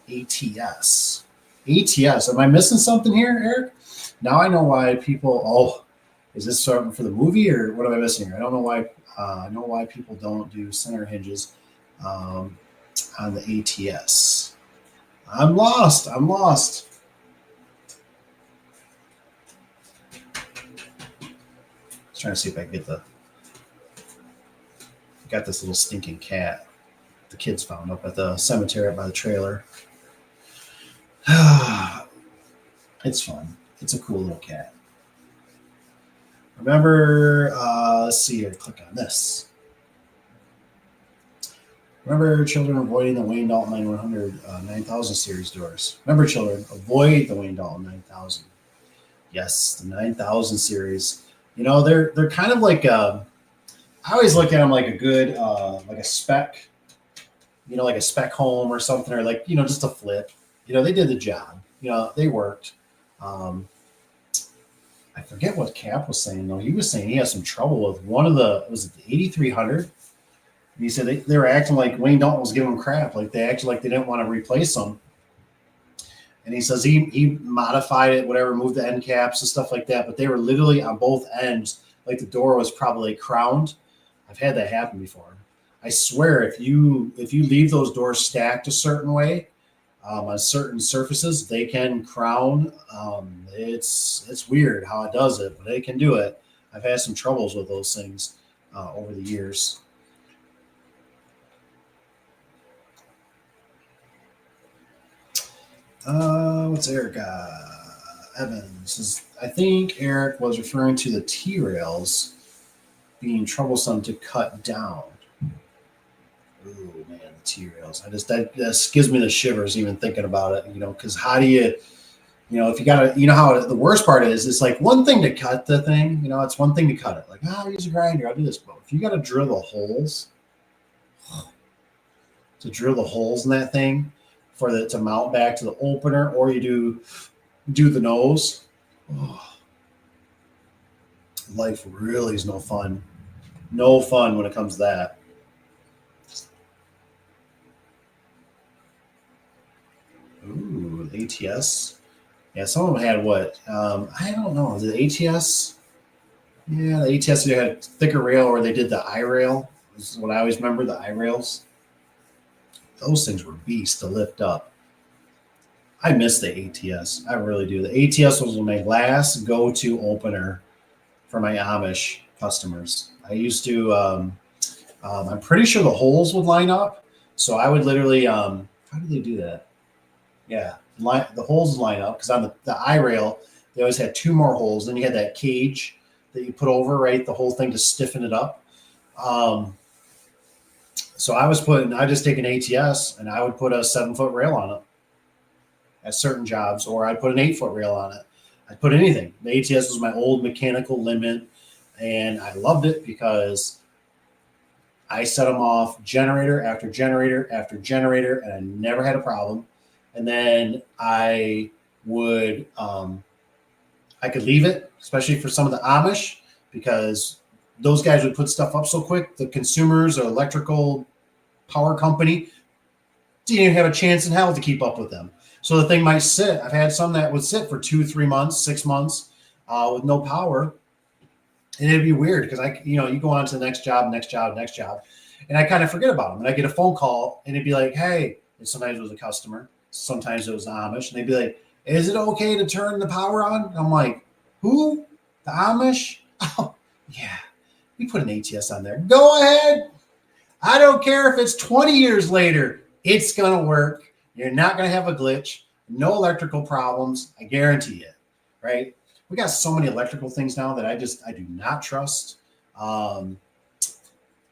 ATS. ATS, am I missing something here, Eric? Now I know why people, oh, is this something for the movie or what am I missing here? I don't know why. I know why people don't do center hinges on the ATS. I'm lost. I was trying to see if I can get got this little stinking cat the kids found up at the cemetery by the trailer. It's fun. It's a cool little cat. Remember, let's see here, click on this. Remember, children, avoiding the Wayne Dalton 9100 9000 series doors. Remember, children, avoid the Wayne Dalton 9000. Yes, the 9000 series. You know, they're kind of like, I always look at them like a good, like a spec, you know, like a spec home or something, or like, you know, just a flip. You know, they did the job. You know, they worked. I forget what Cap was saying, though. He was saying he had some trouble with one of was it the 8300? And he said they were acting like Wayne Dalton was giving them crap. Like they acted like they didn't want to replace them. And he says he modified it, whatever, moved the end caps and stuff like that. But they were literally on both ends. Like the door was probably crowned. I've had that happen before. I swear, if you leave those doors stacked a certain way, on certain surfaces, they can crown. It's weird how it does it, but it can do it. I've had some troubles with those things over the years. What's Eric Evans? I think Eric was referring to the T-rails being troublesome to cut down. Ooh, man, the T-rails. That just gives me the shivers even thinking about it, you know, because how do you know, if you got to, you know, how the worst part is, it's like one thing to cut the thing, you know, it's one thing to cut it. Like, I'll use a grinder, I'll do this. But if you got to drill the holes, in that thing to mount back to the opener, or you do the nose, life really is no fun. No fun when it comes to that. Ooh, the ATS. Yeah, some of them had what? I don't know. The ATS? Yeah, the ATS either had thicker rail or they did the I-rail. This is what I always remember, the I-rails. Those things were beasts to lift up. I miss the ATS. I really do. The ATS was my last go-to opener for my Amish customers. I used to, I'm pretty sure the holes would line up. So I would literally, how did they do that? Yeah, the holes line up because on the I-rail, they always had two more holes. Then you had that cage that you put over, right? The whole thing to stiffen it up. So I just take an ATS and I would put a 7-foot rail on it at certain jobs, or I'd put an 8-foot rail on it. I'd put anything. The ATS was my old mechanical limit, and I loved it because I set them off generator after generator after generator, and I never had a problem. And then I would, I could leave it, especially for some of the Amish, because those guys would put stuff up so quick. The consumers or electrical power company didn't even have a chance in hell to keep up with them. So the thing might sit. I've had some that would sit for 2-3 months, 6 months with no power. And it'd be weird because you go on to the next job. And I kind of forget about them. And I get a phone call and it'd be like, hey, and sometimes it was a customer. Sometimes it was Amish. And they'd be like, is it okay to turn the power on? And I'm like, who? The Amish? Oh, yeah. We put an ATS on there. Go ahead. I don't care if it's 20 years later. It's going to work. You're not going to have a glitch. No electrical problems. I guarantee it. Right? We got so many electrical things now that I do not trust. What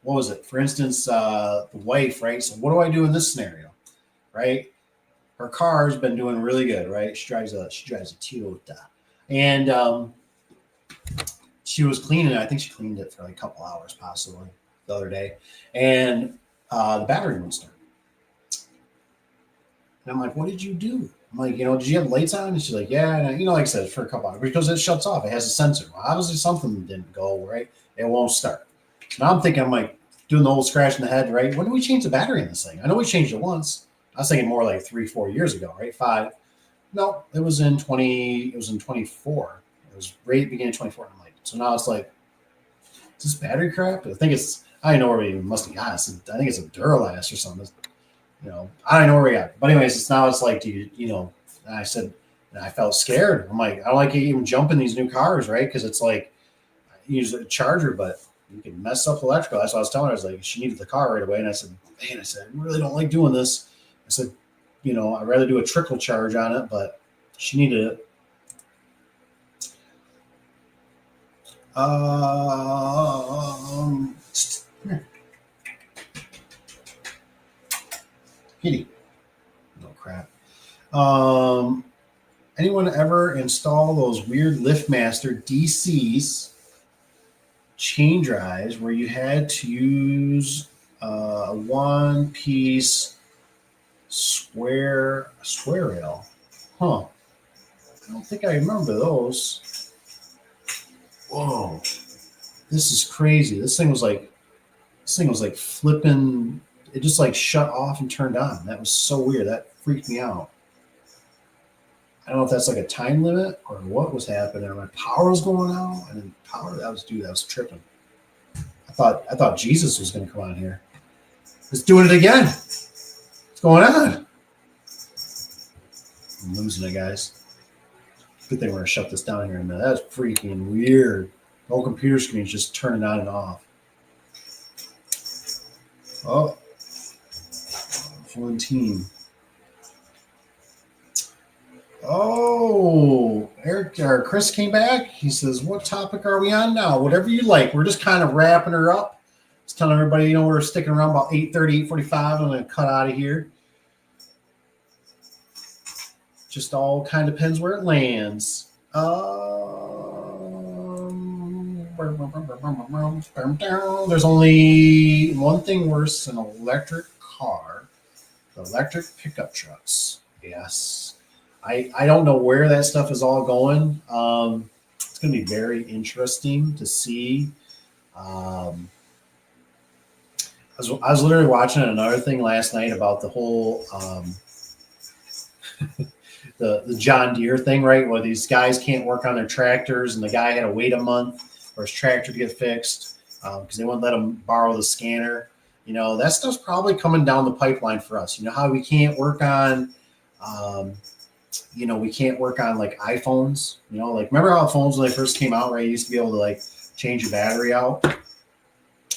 was it? For instance, the wife, right? So what do I do in this scenario? Right? Her car's been doing really good, right? She drives a Toyota. And she was cleaning it. I think she cleaned it for like a couple hours possibly the other day. And the battery wouldn't start. And I'm like, what did you do? I'm like, did you have lights on? And she's like, yeah. And like I said, for a couple hours because it shuts off. It has a sensor. Well, obviously something didn't go right. It won't start. So now I'm thinking, I'm like doing the old scratch in the head, right? When did we change the battery in this thing? I know we changed it once. I was thinking more like 3-4 years ago, right? 5. No, it was in 24. It was right at the beginning of 24. I'm like, so now it's like, is this battery crap? I don't know where we must have got it. I think it's a Duralast or something. I don't know where we got it. But anyways, it's like, and I said, and I felt scared. I'm like, I don't like even jumping these new cars, right? Because it's like, I use a charger, but you can mess up electrical. That's what I was telling her. I was like, she needed the car right away. And I said, man, I really don't like doing this. I said, I'd rather do a trickle charge on it, but she needed it. Kitty. No crap. Anyone ever install those weird LiftMaster DCs chain drives where you had to use a one-piece square rail? Huh. I don't think I remember those. Whoa. This is crazy. This thing was like flipping. It just like shut off and turned on. That was so weird. That freaked me out. I don't know if that's like a time limit or what was happening. My power was going out, and then that was tripping. I thought Jesus was going to come on here. Let's do it again. What's going on? I'm losing it, guys. Good thing we're gonna shut this down here in a minute. That's freaking weird. The whole computer screen's just turning on and off. Oh, fun team. Oh, Eric or Chris came back. He says, "What topic are we on now? Whatever you like." We're just kind of wrapping her up. Just telling everybody, we're sticking around about 8:30, 8:45. I'm going to cut out of here. Just all kind of depends where it lands. There's only one thing worse than an electric car: the electric pickup trucks. Yes. I don't know where that stuff is all going. It's going to be very interesting to see. I was literally watching another thing last night about the whole the John Deere thing, right? Where these guys can't work on their tractors, and the guy had to wait a month for his tractor to get fixed because they wouldn't let him borrow the scanner. That stuff's probably coming down the pipeline for us. How we can't work on we can't work on like iPhones, like remember how phones when they first came out, right? You used to be able to like change your battery out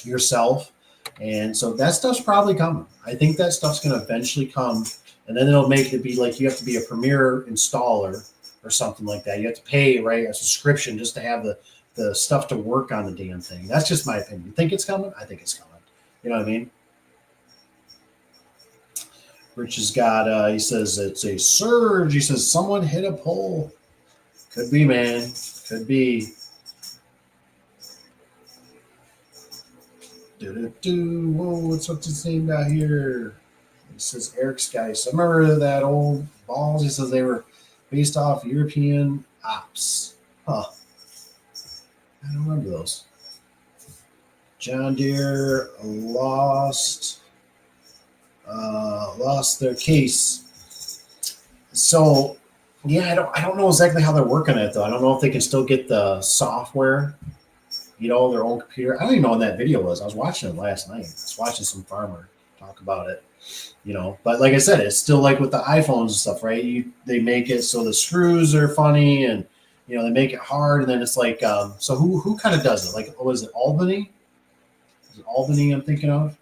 yourself. And so that stuff's probably coming. I think that stuff's going to eventually come, and then it'll make it be like you have to be a premier installer or something like that. You have to pay, right, a subscription just to have the stuff to work on the damn thing. That's just my opinion. You think it's coming? I think it's coming. You know what I mean? Rich has got, he says, it's a surge. He says, someone hit a pole. Could be, man. Could be. Whoa, what's his name down here? He says Eric Skice. I remember that old balls. He says they were based off European ops. Huh. I don't remember those. John Deere lost their case. So yeah, I don't know exactly how they're working it though. I don't know if they can still get the software, their own computer. I don't even know when that video was. I was watching it last night. I was watching some farmer talk about it, But like I said, it's still like with the iPhones and stuff, right? They make it so the screws are funny, and they make it hard, and then it's like, so who kind of does it? Like, was it Albany? it Albany I'm thinking of?